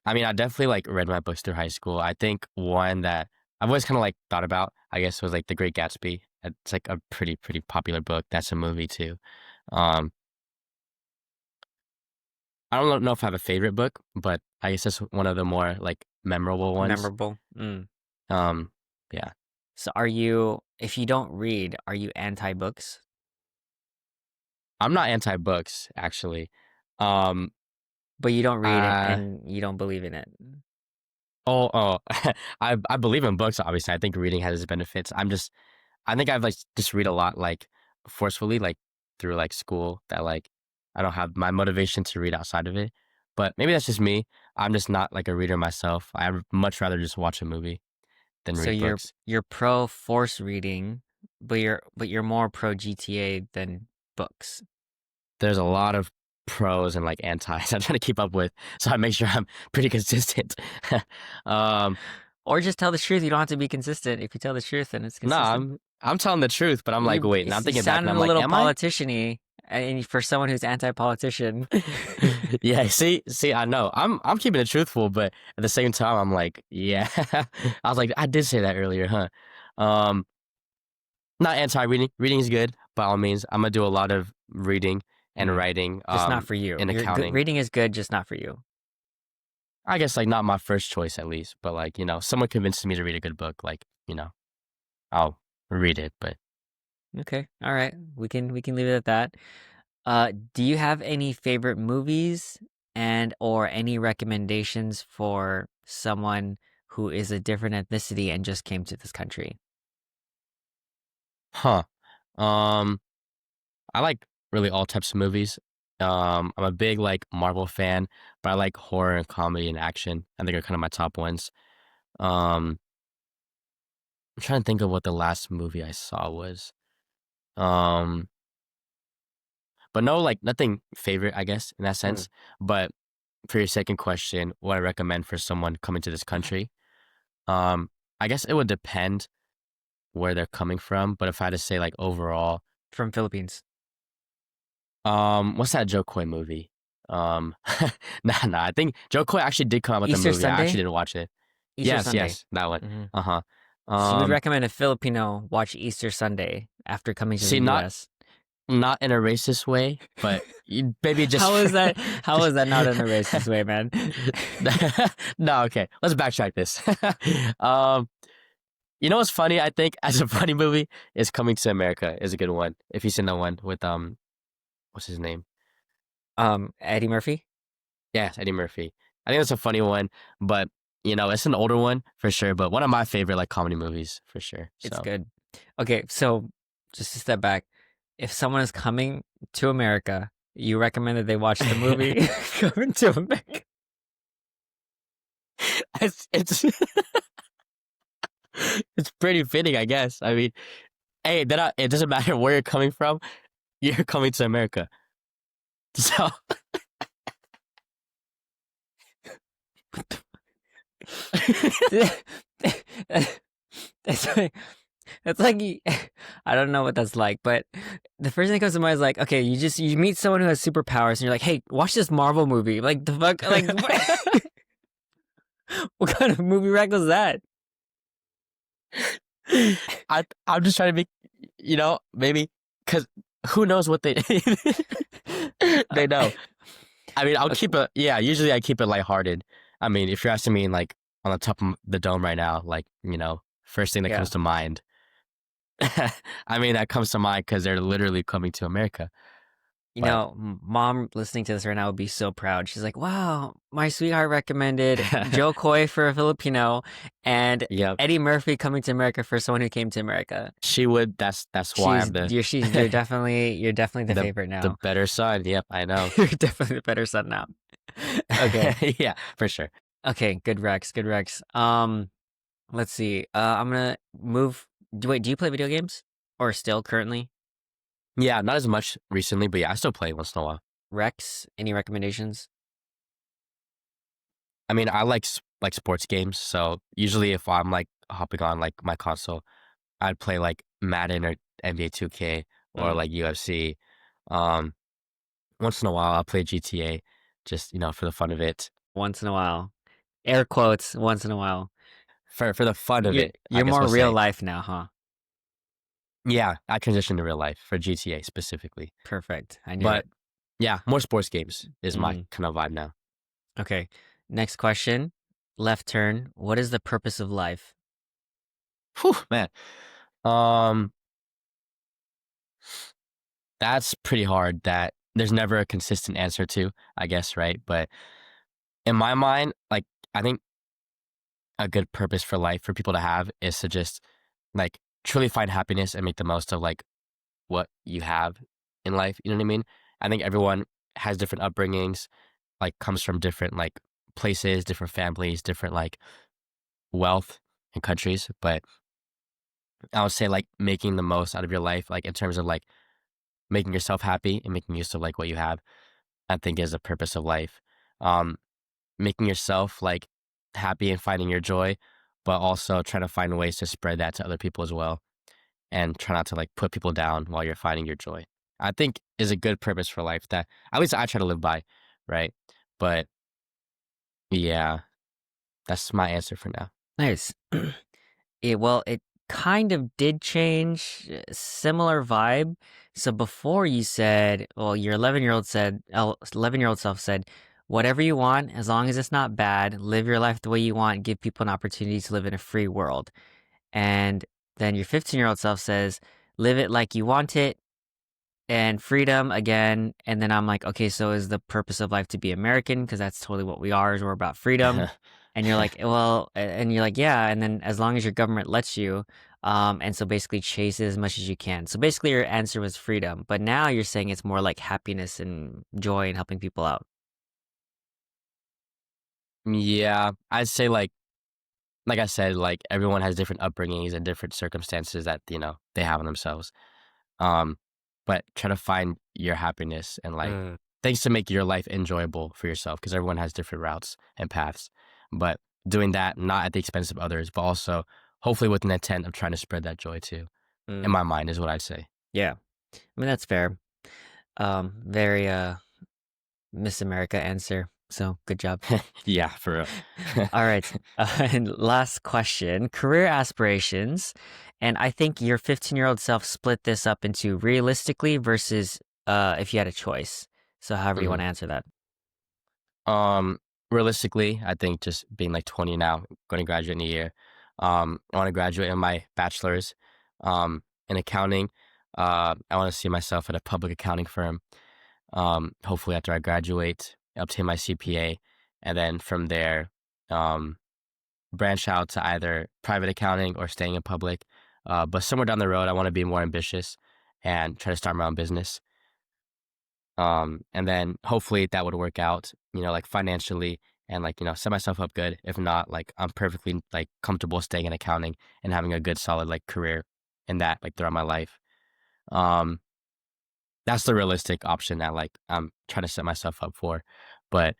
I mean, I definitely like read my books through high school. I think one that I've always kind of like thought about, I guess, was like The Great Gatsby. It's like a pretty popular book. That's a movie too. Um, I don't know if I have a favorite book, but I guess that's one of the more like memorable ones. Memorable. Mm. Um, yeah. So if you don't read, are you anti-books? I'm not anti-books, actually. Um, But you don't read it uh, and you don't believe in it. oh, I believe in books, obviously. I think reading has its benefits. I think I've like just read a lot like forcefully, like through like school that like I don't have my motivation to read outside of it. But maybe that's just me. I'm just not like a reader myself. I'd much rather just watch a movie than So read you're books. you're pro force reading, but you're more pro GTA than books. There's a lot of pros and like antis I'm trying to keep up with, so I make sure I'm pretty consistent. um, Or just tell the truth. You don't have to be consistent. If you tell the truth, then it's no, consistent. I'm telling the truth, but I'm like, wait, and I'm You thinking back and sounded I'm a like, little am I? politician-y, and for someone who's anti-politician. Yeah, see, I know. I'm keeping it truthful, but at the same time, I'm like, yeah. I was like, I did say that earlier, huh? Um, Not anti-reading. Reading is good, by all means. I'm gonna do a lot of reading and Mm, writing, just not for you. in You're good. accounting. Reading is good, just not for you. I guess like not my first choice at least, but like, someone convinces me to read a good book, like, I'll read it, but Okay. All right. We can leave it at that. Do you have any favorite movies and or any recommendations for someone who is a different ethnicity and just came to this country? huh. Um, I like really all types of movies. I'm a big like Marvel fan, but I like horror and comedy and action. I think are kind of my top ones. Um, I'm trying to think of what the last movie I saw was. Um, but no, like nothing favorite, I guess, in that Hmm. sense. But for your second question, what I recommend for someone coming to this country, um, I guess it would depend where they're coming from. But if I had to say like overall, From Philippines. what's that Joe Coy movie? Nah. I think Joe Coy actually did come out with the Easter movie. I actually Sunday? didn't watch it. Easter Yes, Sunday. yes, that one. Hmm. Uh-huh. So you would Um, recommend a Filipino watch Easter Sunday after coming to the see, not U.S.? not in a racist way, but maybe just How is that? How just is that not in a racist way, man? no, okay. Let's backtrack this. um, you know what's funny? I think as a funny movie is Coming to America is a good one. If you've seen that one with what's his name? Eddie Murphy. Yes, Eddie Murphy. I think that's a funny one, but it's an older one for sure, but one of my favorite like comedy movies for sure. It's So good. Okay, so just to step back, if someone is coming to America, you recommend that they watch the movie Coming to America. it's it's pretty fitting, I guess. I mean, hey, it doesn't matter where you're coming from. You're coming to America. So That's like, that's like I don't know what that's like, but the first thing that comes to mind is like, okay, you meet someone who has superpowers, and you're like, hey, watch this Marvel movie. Like the fuck, like what kind of movie rack was that? I'm just trying to make maybe because who knows what they they know. I mean, I'll Okay, keep it. Yeah, usually I keep it lighthearted. I mean, if you're asking me like on the top of the dome right now, like first thing that yeah. comes to mind. I mean, that comes to mind because they're literally coming to America. But Mom listening to this right now would be so proud. She's like, wow, my sweetheart recommended Joe Coy for a Filipino and yep, Eddie Murphy coming to America for someone who came to America. she would. That's why I'm the You're definitely the the favorite the now. better son. Yep, I know. You're definitely the better son now. Okay. Yeah, for sure. Okay, good Rex, good Rex. Let's see. I'm gonna move. Wait, do you play video games? Or still currently? Yeah, not as much recently, but yeah, I still play once in a while. Rex, any recommendations? I mean, I like sports games, so usually if I'm like hopping on like my console, I'd play like Madden or NBA 2K or Mm, like UFC. Um, Once in a while, I'll play GTA, just for the fun of it. once in a while. Air quotes, once in a while. For the fun of You're it, I you're guess more we'll real say. life now, huh? Yeah, I transitioned to real life for GTA specifically, Perfect. I knew but it. yeah, more sports games is my Mm, kind of vibe now. okay. Next question. Left turn. What is the purpose of life? Whew, man. Um, that's pretty hard. That there's never a consistent answer to, I guess, right? But in my mind, like I think a good purpose for life for people to have is to just like truly find happiness and make the most of like what you have in life. You know what I mean? I think everyone has different upbringings, like comes from different like places, different families, different like wealth and countries. But I would say like making the most out of your life, like in terms of like making yourself happy and making use of like what you have, I think is the purpose of life. Um, Making yourself like happy and finding your joy, but also trying to find ways to spread that to other people as well and try not to like put people down while you're finding your joy. I think is a good purpose for life that at least I try to live by, right? But yeah, that's my answer for now. Nice. It kind of did change, similar vibe. So before you said, well, your 11-year-old self said, whatever you want, as long as it's not bad, live your life the way you want, give people an opportunity to live in a free world. And then your 15-year-old self says, live it like you want it, and freedom again. And then I'm like, okay, so is the purpose of life to be American? Because that's totally what we are, is we're about freedom. And you're like, well, and you're like, yeah. And then as long as your government lets you, and so basically chase it as much as you can. So basically your answer was freedom. But now you're saying it's more like happiness and joy and helping people out. Yeah, I'd say like I said, like everyone has different upbringings and different circumstances that they have on themselves. Um, but try to find your happiness and like Mm, things to make your life enjoyable for yourself because everyone has different routes and paths. But doing that not at the expense of others, but also hopefully with an intent of trying to spread that joy too. In mm, my mind is what I'd say. yeah. I mean, that's fair. Very, Miss America answer. So good job. Yeah, for real. All right. And last question, career aspirations. And I think your 15-year-old self split this up into realistically versus if you had a choice. So however you want Mhm. to answer that. Um, Realistically, I think just being like 20 now, going to graduate in a year. I want to graduate in my bachelor's in accounting. I want to see myself at a public accounting firm. Hopefully after I graduate, obtain my CPA, and then from there, um, branch out to either private accounting or staying in public. But somewhere down the road, I want to be more ambitious and try to start my own business. And then hopefully that would work out, like financially and like, set myself up good. If not, like I'm perfectly like comfortable staying in accounting and having a good solid like career in that like throughout my life. Um, that's the realistic option that like I'm trying to set myself up for. But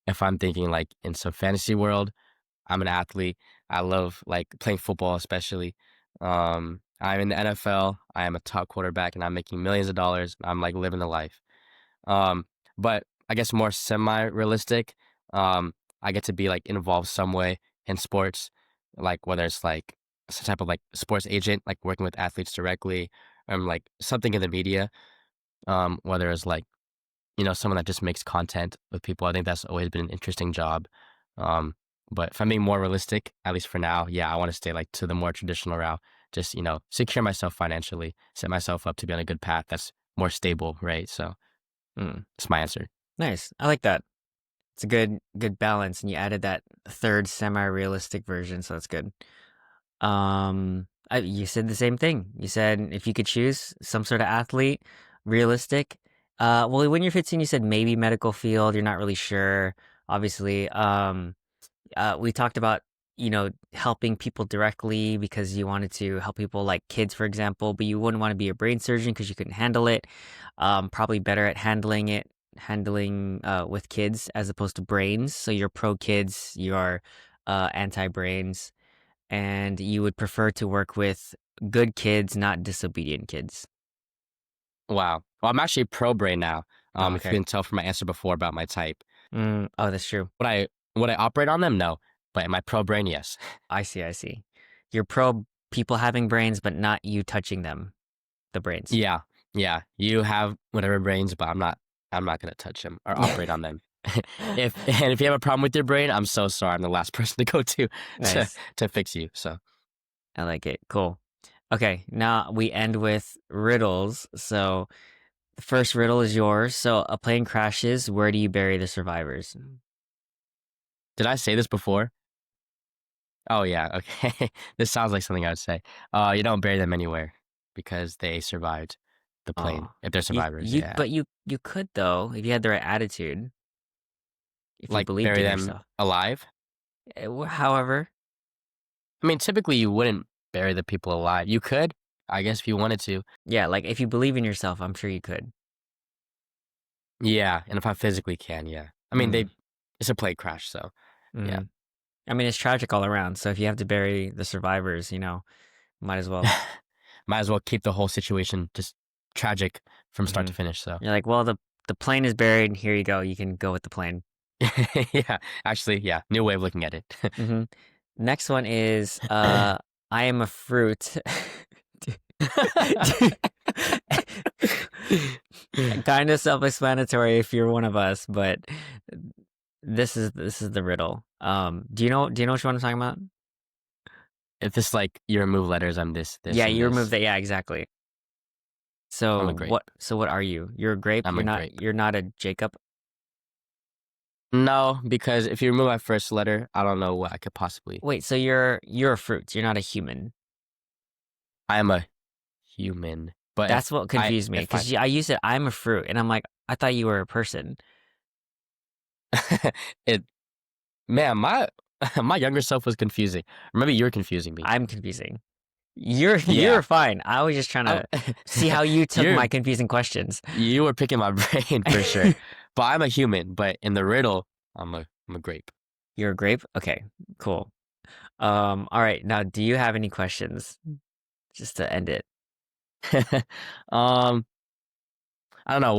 if I'm thinking like in some fantasy world, I'm an athlete. I love like playing football, especially. I'm in the NFL. I am a top quarterback and I'm making millions of dollars. I'm like living the life. Um, but I guess more semi-realistic. Um, I get to be like involved some way in sports, like whether it's like some type of like sports agent, like working with athletes directly, like something in the media. Whether it's like someone that just makes content with people. I think that's always been an interesting job. Um, but if I'm being more realistic, at least for now, yeah, I want to stay like to the more traditional route. Just secure myself financially, set myself up to be on a good path that's more stable, right? So Mm, that's my answer. nice. I like that. It's a good balance, and you added that third semi-realistic version, so that's good. You said the same thing. You said if you could choose some sort of athlete, realistic. Well, when you're 15, you said maybe medical field. You're not really sure, obviously. We talked about helping people directly because you wanted to help people like kids, for example, but you wouldn't want to be a brain surgeon because you couldn't handle it. Probably better at handling with kids as opposed to brains. So you're pro kids, you're anti brains, and you would prefer to work with good kids, not disobedient kids. Wow. Well, I'm actually pro brain now. Oh, If you okay. can tell from my answer before about my type, Oh, that's true. would I operate on them? No, but am I pro brain? Yes. I see. I see. You're pro people having brains, but not you touching them, the brains. Yeah, yeah. You have whatever brains, but I'm not gonna touch them or operate on them. If you have a problem with your brain, I'm so sorry. I'm the last person to go to to Nice. to fix you. So I like it. Cool. Okay, now we end with riddles. So the first riddle is yours. So a plane crashes. Where do you bury the survivors? did I say this before? Oh yeah. Okay. This sounds like something I would say. You don't bury them anywhere because they survived the plane. Oh, If they're survivors, yeah. but you could though if you had the right attitude, if you Like believed bury in them yourself. alive. However, I mean, typically you wouldn't bury the people alive. You could, I guess, if you wanted to. yeah, like if you believe in yourself, I'm sure you could. Yeah, and if I physically can, yeah. I mean, Mm, it's a plane crash, so yeah. mm. I mean, it's tragic all around. So if you have to bury the survivors, might as well. Might as well keep the whole situation just tragic from start Hmm. to finish. So You're like, well, the plane is buried. Here you go. You can go with the plane. yeah, actually, yeah, new way of looking at it. Hmm. Next one is I am a fruit. Kind of self-explanatory if you're one of us, but this is the riddle. Do you know which one I'm talking about? If this like you remove letters, I'm this, Yeah, and you remove this. that. Yeah, exactly. I'm a So grape. what are you? You're a grape? I'm You're a not grape. you're not a Jacob? No, because if you remove my first letter, I don't know what I could possibly. Wait, so you're a fruit. You're not a human. I am a human, but That's what confused me if I because I you said I'm a fruit, and I'm like, I thought you were a person. it man, my my younger self was confusing. Or maybe you're confusing me. I'm confusing. You're Yeah, fine. I was just trying I'm, to see how you took you're my confusing questions. you were picking my brain for sure. But I'm a human. But in the riddle, I'm a grape. You're a grape? Okay, cool. All right. Now, do you have any questions just to end it? um, I don't know.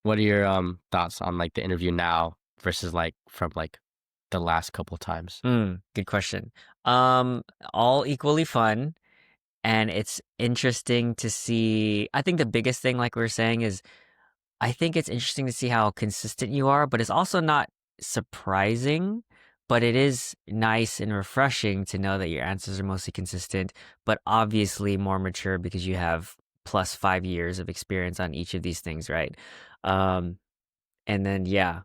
what are your thoughts on like the interview now versus like from like the last couple times? Good question. Um, all equally fun, and it's interesting to see. I think the biggest thing, like we were saying, is I think it's interesting to see how consistent you are, but it's also not surprising. But it is nice and refreshing to know that your answers are mostly consistent, but obviously more mature because you have plus 5 years of experience on each of these things, right? Um, and then yeah,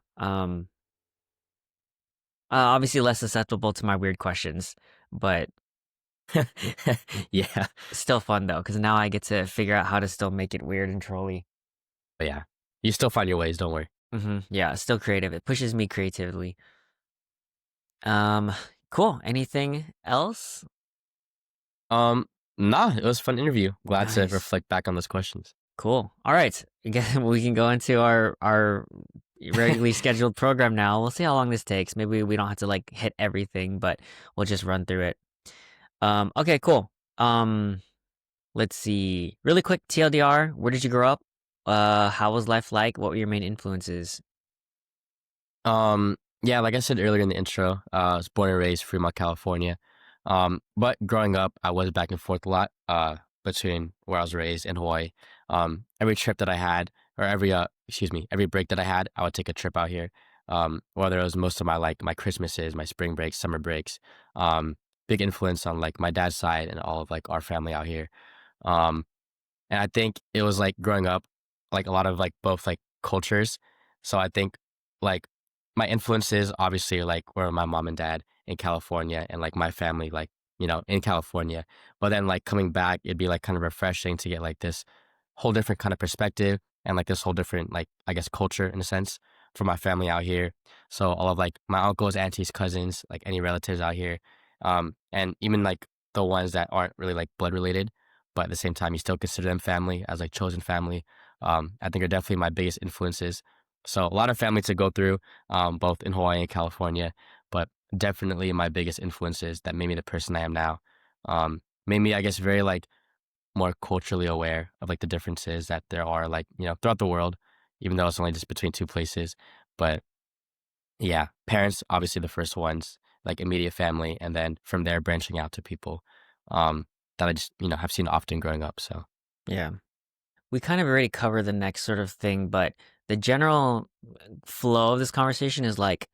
obviously less susceptible to my weird questions, but Yeah. still fun though, because now I get to figure out how to still make it weird and trolly. But yeah. You still find your ways, don't worry. Yeah, still creative. It pushes me creatively. Um, cool. Anything else? Um, nah, it was a fun interview. Glad to Nice. reflect back on those questions. Cool. All right. Again, we can go into our regularly scheduled program now. We'll see how long this takes. Maybe we don't have to like hit everything, but we'll just run through it. Okay, cool. Um, let's see. Really quick TLDR. Where did you grow up? How was life like? What were your main influences? Yeah, like I said earlier in the intro, I was born and raised Fremont, California. But growing up, I was back and forth a lot, between where I was raised in Hawaii. Every trip that I had, or every break that I had, I would take a trip out here. Whether it was most of my like my Christmases, my spring breaks, summer breaks. Big influence on like my dad's side and all of like our family out here. Um, and I think it was like growing up, like a lot of like both like cultures. So I think like my influences obviously are like were my mom and dad in California and like my family like, in California. But then like coming back, it'd be like kind of refreshing to get like this whole different kind of perspective and like this whole different like I guess culture in a sense for my family out here. So all of like my uncles, aunties, cousins, like any relatives out here. And even like the ones that aren't really like blood related but at the same time, you still consider them family as like chosen family. I think are definitely my biggest influences. So a lot of family to go through, both in Hawaii and California, but definitely my biggest influences that made me the person I am now. Made me, I guess, very like more culturally aware of like the differences that there are like, throughout the world, even though it's only just between two places. But yeah, parents, obviously the first ones, like immediate family, and then from there branching out to people, that I just, have seen often growing up. So, Yeah. We kind of already covered the next sort of thing, but the general flow of this conversation is like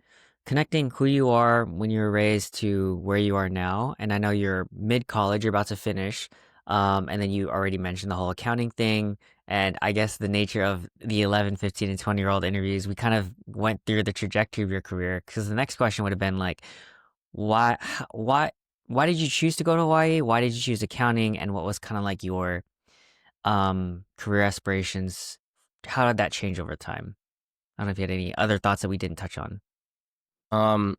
connecting who you are when you were raised to where you are now. And I know you're mid college, you're about to finish. And then you already mentioned the whole accounting thing. And I guess the nature of the 11, 15, and 20-year-old interviews, we kind of went through the trajectory of your career. Because the next question would have been like, why, why, why did you choose to go to Hawaii? Why did you choose accounting? And what was kind of like your career aspirations, how did that change over time? I don't know if you had any other thoughts that we didn't touch on. um,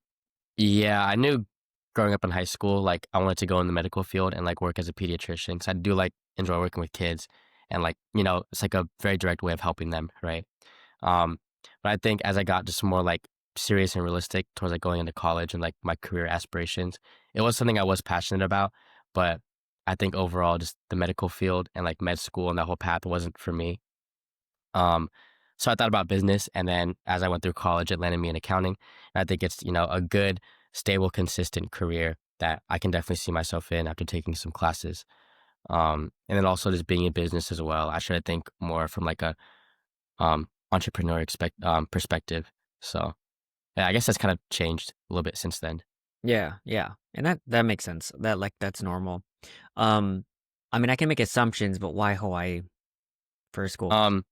yeah, I knew growing up in high school, like I wanted to go in the medical field and like work as a pediatrician because I do like enjoy working with kids and like, it's like a very direct way of helping them, right? Um, but I think as I got just more like serious and realistic towards like going into college and like my career aspirations, it was something I was passionate about. But I think overall, just the medical field and like med school and that whole path wasn't for me. Um, so I thought about business, and then as I went through college, it landed me in accounting. And I think it's a good, stable, consistent career that I can definitely see myself in after taking some classes. And then also just being in business as well. I should think more from like a entrepreneur perspective. So yeah, I guess that's kind of changed a little bit since then. Yeah, yeah. And that makes sense. That's normal. Um I mean I can make assumptions, but why Hawaii for school? Um,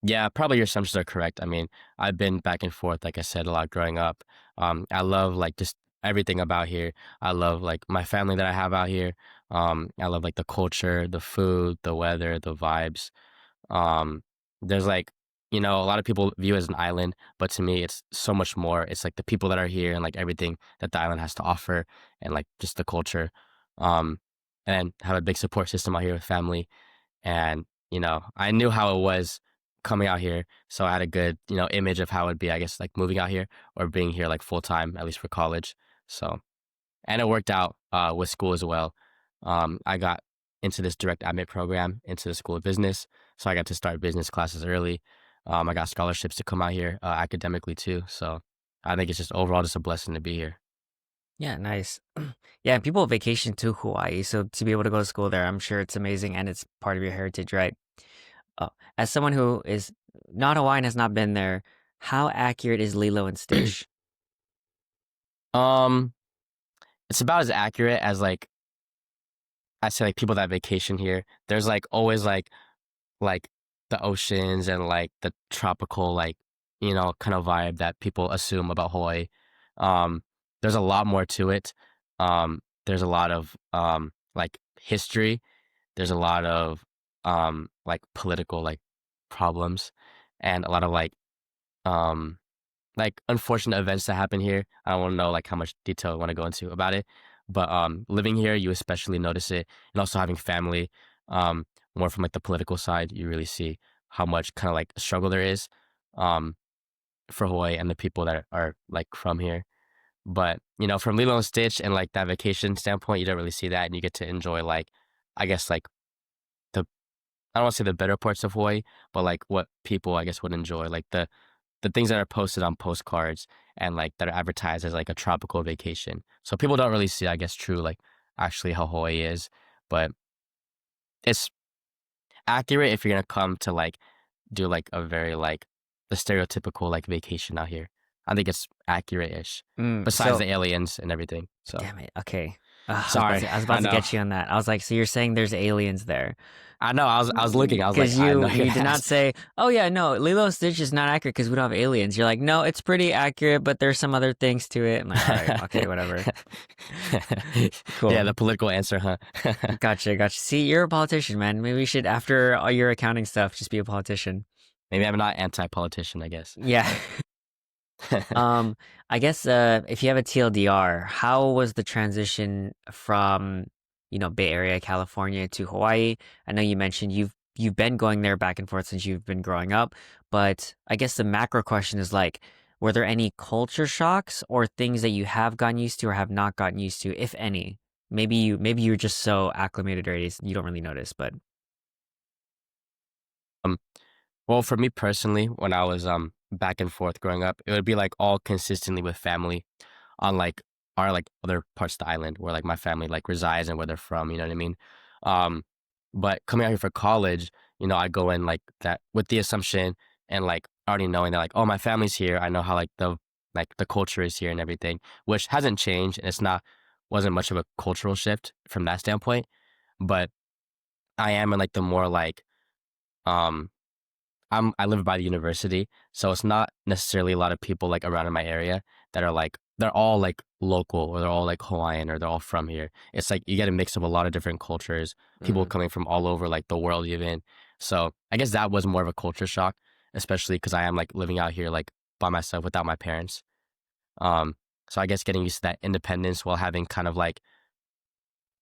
yeah, probably your assumptions are correct. I mean, I've been back and forth, like I said, a lot growing up. I love like just everything about here. I love like my family that I have out here. I love like the culture, the food, the weather, the vibes. Um, there's like, a lot of people view it as an island, but to me, it's so much more. It's like the people that are here and like everything that the island has to offer and like just the culture. Um, and have a big support system out here with family. And, I knew how it was coming out here. So I had a good, image of how it'd be, I guess, like moving out here or being here like full time, at least for college. So, and it worked out with school as well. I got into this direct admit program into the School of Business, so I got to start business classes early. I got scholarships to come out here academically too. So I think it's just overall just a blessing to be here. Yeah, nice. Yeah, and people vacation to Hawaii, so to be able to go to school there, I'm sure it's amazing and it's part of your heritage, right? Oh, as someone who is not Hawaiian, has not been there, how accurate is Lilo and Stitch? Um, it's about as accurate as like I say like people that vacation here. There's like always like the oceans and like the tropical like kind of vibe that people assume about Hawaii. Um, there's a lot more to it. There's a lot of like history. There's a lot of like political like problems and a lot of um like unfortunate events that happen here. I don't want to know like how much detail I want to go into about it, but living here, you especially notice it, and also having family, um, more from like the political side, you really see how much kind of like struggle there is, um, for Hawaii and the people that are like from here. But from Lilo and Stitch and like that vacation standpoint, you don't really see that, and you get to enjoy like, I guess like the I don't want to say the better parts of Hawaii, but like what people I guess would enjoy, like the things that are posted on postcards and like that are advertised as like a tropical vacation. So people don't really see, I guess, true like actually how Hawaii is, but it's accurate if you're gonna come to like do like a very like the stereotypical like vacation out here. I think it's accurate-ish, besides So the aliens and everything. So damn it. Okay. sorry, I was I about to know, get you on that. I was like, so you're saying there's aliens there? I know. I was looking. I was like, Because I know you're you gonna did not ask. say, oh yeah, no, Lilo and Stitch is not accurate because we don't have aliens. You're like, no, it's pretty accurate, but there's some other things to it. I'm like, all right, okay, whatever. Yeah, Cool. the political answer, huh? Gotcha, gotcha. See, you're a politician, man. Maybe we should, after all your accounting stuff, just be a politician. Maybe I'm not anti-politician, I guess. Yeah. Um, I guess if you have a TLDR, how was the transition from, Bay Area, California to Hawaii? I know you mentioned you've been going there back and forth since you've been growing up, but I guess the macro question is like, were there any culture shocks or things that you have gotten used to or have not gotten used to, if any? Maybe you're just so acclimated already, you don't really notice, but Um, well, for me personally, when I was back and forth growing up, it would be like all consistently with family on like our like other parts of the island where like my family like resides and where they're from, you know what I mean? Um, but coming out here for college, I go in like that with the assumption and like already knowing that like, oh, my family's here. I know how like the culture is here and everything, which hasn't changed and it's not wasn't much of a cultural shift from that standpoint. But I am in like the more like um I live by the university, so it's not necessarily a lot of people like around in my area that are like they're all like local or they're all like Hawaiian or they're all from here. It's like you get a mix of a lot of different cultures, people mm, coming from all over like the world even. So I guess that was more of a culture shock, especially because I am like living out here like by myself without my parents. Um, so I guess getting used to that independence while having kind of like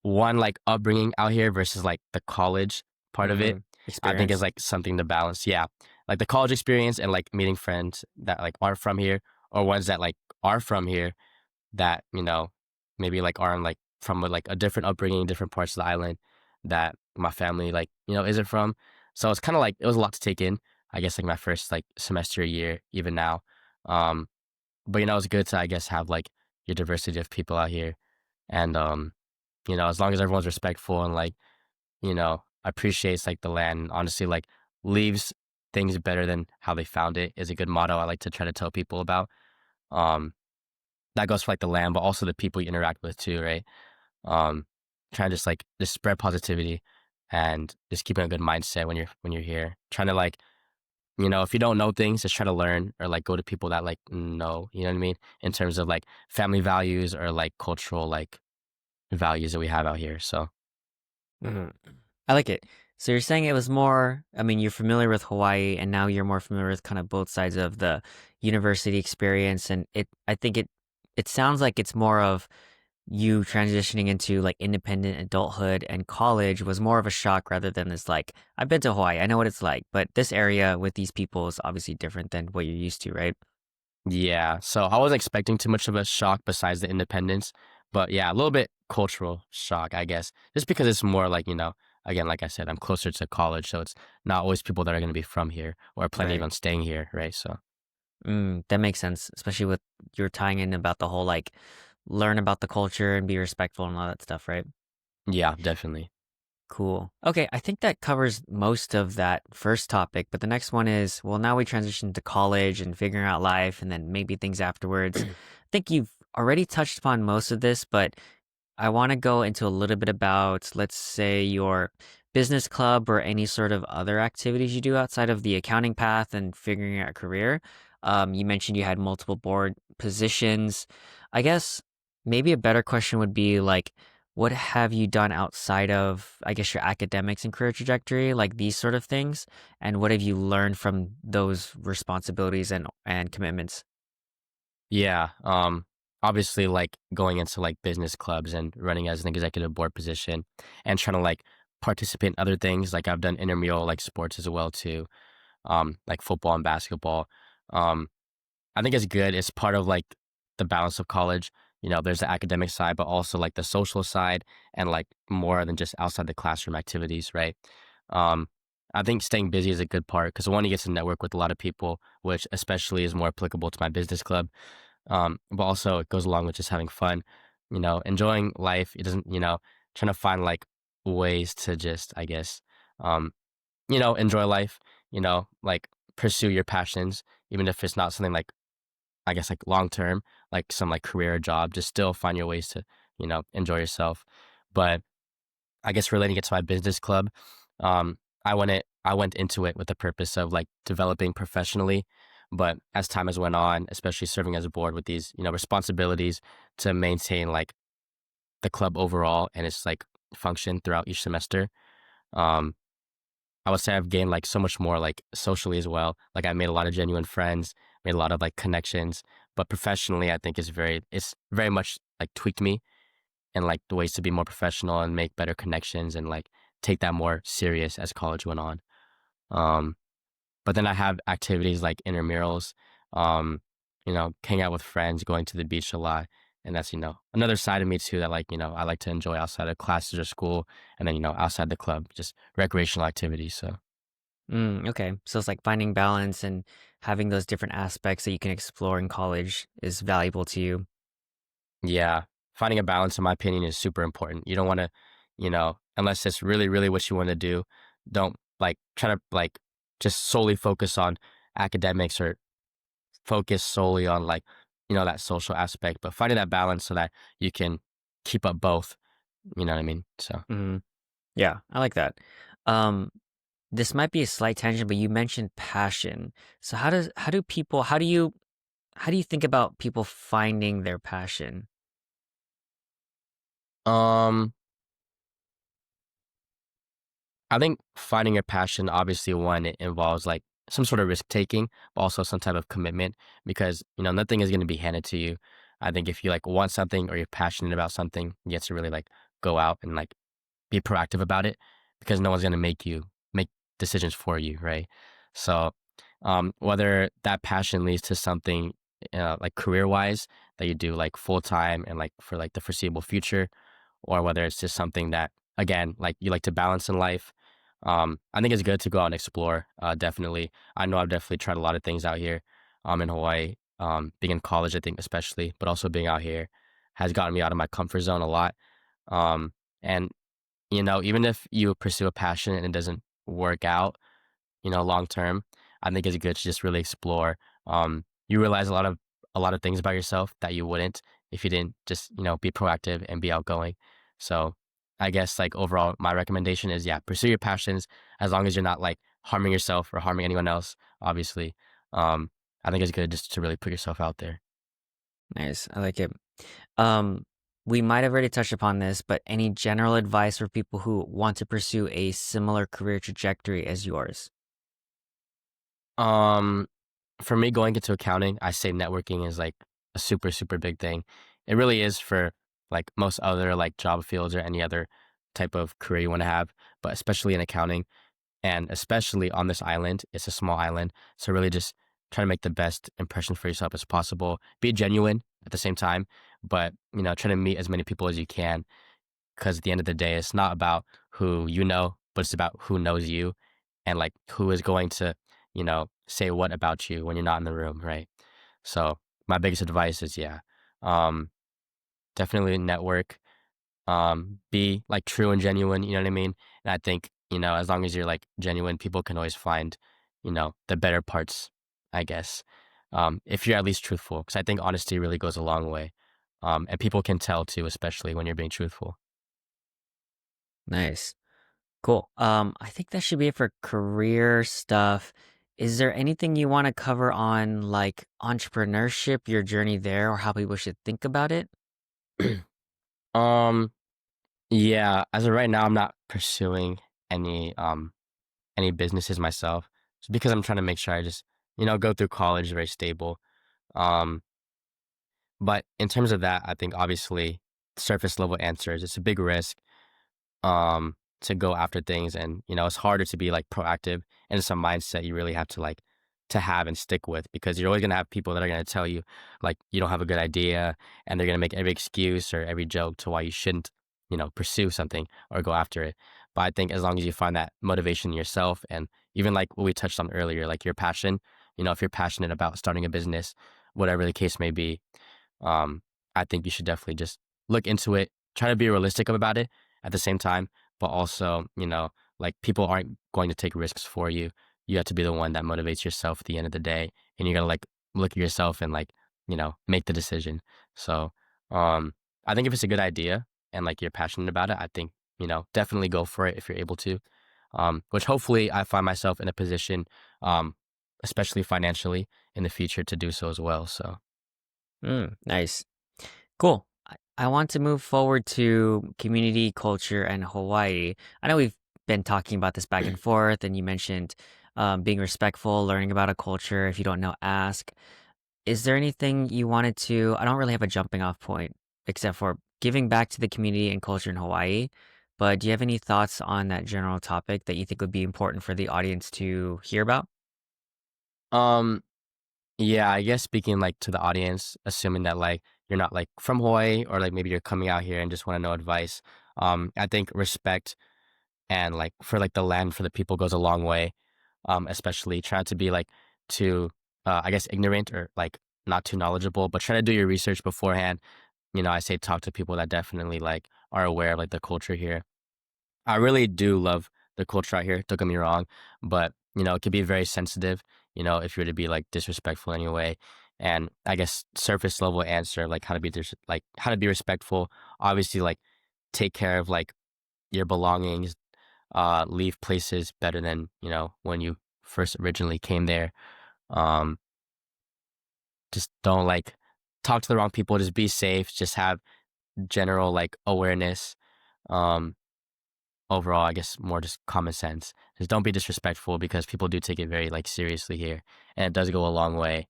one like upbringing out here versus like the college part of it, I think is experience. like something to balance. Yeah. Like the college experience and like meeting friends that like aren't from here or ones that like are from here that, maybe like are like from like a different upbringing, different parts of the island that my family like, isn't from. So it's kind of like it was a lot to take in. I guess like my first like semester year, even now. Um, but it's good to I guess have like your diversity of people out here. And as long as everyone's respectful and like, appreciates like the land, honestly, like leaves things better than how they found it is a good motto I like to try to tell people about. Um, that goes for like the land, but also the people you interact with too, right? Um, trying to just spread positivity and just keeping a good mindset when you're here. Trying to like, if you don't know things, just try to learn or like go to people that like know, you know what I mean? In terms of like family values or like cultural like values that we have out here. So Mhm. I like it. So you're saying it was more, I mean, you're familiar with Hawaii and now you're more familiar with kind of both sides of the university experience and I think it sounds like it's more of you transitioning into like independent adulthood and college was more of a shock rather than this like I've been to Hawaii, I know what it's like, but this area with these people is obviously different than what you're used to, right? yeah, so I wasn't expecting too much of a shock besides the independence, but yeah, a little bit cultural shock, I guess, just because it's more like, again, like I said, I'm closer to college, so it's not always people that are going to be from here or planning Right. on staying here, right? So That makes sense, especially with you're tying in about the whole like learn about the culture and be respectful and all that stuff, right? yeah, definitely. Cool. Okay, I think that covers most of that first topic, but the next one is, well, now we transition to college and figuring out life and then maybe things afterwards. I think you've already touched upon most of this, but I want to go into a little bit about, let's say, your business club or any sort of other activities you do outside of the accounting path and figuring out a career. You mentioned you had multiple board positions. I guess maybe a better question would be like, what have you done outside of, I guess, your academics and career trajectory, like these sort of things? And what have you learned from those responsibilities and commitments? Yeah. Obviously like going into like business clubs and running as an executive board position and trying to like participate in other things. Like I've done intramural like sports as well too. Like football and basketball. Um, I think it's good. It's part of like the balance of college. You know, there's the academic side, but also like the social side and like more than just outside the classroom activities, right? Um, I think staying busy is a good part because one, you get to network with a lot of people, which especially is more applicable to my business club. But also it goes along with just having fun, you know, enjoying life. It doesn't, you know, trying to find like ways to just, I guess, um, enjoy life, like pursue your passions, even if it's not something like, I guess, like long term, like some like career or job, just still find your ways to, enjoy yourself. But I guess relating it to my business club, I went into it with the purpose of like developing professionally. But as time has went on, especially serving as a board with these, responsibilities to maintain like the club overall and its like function throughout each semester. Um, I would say I've gained like so much more like socially as well. Like I made a lot of genuine friends, made a lot of like connections. But professionally, I think it's very much like tweaked me and like the ways to be more professional and make better connections and like take that more serious as college went on. Um, but then I have activities like intramurals, um, hang out with friends, going to the beach a lot. And that's, another side of me too that like, I like to enjoy outside of classes or school and then, outside the club, just recreational activities. So Okay. So it's like finding balance and having those different aspects that you can explore in college is valuable to you. yeah, finding a balance in my opinion is super important. You don't want to, unless it's really, really what you want to do, don't like try to like just solely focus on academics or focus solely on like, that social aspect, but finding that balance so that you can keep up both. You know what I mean? So, hmm Yeah, I like that. Um, this might be a slight tangent, but you mentioned passion. So how do you think about people finding their passion? um, I think finding your passion, obviously, one, it involves like some sort of risk taking, but also some type of commitment because, nothing is going to be handed to you. I think if you like want something or you're passionate about something, you have to really like go out and like be proactive about it because no one's going to make decisions for you, right? So, whether that passion leads to something like career wise that you do like full time and like for like the foreseeable future, or whether it's just something that again like you like to balance in life. I think it's good to go out and explore. Definitely, I know I've definitely tried a lot of things out here. In Hawaii, being in college, I think especially, but also being out here has gotten me out of my comfort zone a lot. And even if you pursue a passion and it doesn't work out, long term, I think it's good to just really explore. You realize a lot of things about yourself that you wouldn't if you didn't just, be proactive and be outgoing. So I guess like overall my recommendation is yeah, pursue your passions as long as you're not like harming yourself or harming anyone else, obviously. Um, I think it's good just to really put yourself out there. Nice. I like it. Um, we might have already touched upon this, but any general advice for people who want to pursue a similar career trajectory as yours? Um, for me going into accounting, I say networking is like a super, super big thing. It really is for like most other like job fields or any other type of career you want to have, but especially in accounting and especially on this island, it's a small island. So really just try to make the best impression for yourself as possible. Be genuine at the same time, but try to meet as many people as you can because at the end of the day, it's not about who you know, but it's about who knows you and like who is going to, say what about you when you're not in the room, right? So my biggest advice is yeah, um, definitely network, be like true and genuine, you know what I mean? And I think, as long as you're like genuine, people can always find, the better parts, I guess. If you're at least truthful, because I think honesty really goes a long way. And people can tell too, especially when you're being truthful. Nice. Cool. I think that should be it for career stuff. Is there anything you want to cover on like entrepreneurship, your journey there, or how people should think about it? um, yeah, as of right now, I'm not pursuing any any businesses myself, just because I'm trying to make sure I just, go through college very stable. Um, but in terms of that, I think obviously surface level answers, it's a big risk to go after things, and it's harder to be like proactive, and it's a mindset you really have to like to have and stick with, because you're always going to have people that are going to tell you like you don't have a good idea, and they're going to make every excuse or every joke to why you shouldn't pursue something or go after it. But I think as long as you find that motivation in yourself, and even like what we touched on earlier, like your passion, if you're passionate about starting a business, whatever the case may be, um, I think you should definitely just look into it, try to be realistic about it at the same time, but also, like people aren't going to take risks for you. You have to be the one that motivates yourself at the end of the day, and you got to like look at yourself and like, make the decision. So, I think if it's a good idea and like you're passionate about it, I think, definitely go for it if you're able to. Which hopefully I find myself in a position, um, especially financially in the future to do so as well. So, Nice. Cool. I want to move forward to community culture and Hawaii. I know we've been talking about this back and forth, and you mentioned being respectful, learning about a culture. If you don't know, ask. Is there anything you wanted to? I don't really have a jumping off point except for giving back to the community and culture in Hawaii. But do you have any thoughts on that general topic that you think would be important for the audience to hear about? um, yeah, I guess speaking like to the audience, assuming that like you're not like from Hawaii, or like maybe you're coming out here and just want to know advice. I think respect and like for like the land for the people goes a long way. Especially try not to be like too, I guess ignorant or like not too knowledgeable, but try to do your research beforehand. I say talk to people that definitely like are aware of like the culture here. I really do love the culture out here, don't get me wrong, but, it can be very sensitive, if you were to be, like, disrespectful in any way, and I guess surface level answer, like, how to be respectful, obviously, like, take care of, like, your belongings, leave places better than, when you first originally came there, um, just don't, like, talk to the wrong people, just be safe, just have general, like, awareness, um overall, I guess more just common sense. Just don't be disrespectful, because people do take it very like seriously here, and it does go a long way.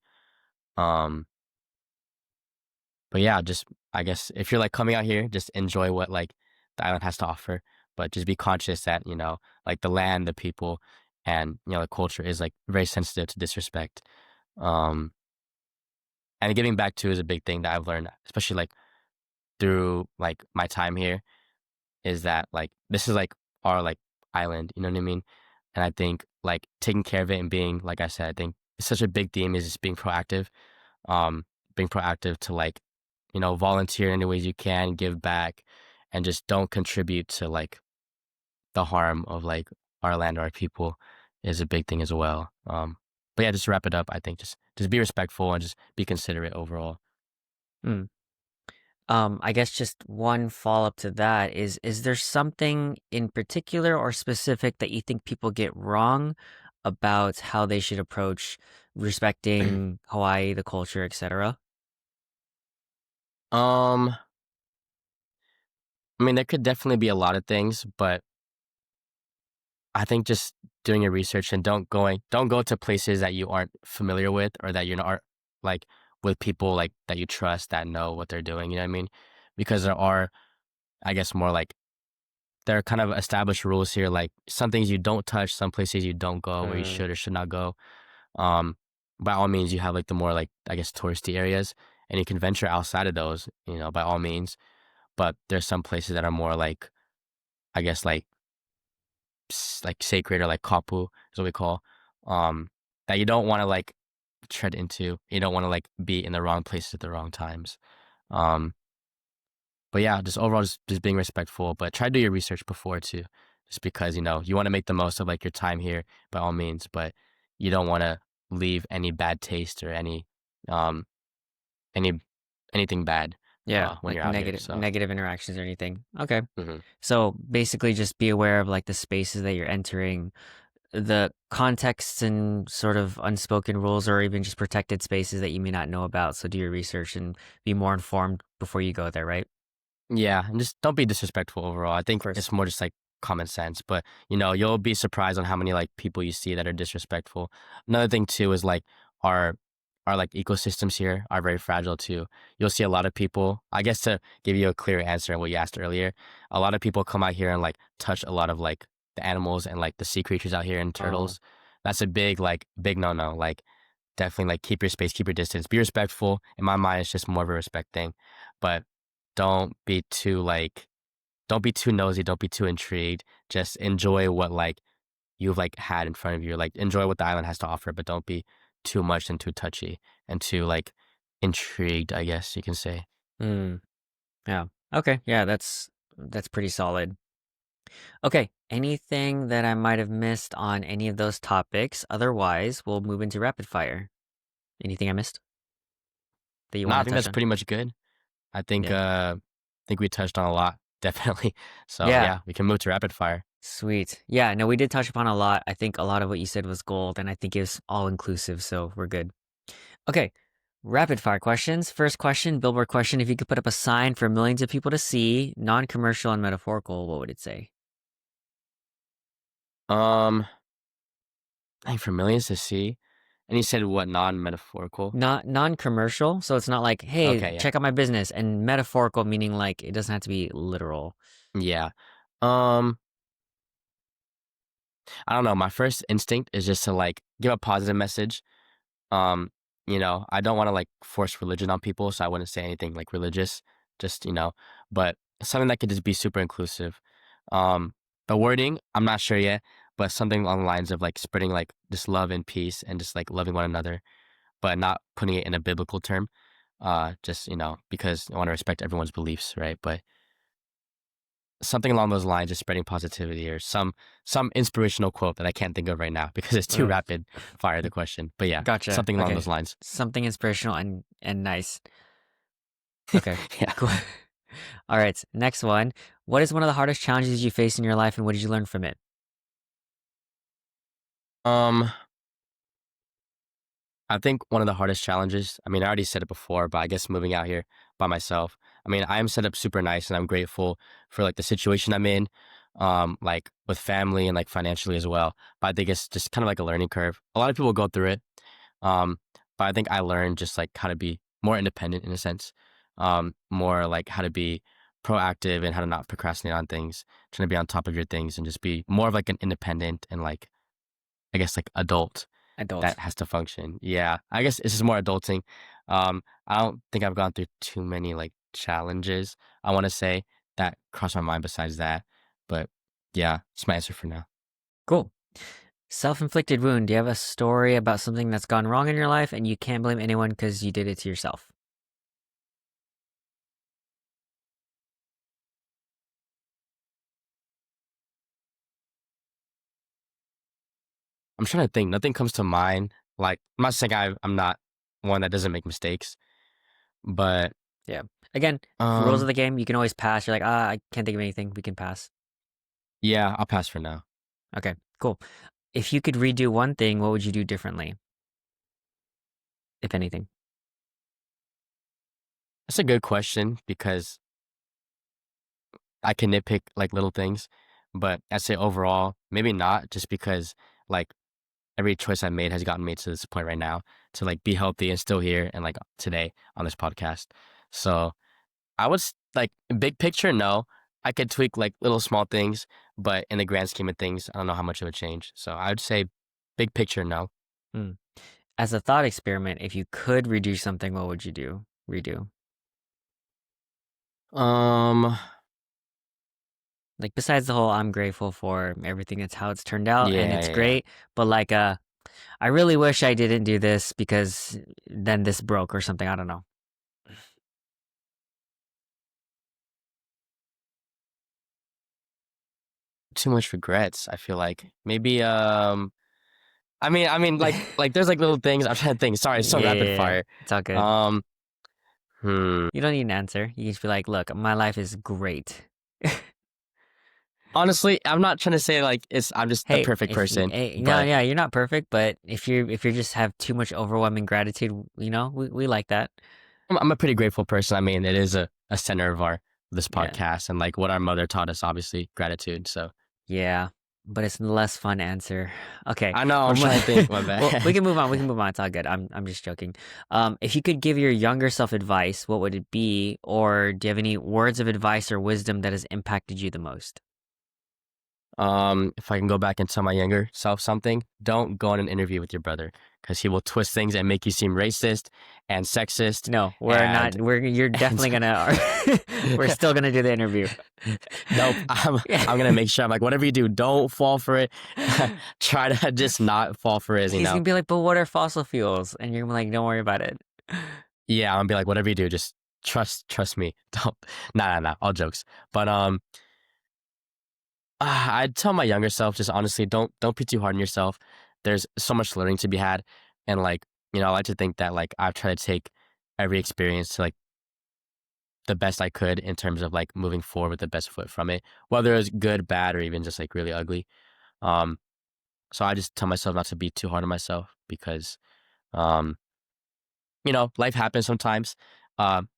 Um, but yeah, just I guess if you're like coming out here, just enjoy what like the island has to offer, but just be conscious that like the land, the people, and the culture is like very sensitive to disrespect. Um, and giving back to is a big thing that I've learned, especially like through like my time here, is that like this is like our like island, you know what I mean? And I think like taking care of it and being like I said, I think it's such a big theme is just um, being proactive to like, volunteer in any ways you can, give back, and just don't contribute to like the harm of like our land or our people is a big thing as well. But yeah, just to wrap it up, I think just be respectful and just be considerate overall. Mm. I guess just one follow-up to that is there something in particular or specific that you think people get wrong about how they should approach respecting Hawaii, the culture, etc.? Um, I mean, there could definitely be a lot of things, but I think just doing your research and don't go to places that you aren't familiar with, or that you're not like with people like that you trust that know what they're doing, you know what I mean? Because there are, I guess, more like there are kind of established rules here, like some things you don't touch, some places you don't go where you Mm, should or should not go. Um, by all means, you have like the more like I guess touristy areas, and you can venture outside of those, by all means. But there's some places that are more like I guess like like sacred or like kapu is what we call, um, that you don't want to like tread into. You don't want to like be in the wrong places at the wrong times. Um, but yeah, just overall, just being respectful. But try to do your research before too, just because you want to make the most of like your time here by all means. But you don't want to leave any bad taste or um any anything bad Yeah, when like you're out here. So negative interactions or anything. Okay. hmm So basically just be aware of like the spaces that you're entering, the contexts and sort of unspoken rules or even just protected spaces that you may not know about. So do your research and be more informed before you go there, right? yeah, and just don't be disrespectful overall. I Of think course. it's more just like common sense. But you'll be surprised on how many like people you see that are disrespectful. Another thing too is like our our like ecosystems here are very fragile too. You'll see a lot of people. I guess to give you a clear answer on what you asked earlier, a lot of people come out here and like touch a lot of like the animals and like the sea creatures out here and Oh. turtles. That's a big no no. Like definitely like keep your space, keep your distance, be respectful. In my mind, it's just more of a respect thing. But don't be too like don't be too nosy, don't be too intrigued. Just enjoy what like you've like had in front of you. Like enjoy what the island has to offer, but don't be too much and too touchy and too like intrigued, I guess you can say. Mm, yeah. Okay. Yeah, that's pretty solid. Okay. Anything that I might have missed on any of those topics? Otherwise, we'll move into rapid fire. Anything I missed that you No, want I to think touch that's on? pretty much good. I think Yeah. think we touched on a lot, definitely. So Yeah. yeah, we can move to rapid fire. Sweet. Yeah, no, we did touch upon a lot. I think a lot of what you said was gold, and I think it was all inclusive, so we're good. Okay, rapid fire questions. First question, billboard question. If you could put up a sign for millions of people to see, non commercial and metaphorical, what would it say? Um I think for millions to see. And you said what non-metaphorical? Not non commercial, so it's not like, hey, Okay, yeah. check out my business, and metaphorical meaning like it doesn't have to be literal. Yeah. Um I don't know. My first instinct is just to like give a positive message. Um, I don't want to like force religion on people, so I wouldn't say anything like religious, just, but something that could just be super inclusive. Um, the wording, I'm not sure yet, but something along the lines of like spreading like just love and peace and just like loving one another, but not putting it in a biblical term. Just, because I want to respect everyone's beliefs, right? But something along those lines, just spreading positivity or some inspirational quote that I can't think of right now because it's too Ugh. rapid fire the question. But yeah, Gotcha. something along Okay. those lines. Something inspirational and nice. Okay. Yeah. Cool. All right. Next one. What is one of the hardest challenges you face in your life and what did you learn from it? Um, I think one of the hardest challenges, I mean, I already said it before, but I guess moving out here by myself. I mean, I am set up super nice and I'm grateful for like the situation I'm in, like with family and like financially as well. But I think it's just kind of like a learning curve. A lot of people go through it. Um, but I think I learned just like how to be more independent in a sense, more like how to be proactive and how to not procrastinate on things, trying to be on top of your things and just be more of like an independent and like, I guess like adult that Adult. has to function. Yeah, I guess this is more adulting. I don't think I've gone through too many like challenges. I want to say that crossed my mind besides that, but yeah, it's my answer for now. Cool. Self-inflicted wound. Do you have a story about something that's gone wrong in your life and you can't blame anyone because you did it to yourself? I'm trying to think. Nothing comes to mind. Like I'm not saying I'm not one that doesn't make mistakes, but Yeah. Again, rules of um, the game, you can always pass. You're like, I can't think of anything. We can pass. yeah, I'll pass for now. Okay, cool. If you could redo one thing, what would you do differently, if anything? That's a good question because I can nitpick like little things, but I'd say overall, maybe not, just because like every choice I made has gotten me to this point right now to like be healthy and still here and like today on this podcast. So I was like big picture, no. I could tweak like little small things, but in the grand scheme of things, I don't know how much it would change. So I would say big picture, no. Hmm. As a thought experiment, if you could redo something, what would you do? Redo. Um, Like besides the whole I'm grateful for everything that's how it's turned out and Yeah, it's yeah, yeah. great, but like I really wish I didn't do this because then this broke or something. I don't know. Too much regrets. I feel like maybe. Like there's like little things. I'm trying to think. Sorry, it's so Yeah, rapid yeah, yeah. fire. It's all good. Um, hmm. You don't need an answer. You can just be like, look, my life is great. Honestly, I'm not trying to say like it's. I'm just the Hey, perfect person, no, but yeah, you're not perfect, but if you just have too much overwhelming gratitude, we like that. I'm a pretty grateful person. I mean, it is a center of our this Yeah. podcast and like what our mother taught us, obviously, gratitude. So Yeah, but it's a less fun answer. Okay, I know well, I'm trying to think. My well, we bad. can move on. We can move on. It's all good. I'm just joking. If you could give your younger self advice, what would it be? Or do you have any words of advice or wisdom that has impacted you the most? If I can go back and tell my younger self something, don't go on an interview with your brother because he will twist things and make you seem racist and sexist No, we're not. and You're definitely and gonna. We're still gonna do the interview. nope. Yeah. I'm gonna make sure I'm like whatever you do, don't fall for it. Try to just not fall for it, you He's know. gonna be like, but what are fossil fuels? And you're gonna be like, don't worry about it. Yeah, I'm gonna be like whatever you do, just trust me. Don't nah. All jokes. But I'd tell my younger self just honestly, don't be too hard on yourself. There's so much learning to be had, and like I like to think that like I've tried to take every experience to like the best I could in terms of like moving forward with the best foot from it, whether it's good, bad, or even just like really ugly. Um, so I just tell myself not to be too hard on myself because um, life happens sometimes. Um,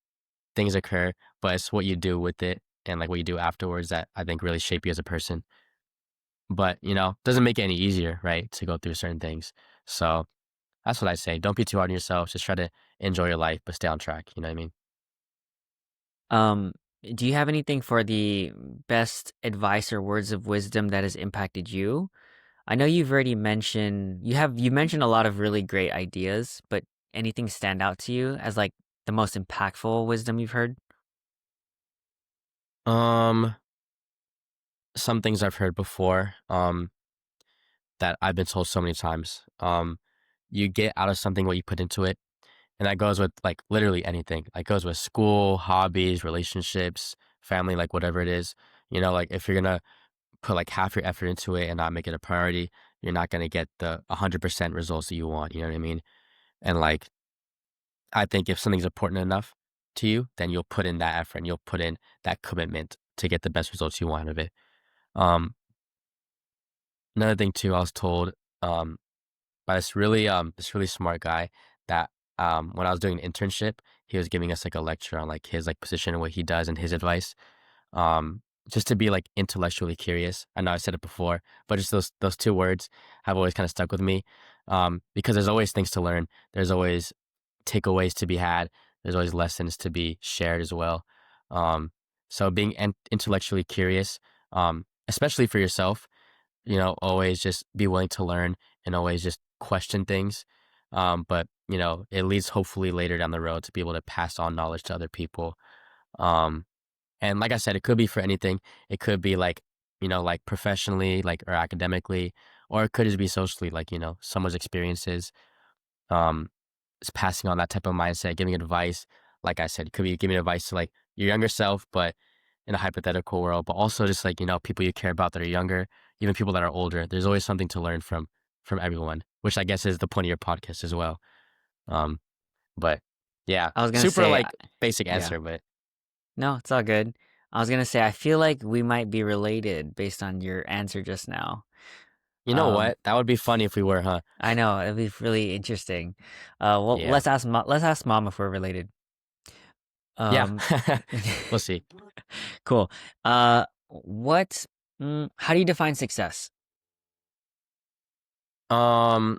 things occur, but it's what you do with it and like what you do afterwards that I think really shape you as a person. But, doesn't make it any easier, right, to go through certain things. So that's what I say. Don't be too hard on yourself. Just try to enjoy your life, but stay on track. You know what I mean? Um, do you have anything for the best advice or words of wisdom that has impacted you? I know you've already mentioned you mentioned a lot of really great ideas, but anything stand out to you as like the most impactful wisdom you've heard? Um, some things I've heard before, that I've been told so many times. You get out of something what you put into it. And that goes with like literally anything. Like goes with school, hobbies, relationships, family, like whatever it is. Like if you're gonna put like half your effort into it and not make it a priority, you're not gonna get the 100% results that you want. You know what I mean? And like I think if something's important enough to you, then you'll put in that effort and you'll put in that commitment to get the best results you want out of it. Um, Another thing too, I was told um, by this really smart guy that when I was doing an internship, he was giving us like a lecture on like his like position and what he does and his advice. Um, just to be like intellectually curious. I know I said it before, but just those two words have always kind of stuck with me. Because there's always things to learn. There's always takeaways to be had. There's always lessons to be shared as well. Um, so being intellectually curious, especially for yourself, always just be willing to learn and always just question things. But it leads hopefully later down the road to be able to pass on knowledge to other people. Um, and like I said, it could be for anything. It could be like, like professionally, like or academically, or it could just be socially, like, someone's experiences. Um, it's passing on that type of mindset, giving advice. Like I said, it could be giving advice to like your younger self, but in a hypothetical world, but also just like, people you care about that are younger, even people that are older. There's always something to learn from everyone, which I guess is the point of your podcast as well. Um, but yeah, I was gonna super say, like basic yeah, answer, but no, it's all good. I was gonna say, I feel like we might be related based on your answer just now. you know Um, what? That would be funny if we were, huh? I know it'd be really interesting. Well, Yeah. let's ask mom if we're related. Yeah. Um, We'll see. cool. What? How do you define success? Um,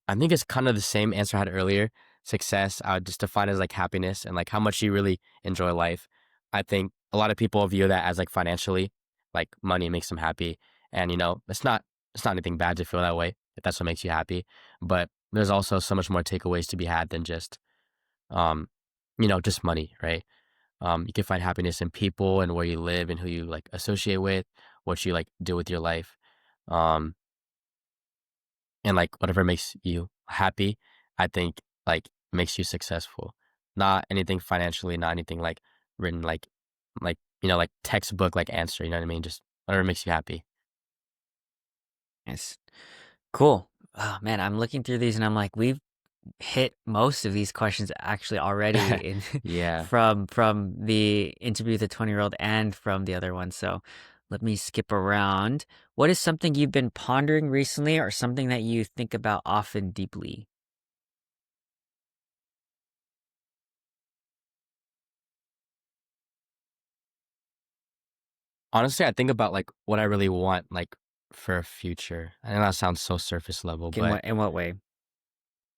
I think it's kind of the same answer I had earlier. Success, I would just define as like happiness and like how much you really enjoy life. I think a lot of people view that as like financially, like money makes them happy. And it's not anything bad to feel that way if that's what makes you happy. But there's also so much more takeaways to be had than just um, just money, right? You can find happiness in people and where you live and who you like associate with, what you like do with your life. Um, and like whatever makes you happy, I think like makes you successful. Not anything financially, not anything like written like like textbook like answer, you know what I mean? Just whatever makes you happy. Nice. Cool. Oh, man, I'm looking through these and I'm like, we've hit most of these questions actually already in Yeah. from the interview with the 20-year-old and from the other one. So let me skip around. What is something you've been pondering recently or something that you think about often deeply? Honestly, I think about like what I really want like for a future. I know that sounds so surface level, In but what way?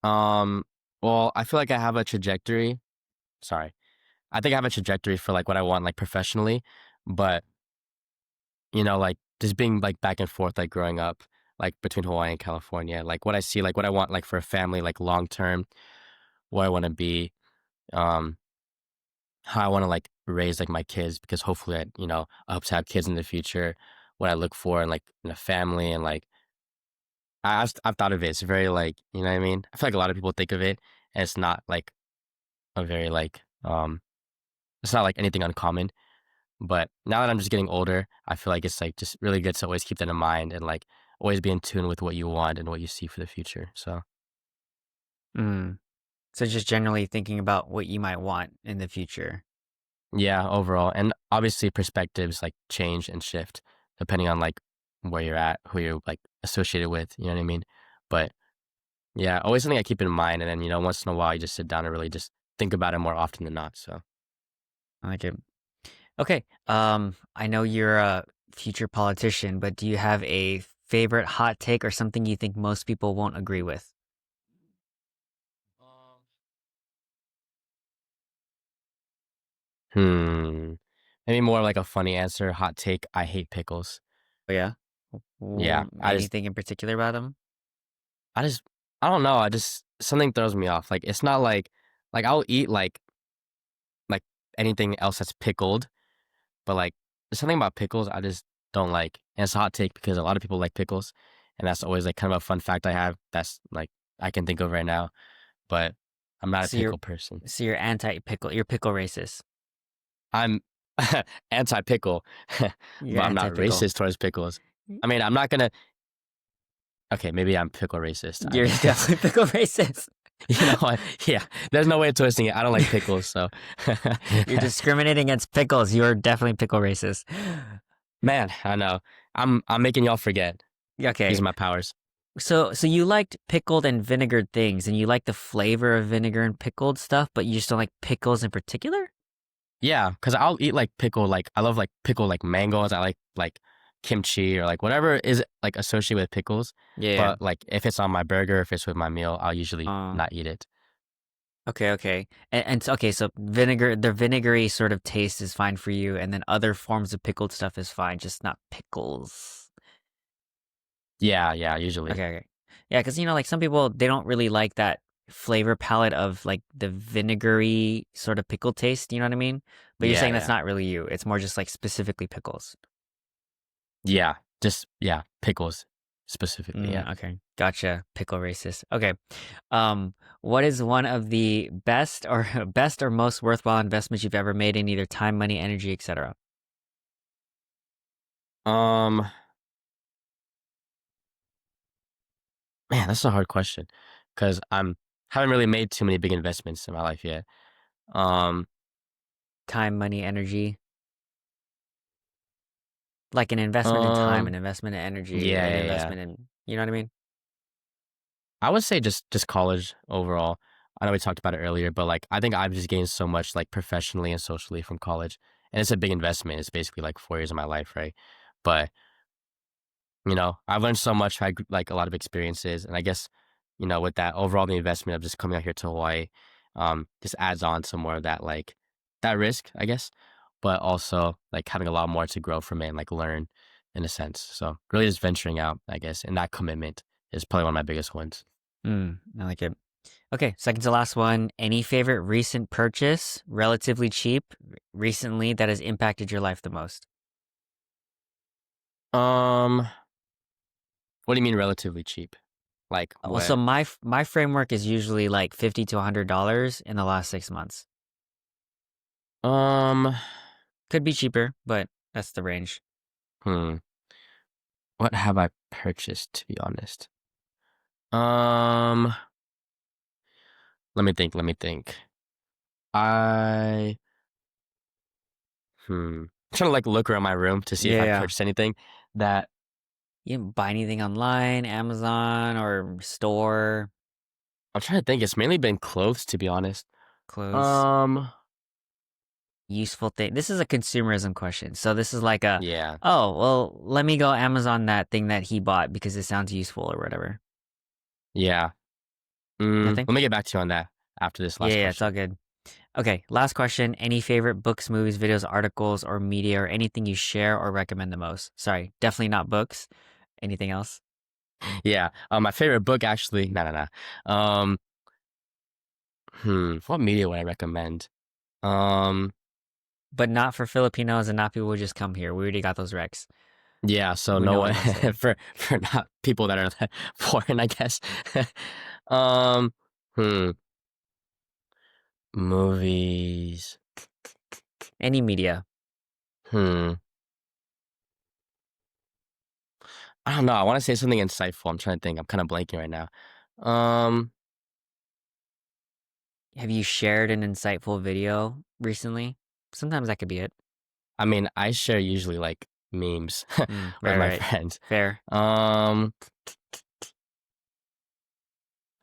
um well, I feel like I have a trajectory. Sorry. I think I have a trajectory for like what I want like professionally, but like just being like back and forth like growing up like between Hawaii and California, like what I see, like what I want like for a family like long term, where I want to be, um how I want to like raise like my kids because hopefully I hope to have kids in the future, what I look for in like in a family and like I've thought of it. It's very like, you know what I mean? I feel like a lot of people think of it and it's not like a very like it's not like anything uncommon. But now that I'm just getting older, I feel like it's like just really good to always keep that in mind and like always be in tune with what you want and what you see for the future. So Mm. So just generally thinking about what you might want in the future. yeah, overall. And obviously perspectives like change and shift depending on like where you're at, who you're like associated with, you know what I mean? But yeah, always something I keep in mind and then, once in a while you just sit down and really just think about it more often than not. So I like it. Okay. I know you're a future politician, but do you have a favorite hot take or something you think most people won't agree with? Hmm. Maybe more like a funny answer, hot take. I hate pickles. Oh, yeah. Yeah, Anything in particular about them? I just, I don't know. I just something throws me off. Like it's not like I'll eat like anything else that's pickled, but like there's something about pickles I just don't like. And it's a hot take because a lot of people like pickles, and that's always like kind of a fun fact I have. That's like I can think of right now, but I'm not a So you're pickle person. so you're anti-pickle. You're pickle racist. I'm anti-pickle, You're but I'm not anti-pickle. racist towards pickles. I mean, I'm not gonna. Okay, maybe I'm pickle racist. You're definitely pickle racist. You know what? Yeah, there's no way of twisting it. I don't like pickles, so You're discriminating against pickles. You're definitely pickle racist. man, I know. I'm making y'all forget Okay. using my powers. So you liked pickled and vinegared things, and you like the flavor of vinegar and pickled stuff, but you just don't like pickles in particular? Yeah, because I'll eat like pickle, like I love like pickle like mangoes. I like kimchi or like whatever is like associated with pickles. Yeah. But like if it's on my burger, if it's with my meal, I'll usually Uh, not eat it. okay, okay. Okay, so vinegar, the vinegary sort of taste is fine for you, and then other forms of pickled stuff is fine, just not pickles. Yeah, yeah, usually. Okay, okay. Yeah, because like some people they don't really like that flavor palette of like the vinegary sort of pickle taste, you know what I mean? But you're Yeah, saying that's yeah, not really you. It's more just like specifically pickles. yeah. Just yeah, pickles specifically. Yeah. Okay. Gotcha. Pickle racist. Okay. What is one of the best or best or most worthwhile investments you've ever made in either time, money, energy, etc.? Um, man, that's a hard question because I'm haven't really made too many big investments in my life yet. Um, Time, money, energy. Like an investment in time, an um, investment in energy, yeah, an yeah, yeah. investment in, you know what I mean? I would say just college overall. I know we talked about it earlier, but like I think I've just gained so much like professionally and socially from college, and it's a big investment. It's basically like 4 years of my life, right? But I've learned so much, had like a lot of experiences, and I guess with that overall, the investment of just coming out here to Hawaii, just adds on to more of that like that risk, I guess, but also like having a lot more to grow from it and like learn in a sense. So really just venturing out, I guess, and that commitment is probably one of my biggest ones. I like it. Okay, second to last one. Any favorite recent purchase, relatively cheap, recently that has impacted your life the most? Um, what do you mean relatively cheap? Like Well, so what? my framework is usually like $50 to $100 in the last 6 months. Um, Could be cheaper, but that's the range. hmm. What have I purchased, to be honest? Um, let me think. I I'm trying to like look around my room to see if Yeah, I yeah. purchased anything that You didn't buy anything online, Amazon or store, I'm trying to think. It's mainly been clothes, to be honest. clothes, Um, useful thing. This is a consumerism question. So this is like a, yeah, oh, well, let me go Amazon that thing that he bought because it sounds useful or whatever. yeah. Nothing? Let me get back to you on that after this Yeah, last yeah, it's all question. good. Okay, last question. Any favorite books, movies, videos, articles, or media, or anything you share or recommend the most? Sorry, definitely not books. Anything else? Yeah. My favorite book, actually. No, no, no. What media would I recommend? Um, But not for Filipinos and not people who just come here. We already got those recs. yeah. So We no know what one I'm gonna say. for not people that are foreign, I guess. um, hmm. Movies. Any media. Hmm. I don't know. I want to say something insightful. I'm trying to think. I'm kind of blanking right now. Um, Have you shared an insightful video recently? Sometimes that could be it. I mean, I share usually like memes with Right, my right. friends. Fair. Um,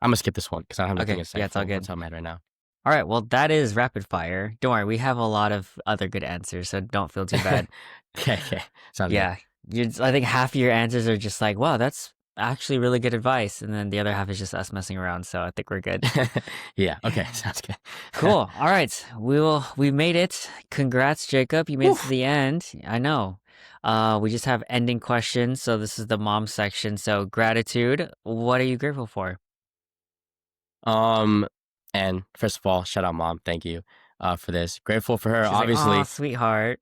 I'm gonna skip this one because I don't have nothing Okay, yeah, it's all insightful on good. top of my head right now. All right, well, that is rapid fire. Don't worry, we have a lot of other good answers, so don't feel too bad. Okay, okay, sounds good. Yeah, I think half of your answers are just like, wow, that's actually really good advice. And then the other half is just us messing around. So I think we're good. Yeah, okay, sounds good. Cool. All right. We made it. Congrats, Jacob. You made Whew. it to the end. I know. We just have ending questions. So this is the mom section. So gratitude. What are you grateful for? Um, and first of all, shout out mom. Thank you, for this. Grateful for her. She's like, oh, Obviously, sweetheart.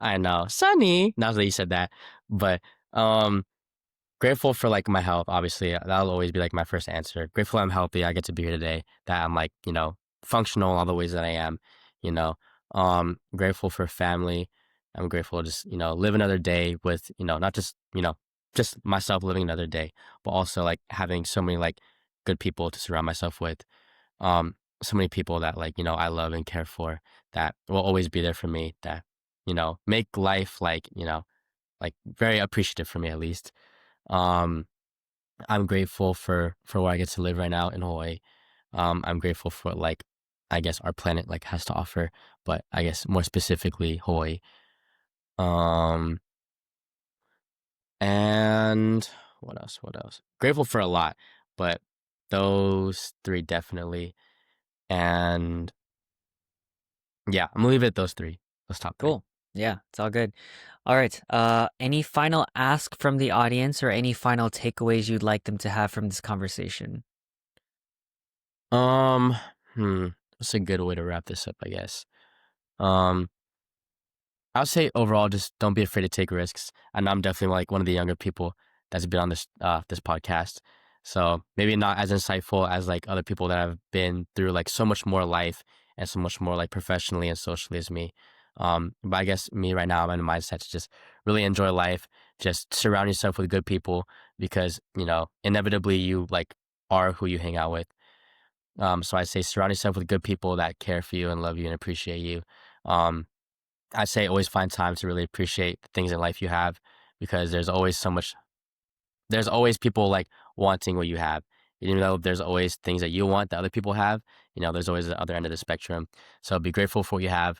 I know, Sunny. Now that you said that, but um, grateful for like my health. Obviously, that'll always be like my first answer. Grateful I'm healthy. I get to be here today. That I'm like functional in all the ways that I am. You know, grateful for family. I'm grateful to just live another day with not just just myself living another day, but also like having so many like good people to surround myself with. So many people that like I love and care for that will always be there for me. That make life like very appreciative for me at least. Um, I'm grateful for where I get to live right now in Hawaii. I'm grateful for like I guess our planet like has to offer, but I guess more specifically Hawaii. Um, and what else? What else? Grateful for a lot, but those three definitely. And yeah, I'm gonna leave it at those three. Those top three. Cool. Yeah, it's all good. All right. Any final ask from the audience or any final takeaways you'd like them to have from this conversation? Um, hmm, that's a good way to wrap this up, I guess. Um, I would say overall, just don't be afraid to take risks. And I'm definitely like one of the younger people that's been on this podcast. So maybe not as insightful as like other people that have been through like so much more life and so much more like professionally and socially as me. But I guess me right now, I'm in a mindset to just really enjoy life, just surround yourself with good people because, inevitably you like are who you hang out with. So I say surround yourself with good people that care for you and love you and appreciate you. Um, I say always find time to really appreciate the things in life you have because there's always people like wanting what you have. Even though there's always things that you want that other people have, there's always the other end of the spectrum. So be grateful for what you have.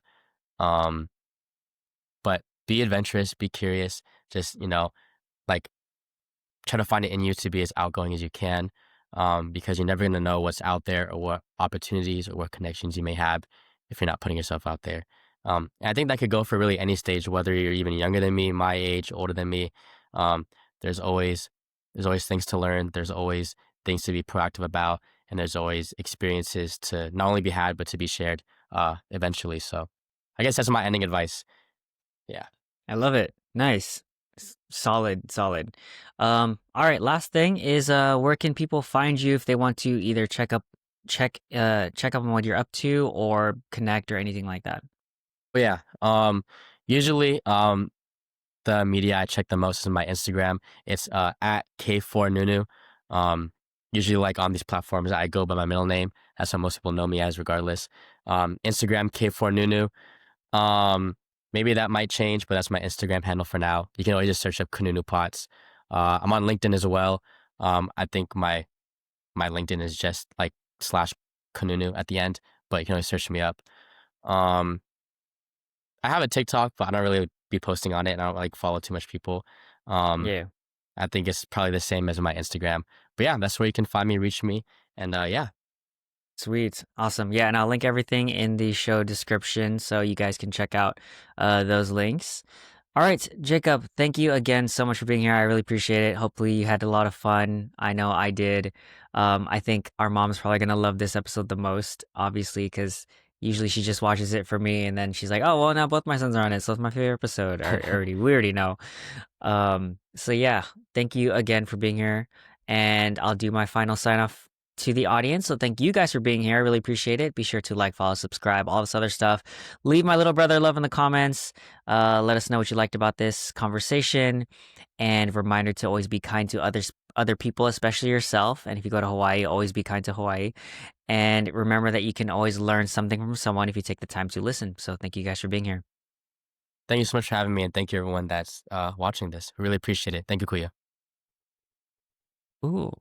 Um, but be adventurous, be curious, just, like try to find it in you to be as outgoing as you can, because you're never going to know what's out there or what opportunities or what connections you may have if you're not putting yourself out there. And I think that could go for really any stage, whether you're even younger than me, my age, older than me. Um, there's always there's always things to learn. There's always things to be proactive about, and there's always experiences to not only be had but to be shared eventually. So I guess that's my ending advice. Yeah. I love it. Nice. Solid, solid. All right, last thing is where can people find you if they want to either check up on what you're up to or connect or anything like that? But yeah, usually the media I check the most is my Instagram. It's at K4Nunu. Um, Usually, like on these platforms, I go by my middle name. That's what most people know me as, regardless. Instagram K4Nunu. Maybe that might change, but that's my Instagram handle for now. You can always just search up Kanunu Pots. I'm on LinkedIn as well. I think my LinkedIn is just like slash Kanunu at the end, but you can always search me up. Um, I have a TikTok, but I don't really be posting on it, and I don't like follow too much people. Um, Yeah. I think it's probably the same as my Instagram. But yeah, that's where you can find me, reach me, and yeah. Sweet. Awesome. Yeah, and I'll link everything in the show description so you guys can check out those links. All right, Jacob, thank you again so much for being here. I really appreciate it. Hopefully, you had a lot of fun. I know I did. I think our mom's probably going to love this episode the most, obviously, because usually she just watches it for me and then she's like, oh, well, now both my sons are on it. So it's my favorite episode. We already know. So yeah, thank you again for being here. And I'll do my final sign off to the audience. So thank you guys for being here. I really appreciate it. Be sure to like, follow, subscribe, all this other stuff. Leave my little brother love in the comments. Let us know what you liked about this conversation. And reminder to always be kind to other people, especially yourself. And if you go to Hawaii, always be kind to Hawaii. And remember that you can always learn something from someone if you take the time to listen. So thank you guys for being here. Thank you so much for having me, and thank you everyone that's watching this. I really appreciate it. Thank you, Kuya. Ooh.